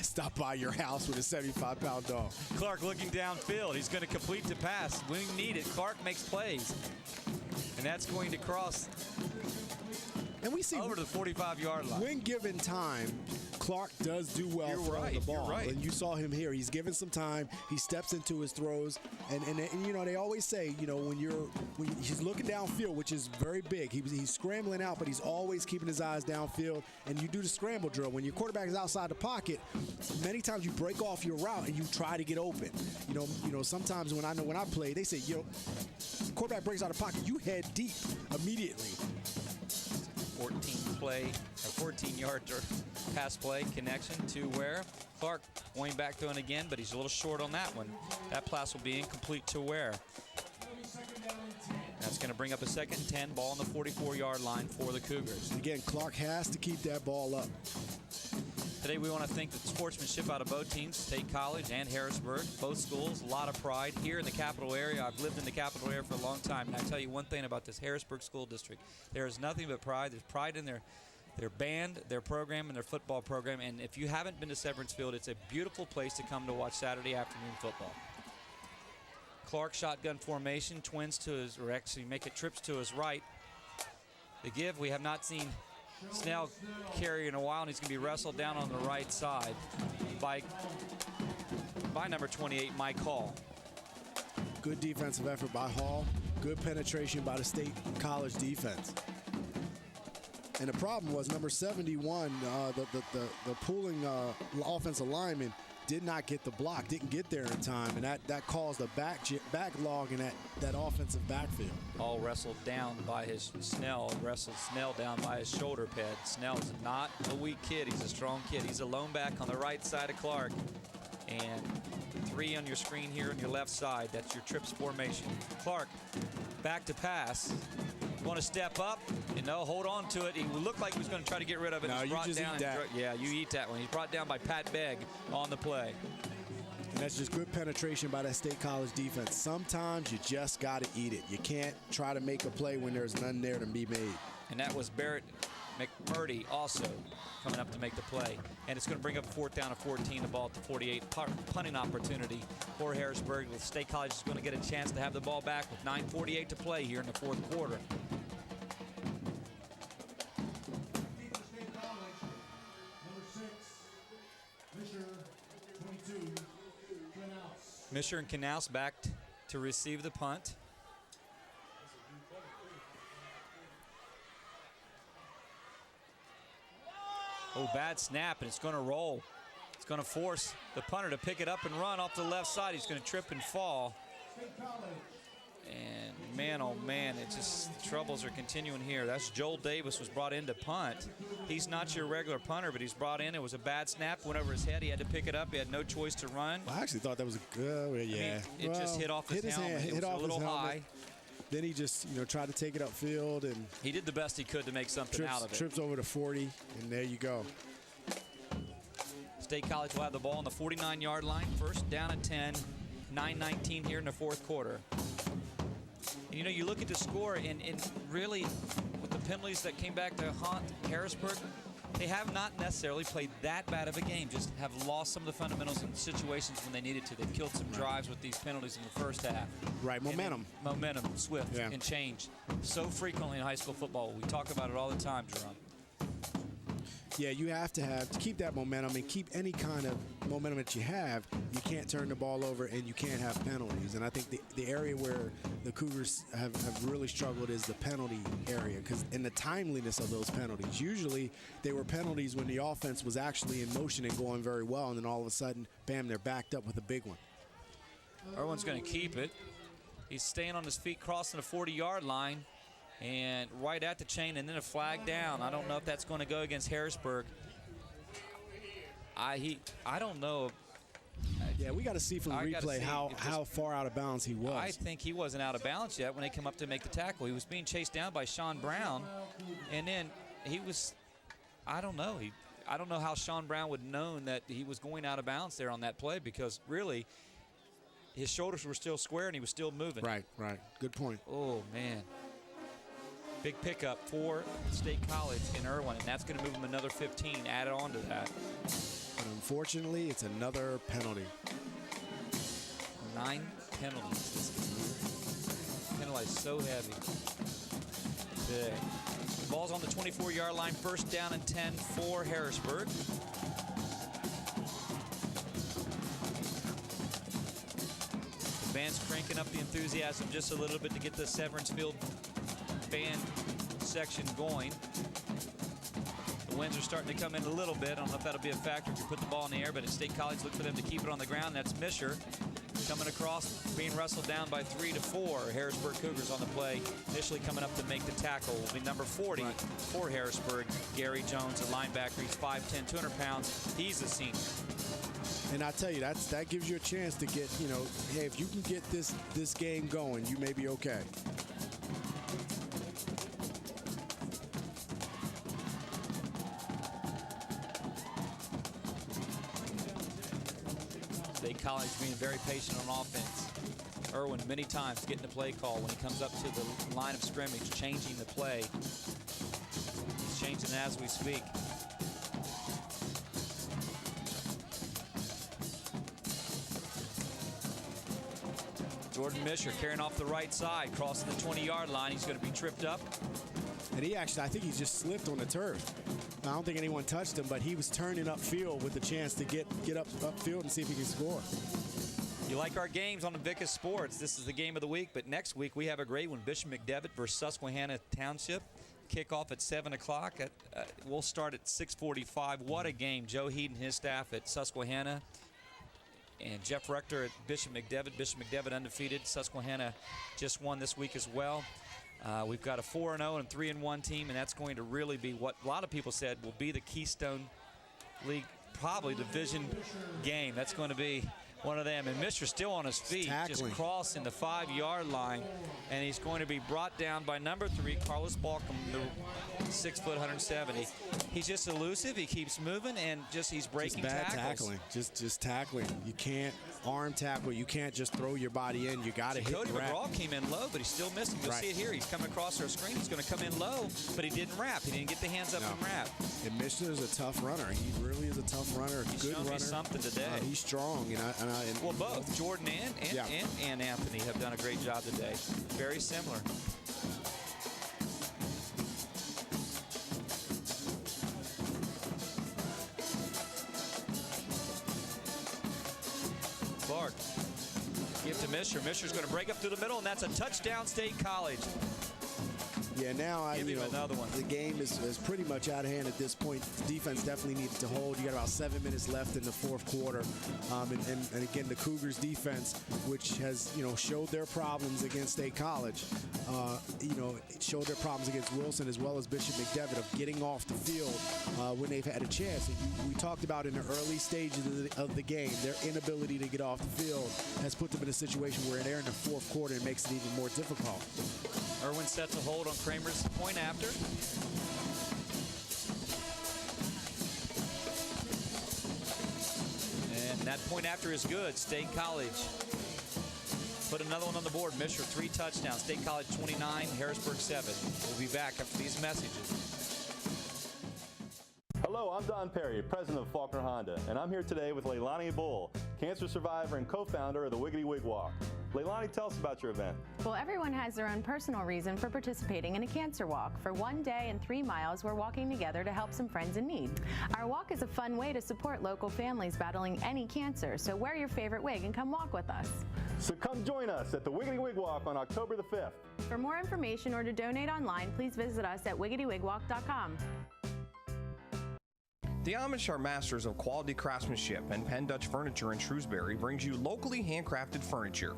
Stop by your house with a 75-pound dog. Clark looking downfield. He's going to complete the pass. When needed, Clark makes plays. And that's going to cross and we see over to the 45-yard line. When given time, Clark does do well throwing the ball. You're right. And you saw him here. He's given some time. He steps into his throws. And you know, they always say, you know, when he's looking downfield, which is very big, he's scrambling out, but he's always keeping his eyes downfield. And you do the scramble drill. When your quarterback is outside the pocket, many times you break off your route and you try to get open. You know, sometimes when I play, they say, you know, quarterback breaks out of the pocket, you head deep immediately. 14-yard pass play connection to Ware. Clark going back throwing again, but he's a little short on that one. That pass will be incomplete to Ware. That's going to bring up a 2nd and 10, ball on the 44-yard line for the Cougars. Again, Clark has to keep that ball up. Today we want to thank the sportsmanship out of both teams, State College and Harrisburg. Both schools, a lot of pride here in the capital area. I've lived in the capital area for a long time, and I tell you one thing about this Harrisburg School District. There is nothing but pride. There's pride in their band, their program, and their football program. And if you haven't been to Severance Field, it's a beautiful place to come to watch Saturday afternoon football. Clark shotgun formation, twins to his, or actually make it trips to his right. The give, we have not seen Snell carry in a while, and he's going to be wrestled down on the right side by number 28, Mike Hall. Good defensive effort by Hall. Good penetration by the State College defense. And the problem was number 71, the pulling offensive lineman did not get the block, didn't get there in time, and that caused a backlog in that offensive backfield. All wrestled down by Snell down by his shoulder pad. Snell's not a weak kid, he's a strong kid. He's a lone back on the right side of Clark. And 3 on your screen here on your left side, that's your trips formation. Clark back to pass. Want to step up? Hold on to it. He looked like he was going to try to get rid of it. No, He's you brought just down eat that. Yeah, you eat that one. He's brought down by Pat Begg on the play. And that's just good penetration by that State College defense. Sometimes you just got to eat it. You can't try to make a play when there's none there to be made. And that was Barrett McMurdy also coming up to make the play. And it's going to bring up 4th down and 14, the ball at the 48. Punting opportunity for Harrisburg. State College is going to get a chance to have the ball back with 9:48 to play here in the 4th quarter. Misher and Knaus back to receive the punt. Oh, bad snap, and it's going to roll. It's going to force the punter to pick it up and run off the left side. He's going to trip and fall. And man, oh man, it just, the troubles are continuing here. That's Joel Davis was brought in to punt. He's not your regular punter, but he's brought in. It was a bad snap, went over his head. He had to pick it up. He had no choice to run. I actually thought that was a good, yeah. I mean, it just hit off his helmet. It was a little high. Then he just, tried to take it upfield, and he did the best he could to make something out of it. Trips over to 40, and there you go. State College will have the ball on the 49-yard line. First down and 10, 9:19 here in the fourth quarter. And, you look at the score, and really, with the penalties that came back to haunt Harrisburg, they have not necessarily played that bad of a game, just have lost some of the fundamentals in situations when they needed to. They've killed some drives with these penalties in the first half. Right, momentum. Momentum, swift, and change. So frequently in high school football. We talk about it all the time, Jerome. Yeah, you have to keep that momentum and keep any kind of momentum that you have. You can't turn the ball over, and you can't have penalties. And I think the area where the Cougars have really struggled is the penalty area, because in the timeliness of those penalties. Usually they were penalties when the offense was actually in motion and going very well, and then all of a sudden, bam, they're backed up with a big one. Irwin's going to keep it. He's staying on his feet, crossing the 40-yard line. And right at the chain, and then a flag down. I don't know if that's going to go against Harrisburg. I don't know. Yeah, we got to see from replay how far out of bounds he was. I think he wasn't out of bounds yet when they come up to make the tackle. He was being chased down by Sean Brown, and then he was, I don't know. I don't know how Sean Brown would have known that he was going out of bounds there on that play, because really his shoulders were still square and he was still moving. Right. Good point. Oh, man. Big pickup for State College in Irwin, and that's going to move them another 15 added on to that. But unfortunately, it's another penalty. 9 penalties. Penalized so heavy. Big. Ball's on the 24-yard line. First down and 10 for Harrisburg. The band's cranking up the enthusiasm just a little bit to get the Severance Field band section going. The winds are starting to come in a little bit. I don't know if that'll be a factor if you put the ball in the air, but at State College, look for them to keep it on the ground. That's Misher coming across, being wrestled down by 3 to 4. Harrisburg Cougars on the play. Initially coming up to make the tackle will be number 40 for Harrisburg, Gary Jones, a linebacker. He's 5'10", 200 pounds. He's a senior. And I tell you, that gives you a chance to get, hey, if you can get this game going, you may be okay. State College being very patient on offense. Irwin many times getting the play call when he comes up to the line of scrimmage, changing the play. He's changing as we speak. Jordan Misher carrying off the right side, crossing the 20-yard line. He's going to be tripped up. And I think he just slipped on the turf. I don't think anyone touched him, but he was turning upfield with the chance to get upfield and see if he can score. You like our games on Invica Sports. This is the game of the week, but next week we have a great one. Bishop McDevitt versus Susquehanna Township. Kickoff at 7 o'clock. We'll start at 6:45. What a game. Joe Heed and his staff at Susquehanna. And Jeff Rector at Bishop McDevitt. Bishop McDevitt undefeated. Susquehanna just won this week as well. We've got a 4-0 and 3-1 team, and that's going to really be what a lot of people said will be the Keystone League, probably division game. That's going to be one of them. And Misher's still on his feet, just crossing the 5-yard line, and he's going to be brought down by number 3, Carlos Balcom, the 6 foot, 170. He's just elusive. He keeps moving, and he's breaking tackles. Tackling. Just tackling. You can't arm tackle. You can't just throw your body in. You got to hit. Cody McGraw came in low, but he's still missing. You'll see it here. He's coming across our screen. He's going to come in low, but he didn't wrap. He didn't get the hands up and wrap. And Misher's a tough runner. He really is a tough runner. He's good shown runner. Me something today. He's strong. Well, both Jordan and Anthony have done a great job today. Very similar. Clark Misher. Misher's going to break up through the middle, and that's a touchdown, State College. Yeah, now another one. The game is pretty much out of hand at this point. The defense definitely needs to hold. You got about 7 minutes left in the fourth quarter, and again, the Cougars defense, which has showed their problems against State College, it showed their problems against Wilson as well as Bishop McDevitt of getting off the field when they've had a chance. And we talked about in the early stages of the game, their inability to get off the field has put them in a situation where they're in the fourth quarter and makes it even more difficult. Irwin sets a hold on Kramer's point after. And that point after is good. State College put another one on the board. Misher 3 touchdowns. State College 29, Harrisburg 7. We'll be back after these messages. Hello, I'm Don Perry, president of Faulkner Honda, and I'm here today with Leilani Bull, cancer survivor and co-founder of the Wiggity Wig Walk. Leilani, tell us about your event. Well, everyone has their own personal reason for participating in a cancer walk. For 1 day and 3 miles, we're walking together to help some friends in need. Our walk is a fun way to support local families battling any cancer, so wear your favorite wig and come walk with us. So come join us at the Wiggity Wig Walk on October the 5th. For more information or to donate online, please visit us at wiggitywigwalk.com. The Amish are masters of quality craftsmanship, and Penn Dutch Furniture in Shrewsbury brings you locally handcrafted furniture.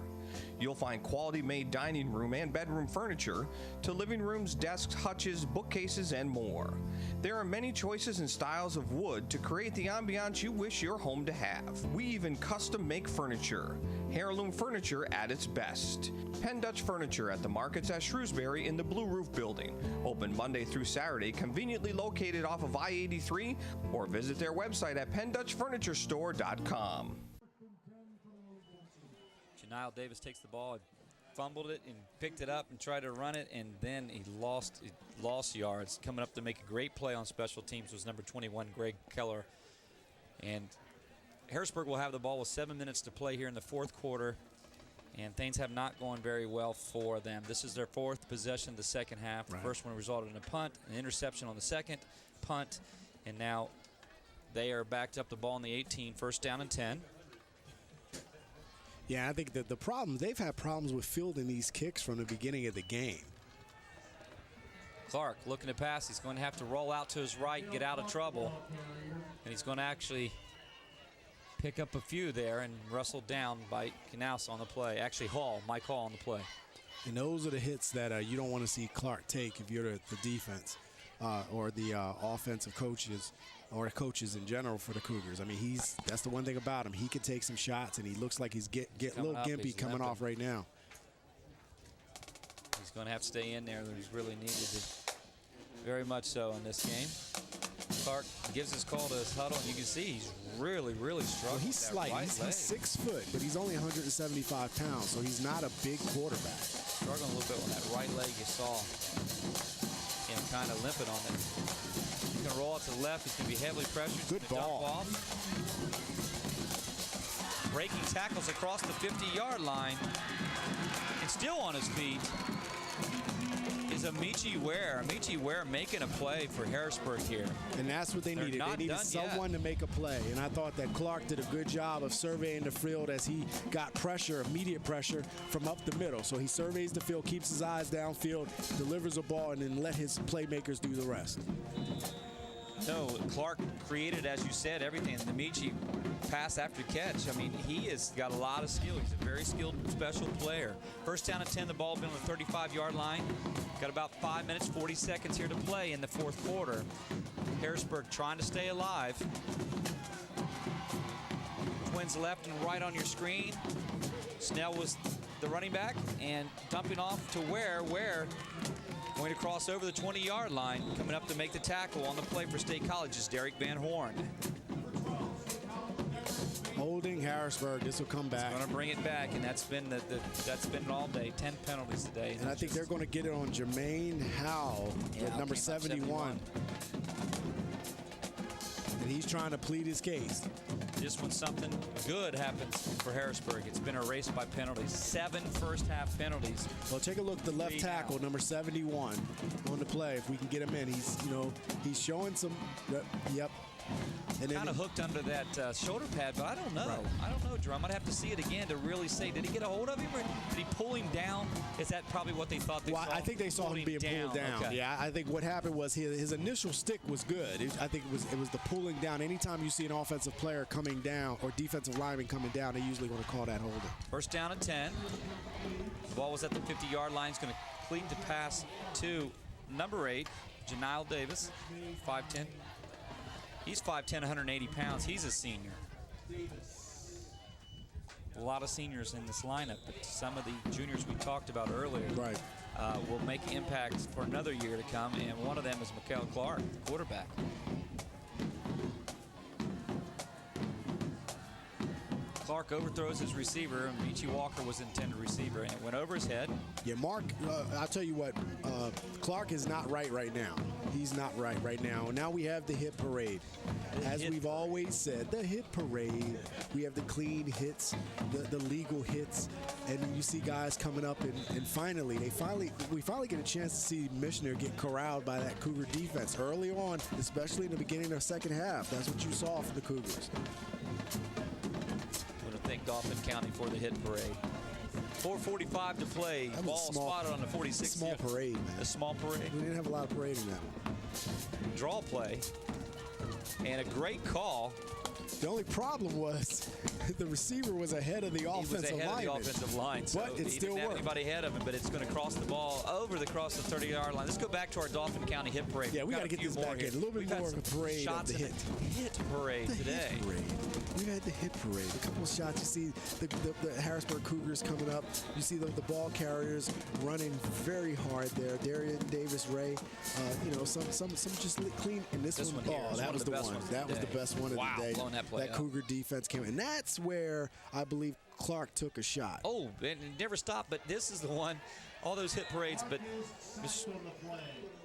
You'll find quality-made dining room and bedroom furniture to living rooms, desks, hutches, bookcases, and more. There are many choices and styles of wood to create the ambiance you wish your home to have. We even custom make furniture. Heirloom furniture at its best. Penn Dutch Furniture at the markets at Shrewsbury in the Blue Roof Building. Open Monday through Saturday, conveniently located off of I-83, or visit their website at PennDutchFurnitureStore.com. Niall Davis takes the ball, fumbled it, and picked it up and tried to run it, and then he lost yards. Coming up to make a great play on special teams was number 21, Greg Keller. And Harrisburg will have the ball with 7 minutes to play here in the fourth quarter, and things have not gone very well for them. This is their 4th possession of the second half. The first one resulted in a punt, an interception on the second punt, and now they are backed up the ball in the 18, first down and 10. Yeah, I think that the problem, they've had problems with fielding these kicks from the beginning of the game. Clark looking to pass. He's going to have to roll out to his right, get out of trouble. And he's going to actually pick up a few there and wrestled down by Knaus on the play. Actually, Mike Hall on the play. And those are the hits that you don't want to see Clark take if you're the defense or the offensive coaches or the coaches in general for the Cougars. I mean, that's the one thing about him. He can take some shots, and he looks like he's a little gimpy coming off right now. He's going to have to stay in there. He's really needed it, very much so in this game. Clark gives his call to his huddle, and you can see he's really, really struggling. Well, he's slight. He's 6 foot, but he's only 175 pounds, so he's not a big quarterback. Struggling a little bit with that right leg. You saw him kind of limping on it. He's going to roll out to the left. He's going to be heavily pressured. Good ball. Breaking tackles across the 50-yard line. And still on his feet is Amici Ware. Amici Ware making a play for Harrisburg here. And that's what they needed. They needed someone to make a play. And I thought that Clark did a good job of surveying the field as he got pressure, immediate pressure from up the middle. So he surveys the field, keeps his eyes downfield, delivers a ball, and then let his playmakers do the rest. No, Clark created, as you said, everything. The Amici pass after catch. I mean, he has got a lot of skill. He's a very skilled special player. First down and 10, the ball been on the 35-yard line. Got about 5 minutes, 40 seconds here to play in the fourth quarter. Harrisburg trying to stay alive. Twins left and right on your screen. Snell was the running back, and dumping off to Ware. Going to cross over the 20-yard line. Coming up to make the tackle on the play for State College is Derek Van Horn. Holding Harrisburg. This will come back. He's going to bring it back, and that's been that's been all day. 10 penalties today. And I think they're going to get it on Jermaine Howell at number 71. And he's trying to plead his case. Just when something good happens for Harrisburg, it's been erased by penalties. 7 first-half penalties. Well, take a look at the left tackle, number 71, on the play. If we can get him in, he's showing some. Yep. Kind of hooked under that shoulder pad, but I don't know. Right. I don't know, Drum. I'd have to see it again to really say, did he get a hold of him or did he pull him down? Is that probably what they thought they saw? I think they saw him being pulled down. Okay. Yeah, I think what happened was his initial stick was good. I think it was the pulling down. Anytime you see an offensive player coming down or defensive lineman coming down, they usually want to call that holding. First down and 10. The ball was at the 50-yard line. He's going to complete the pass to number 8, Janile Davis, 5'10". He's 5'10", 180 pounds. He's a senior. A lot of seniors in this lineup, but some of the juniors we talked about earlier will make impacts for another year to come, and one of them is Mikael Clark, the quarterback. Clark overthrows his receiver, and Michi Walker was intended receiver, and it went over his head. Yeah, Mark, I'll tell you what, Clark is not right now. He's not right now. Now we have the hit parade. As we've always said, the hit parade. We have the clean hits, the legal hits, and you see guys coming up, and finally, we finally get a chance to see Michener get corralled by that Cougar defense early on, especially in the beginning of the second half. That's what you saw from the Cougars. Thank Dauphin County for the hit parade. 4:45 to play. Ball spotted on the 46. Small parade, man. A small parade. We didn't have a lot of parade in that one. Draw play. And a great call. The only problem was the receiver was ahead of the offensive line. He was ahead of the offensive line, so but it still didn't have worked. anybody ahead of him, but it's going to cross the ball across the 30-yard line. Let's go back to our Dauphin County hit parade. Yeah, we got to get this back in. A little bit more of a parade of the hit. Hit parade today. Hit parade. We've had the hit parade. A couple of shots. You see the Harrisburg Cougars coming up. You see the ball carriers running very hard there. Darian Davis Ray. Some just clean. And this one, that was the one. That was the best one of the day. Blowing that play up. Cougar defense came, and that's where I believe Clark took a shot. Oh, and it never stopped. But this is the one. All those hit parades, but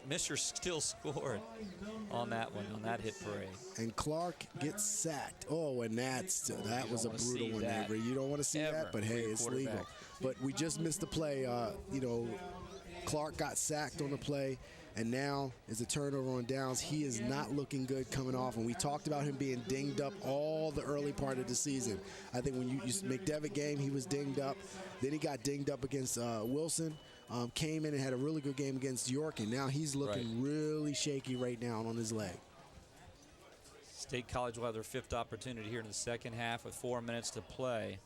Misher still scored on that one, on that hit parade. And Clark gets sacked. Oh, and that was a brutal one, Avery. You don't want to see that, but hey, it's legal. But we just missed the play. Clark got sacked on the play, and now is a turnover on downs. He is not looking good coming off, and we talked about him being dinged up all the early part of the season. I think when you McDevitt game, he was dinged up. Then he got dinged up against Wilson. Came in and had a really good game against York, and now he's looking really shaky right now on his leg. State College will have their 5th opportunity here in the second half with 4 minutes to play.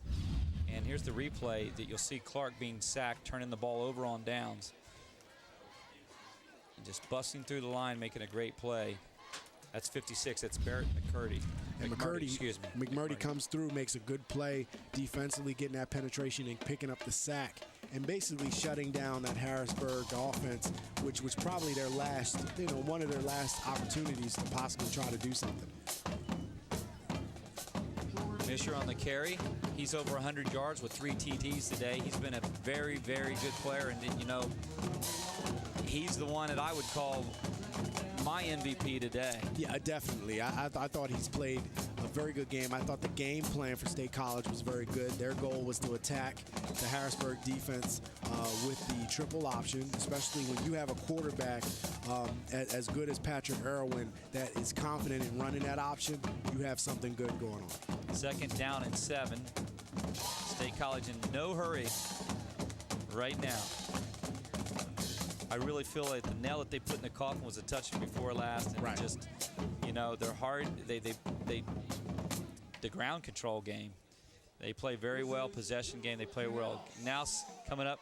And here's the replay that you'll see Clark being sacked, turning the ball over on downs. And just busting through the line, making a great play. That's 56. That's Barrett McCurdy. And McMurdy comes through, makes a good play defensively, getting that penetration and picking up the sack, and basically shutting down that Harrisburg offense, which was probably their last, one of their last opportunities to possibly try to do something. Misher on the carry. He's over 100 yards with 3 TDs today. He's been a very, very good player, and he's the one that I would call my MVP today. Yeah, definitely. I thought he's played a very good game. I thought the game plan for State College was very good. Their goal was to attack the Harrisburg defense with the triple option, especially when you have a quarterback as good as Patrick Irwin that is confident in running that option. You have something good going on. Second down and 7. State College in no hurry right now. I really feel like the nail that they put in the coffin was a touch before last, and just, they're hard. The ground control game, they play very well. Possession game, they play well. Now coming up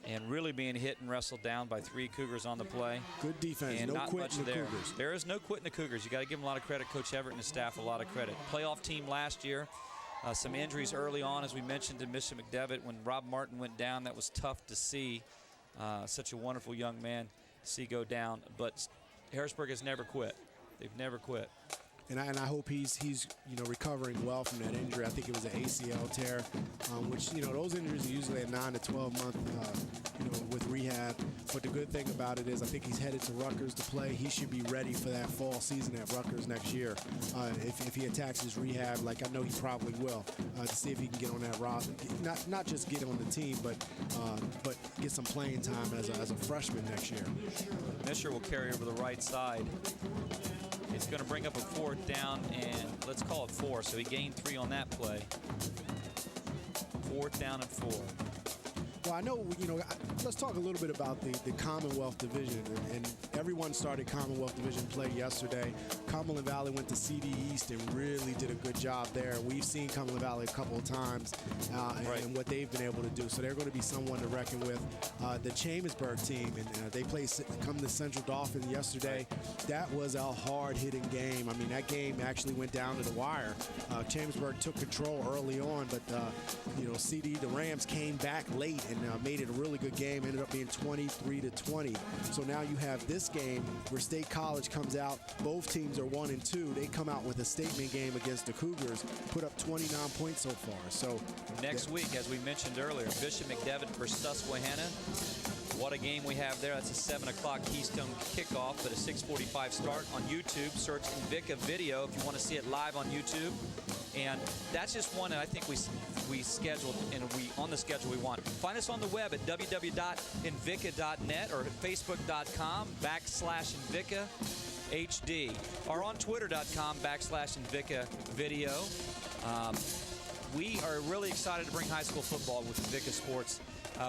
and really being hit and wrestled down by 3 Cougars on the play. Good defense, and no not quitting much the there. Cougars. There is no quitting the Cougars. You got to give them a lot of credit. Coach Everett and his staff a lot of credit. Playoff team last year. Some injuries early on, as we mentioned, to Mr. McDevitt. When Rob Martin went down, that was tough to see. Such a wonderful young man to see go down. But Harrisburg has never quit. They've never quit. And I hope he's recovering well from that injury. I think it was an ACL tear, which those injuries are usually a 9 to 12 month with rehab. But the good thing about it is I think he's headed to Rutgers to play. He should be ready for that fall season at Rutgers next year if he attacks his rehab like I know he probably will, to see if he can get on that roster. Not just get on the team, but get some playing time as a freshman next year. Misher will carry over the right side. It's going to bring up a 4th down, and let's call it 4. So he gained 3 on that play. 4th down and 4. Well, I know, let's talk a little bit about the Commonwealth Division. And everyone started Commonwealth Division play yesterday. Cumberland Valley went to CD East and really did a good job there. We've seen Cumberland Valley a couple of times and what they've been able to do. So they're going to be someone to reckon with. The Chambersburg team, and they come to Central Dauphin yesterday. That was a hard-hitting game. I mean, that game actually went down to the wire. Chambersburg took control early on, but, CD, the Rams came back late and made it a really good game. Ended up being 23-20. So now you have this game where State College comes out. Both teams are 1-2. They come out with a statement game against the Cougars, put up 29 points so far. So next week, as we mentioned earlier, Bishop McDevitt versus Susquehanna. What a game we have there. That's a 7 o'clock Keystone kickoff, but a 6:45 start on YouTube. Search Invica video if you want to see it live on YouTube. And that's just one that I think we scheduled, and on the schedule we want. Find us on the web at www.invica.net or at facebook.com/Invica HD, or on twitter.com/Invica video. We are really excited to bring high school football with Invica Sports.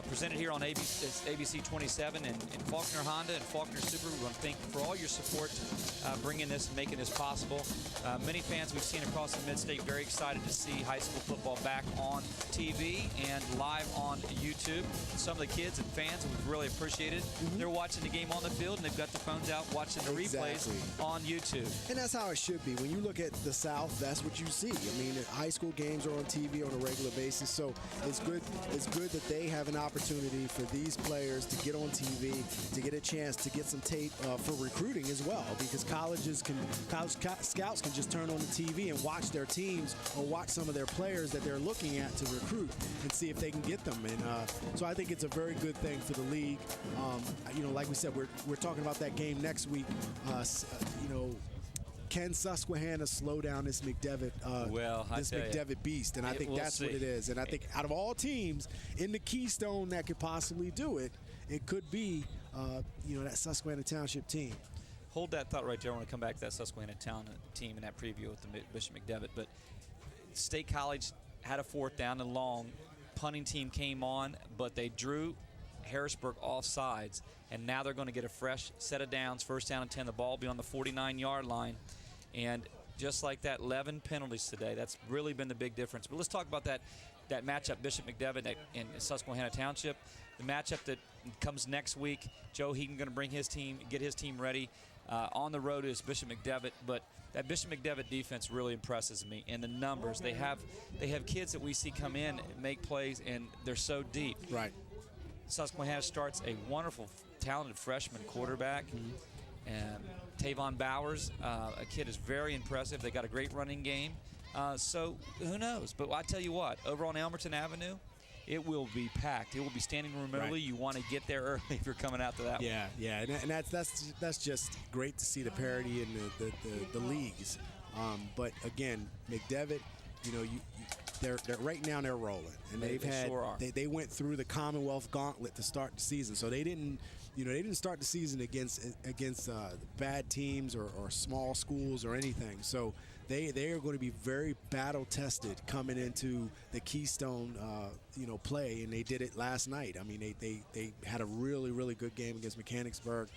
Presented here on ABC 27 and Faulkner Honda and Faulkner Subaru. We want to thank you for all your support bringing this and making this possible. Many fans we've seen across the Mid-State very excited to see high school football back on TV and live on YouTube. Some of the kids and fans, we've really appreciated. They're watching the game on the field, and they've got the phones out watching the replays on YouTube. And that's how it should be. When you look at the South, that's what you see. I mean, high school games are on TV on a regular basis, so it's good that they have an opportunity for these players to get on TV, to get a chance to get some tape for recruiting as well, because college scouts can just turn on the TV and watch their teams or watch some of their players that they're looking at to recruit and see if they can get them. And so I think it's a very good thing for the league. Like we said, we're talking about that game next week. Can Susquehanna slow down this McDevitt, beast? And I think that's what it is. And I think out of all teams in the Keystone that could possibly do it, it could be, that Susquehanna Township team. Hold that thought right there. I want to come back to that Susquehanna team in that preview with the Bishop McDevitt. But State College had a 4th down and long. Punting team came on, but they drew Harrisburg off sides, and now they're going to get a fresh set of downs. 1st down and 10. The ball will be on the 49-yard line. And just like that, 11 penalties today. That's really been the big difference. But let's talk about that matchup, Bishop McDevitt and Susquehanna Township. The matchup that comes next week, Joe Heaton going to bring his team, get his team ready. On the road is Bishop McDevitt, but that Bishop McDevitt defense really impresses me. And the numbers, they have kids that we see come in and make plays, and they're so deep. Right. Susquehanna starts a wonderful, talented freshman quarterback. And Tavon Bowers, a kid is very impressive. They got a great running game. So who knows? But I tell you what, over on Elmerton Avenue, it will be packed. It will be standing room early. Right. You want to get there early if you're coming out to that one. Yeah, and that's just great to see the parity in the leagues. But again, McDevitt, they're right now they're rolling, and they went through the Commonwealth gauntlet to start the season. So they didn't start the season against bad teams or small schools or anything. So they are going to be very battle tested coming into the Keystone play, and they did it last night. I mean, they had a really, really good game against Mechanicsburg,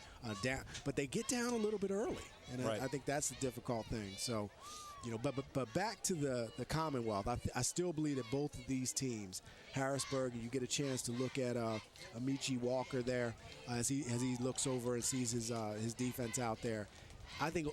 but they get down a little bit early, and I think that's the difficult thing. So. But back to the Commonwealth, I still believe that both of these teams, Harrisburg, you get a chance to look at Amici Walker there as he looks over and sees his defense out there. I think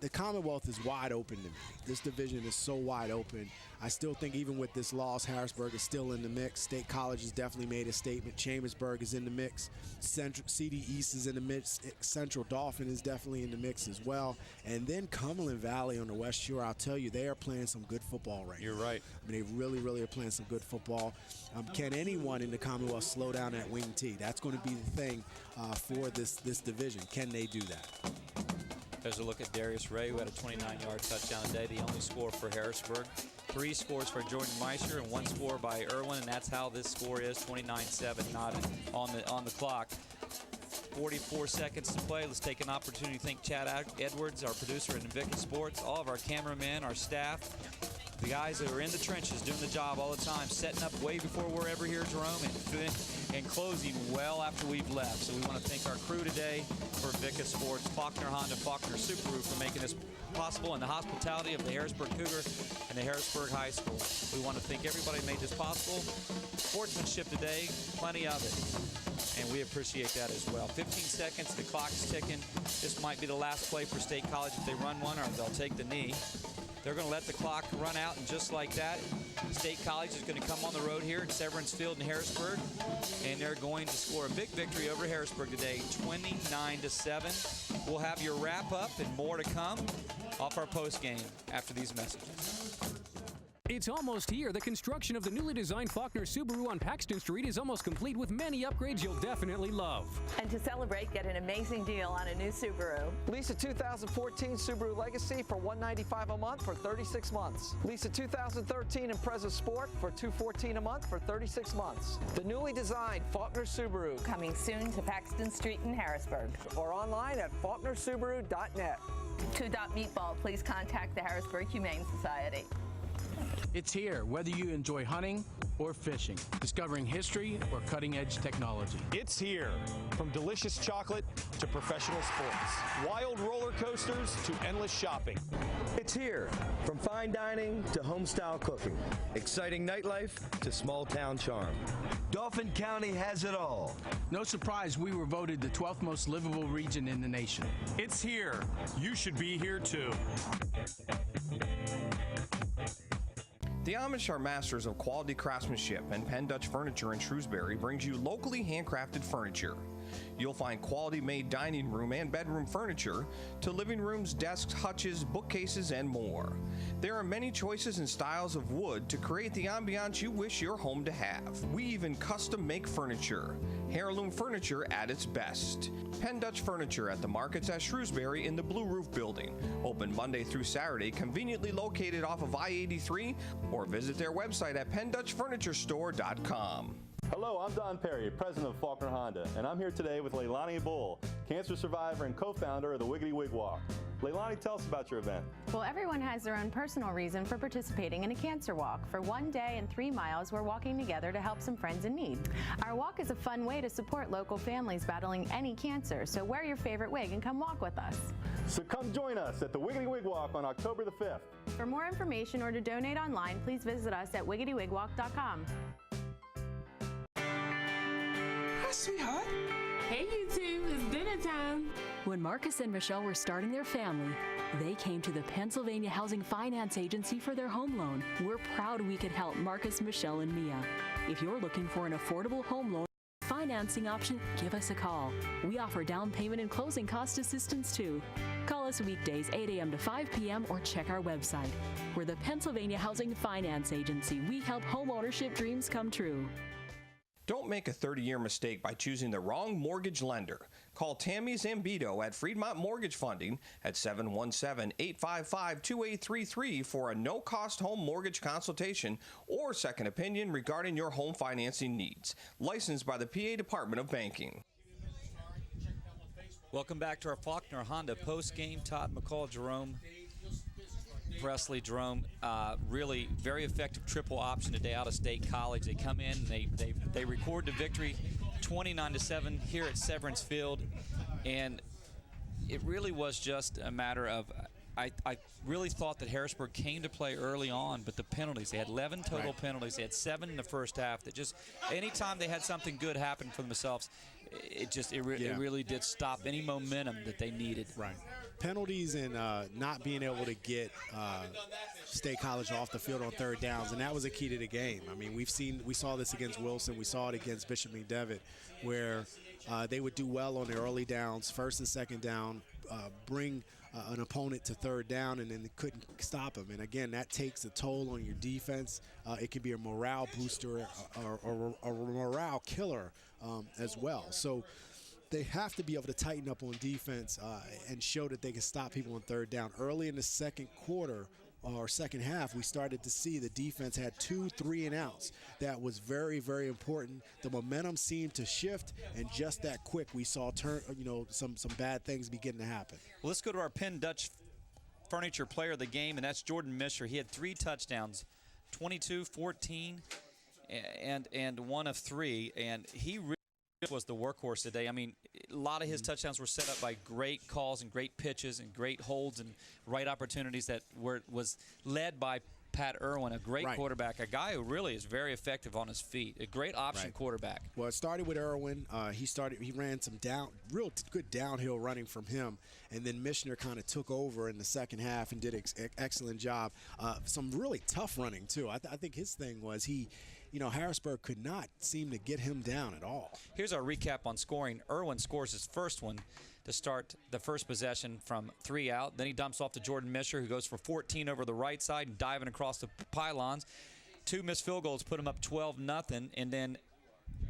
the Commonwealth is wide open to me. This division is so wide open. I still think even with this loss, Harrisburg is still in the mix. State College has definitely made a statement. Chambersburg is in the mix. CD East is in the mix. Central Dauphin is definitely in the mix as well. And then Cumberland Valley on the West Shore, I'll tell you, they are playing some good football right now. You're right. I mean, they really, really are playing some good football. Can anyone in the Commonwealth slow down that wing T? That's going to be the thing for this division. Can they do that? There's a look at Darius Ray, who had a 29-yard touchdown today, the only score for Harrisburg. 3 scores for Jordan Meister and 1 score by Irwin, and that's how this score is, 29-7, not on the clock. 44 seconds to play. Let's take an opportunity to thank Chad Edwards, our producer at Invica Sports, all of our cameramen, our staff, the guys that are in the trenches doing the job all the time, setting up way before we're ever here, Jerome, and closing well after we've left. So we want to thank our crew today for Invica Sports, Faulkner Honda, Faulkner Subaru for making this possible, and the hospitality of the Harrisburg Cougar and the Harrisburg High School. We want to thank everybody who made this possible. Sportsmanship today, plenty of it, and we appreciate that as well. 15 seconds, the clock's ticking. This might be the last play for State College if they run one, or they'll take the knee. They're going to let the clock run out, and just like that, State College is going to come on the road here at Severance Field in Harrisburg, and they're going to score a big victory over Harrisburg today, 29-7. We'll have your wrap-up and more to come off our post game after these messages. It's almost here. The construction of the newly designed Faulkner Subaru on Paxton Street is almost complete with many upgrades you'll definitely love. And to celebrate, get an amazing deal on a new Subaru. Lease a 2014 Subaru Legacy for $195 a month for 36 months. Lease a 2013 Impreza Sport for $214 a month for 36 months. The newly designed Faulkner Subaru. Coming soon to Paxton Street in Harrisburg. Or online at faulknersubaru.net. To adopt Meatball, please contact the Harrisburg Humane Society. It's here, whether you enjoy hunting or fishing, discovering history or cutting-edge technology. It's here. From delicious chocolate to professional sports, wild roller coasters to endless shopping. It's here. From fine dining to home-style cooking, exciting nightlife to small-town charm. Dauphin County has it all. No surprise we were voted the 12th most livable region in the nation. It's here. You should be here too. The Amish are masters of quality craftsmanship, and Penn Dutch Furniture in Shrewsbury brings you locally handcrafted furniture. You'll find quality-made dining room and bedroom furniture to living rooms, desks, hutches, bookcases, and more. There are many choices and styles of wood to create the ambiance you wish your home to have. We even custom make furniture. Heirloom furniture at its best. Penn Dutch Furniture at the markets at Shrewsbury in the Blue Roof Building. Open Monday through Saturday, conveniently located off of I-83, or visit their website at PennDutchFurnitureStore.com. Hello, I'm Don Perry, president of Faulkner Honda, and I'm here today with Leilani Bull, cancer survivor and co-founder of the Wiggity Wig Walk. Leilani, tell us about your event. Well, everyone has their own personal reason for participating in a cancer walk. For 1 day and 3 miles, we're walking together to help some friends in need. Our walk is a fun way to support local families battling any cancer, so wear your favorite wig and come walk with us. So come join us at the Wiggity Wig Walk on October the 5th. For more information or to donate online, please visit us at wiggitywigwalk.com. Hi, sweetheart. Hey, you two, it's dinner time. When Marcus and Michelle were starting their family, they came to the Pennsylvania Housing Finance Agency for their home loan. We're proud we could help Marcus, Michelle, and Mia. If you're looking for an affordable home loan financing option, give us a call. We offer down payment and closing cost assistance too. Call us weekdays 8 a.m. to 5 p.m. or check our website. We're the Pennsylvania Housing Finance Agency. We help home ownership dreams come true. Don't make a 30-year mistake by choosing the wrong mortgage lender. Call Tammy Zambito at Fremont Mortgage Funding at 717-855-2833 for a no-cost home mortgage consultation or second opinion regarding your home financing needs. Licensed by the PA Department of Banking. Welcome back to our Faulkner Honda post-game. Todd McCall, Jerome Presley, Jerome, really very effective triple option today out of State College. They come in, they record the victory 29-7 here at Severance Field, and it really was just a matter of I really thought that Harrisburg came to play early on, but the penalties, they had 11 total penalties. They had 7 in the first half. That just, anytime they had something good happen for themselves, it really did stop any momentum that they needed. Right. Penalties and not being able to get State College off the field on third downs, and that was a key to the game. I mean, we saw this against Wilson. We saw it against Bishop McDevitt, where they would do well on the early downs, first and second down, bring an opponent to third down, and then they couldn't stop them. And again, that takes a toll on your defense. It can be a morale booster or a morale killer as well. So they have to be able to tighten up on defense and show that they can stop people on third down. Early in the second quarter, or second half, we started to see the defense had 2 3-and-outs. That was very, very important. The momentum seemed to shift, and just that quick, we saw some bad things begin to happen. Well, let's go to our Penn Dutch Furniture Player of the Game, and that's Jordan Misher. He had 3 touchdowns, 22, 14, and 1 of 3, and he really was the workhorse today. I mean, a lot of his touchdowns were set up by great calls and great pitches and great holds and right opportunities that was led by Pat Irwin, a great quarterback, a guy who really is very effective on his feet, a great option quarterback. Well, it started with Irwin. He ran some real good downhill running from him, and then Mishner kind of took over in the second half and did an excellent job. Some really tough running too. I think his thing was Harrisburg could not seem to get him down at all. Here's our recap on scoring. Irwin scores his first one to start the first possession from 3 out. Then he dumps off to Jordan Misher, who goes for 14 over the right side and diving across the pylons. 2 missed field goals put him up 12-0. And then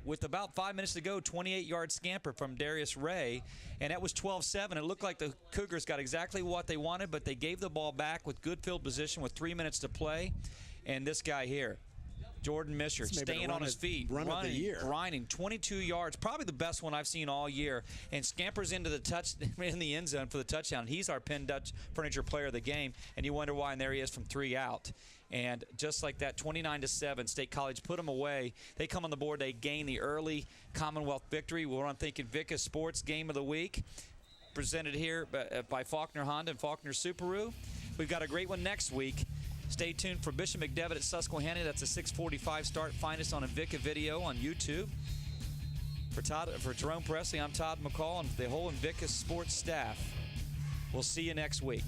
with about 5 minutes to go, 28-yard scamper from Darius Ray, and that was 12-7. It looked like the Cougars got exactly what they wanted, but they gave the ball back with good field position with 3 minutes to play. And this guy here, Jordan Misher, staying on his feet, running, grinding, 22 yards, probably the best one I've seen all year, and scampers into in the end zone for the touchdown. He's our Penn Dutch Furniture Player of the Game, and you wonder why, and there he is from 3 out. And just like that, 29-7, State College put them away. They come on the board. They gain the early Commonwealth victory. We're on thinking Invica Sports Game of the Week, presented here by Faulkner Honda and Faulkner Subaru. We've got a great one next week. Stay tuned for Bishop McDevitt at Susquehanna. That's a 6:45 start. Find us on Invica Video on YouTube. For Jerome Presley, I'm Todd McCall and the whole Invica Sports staff. We'll see you next week.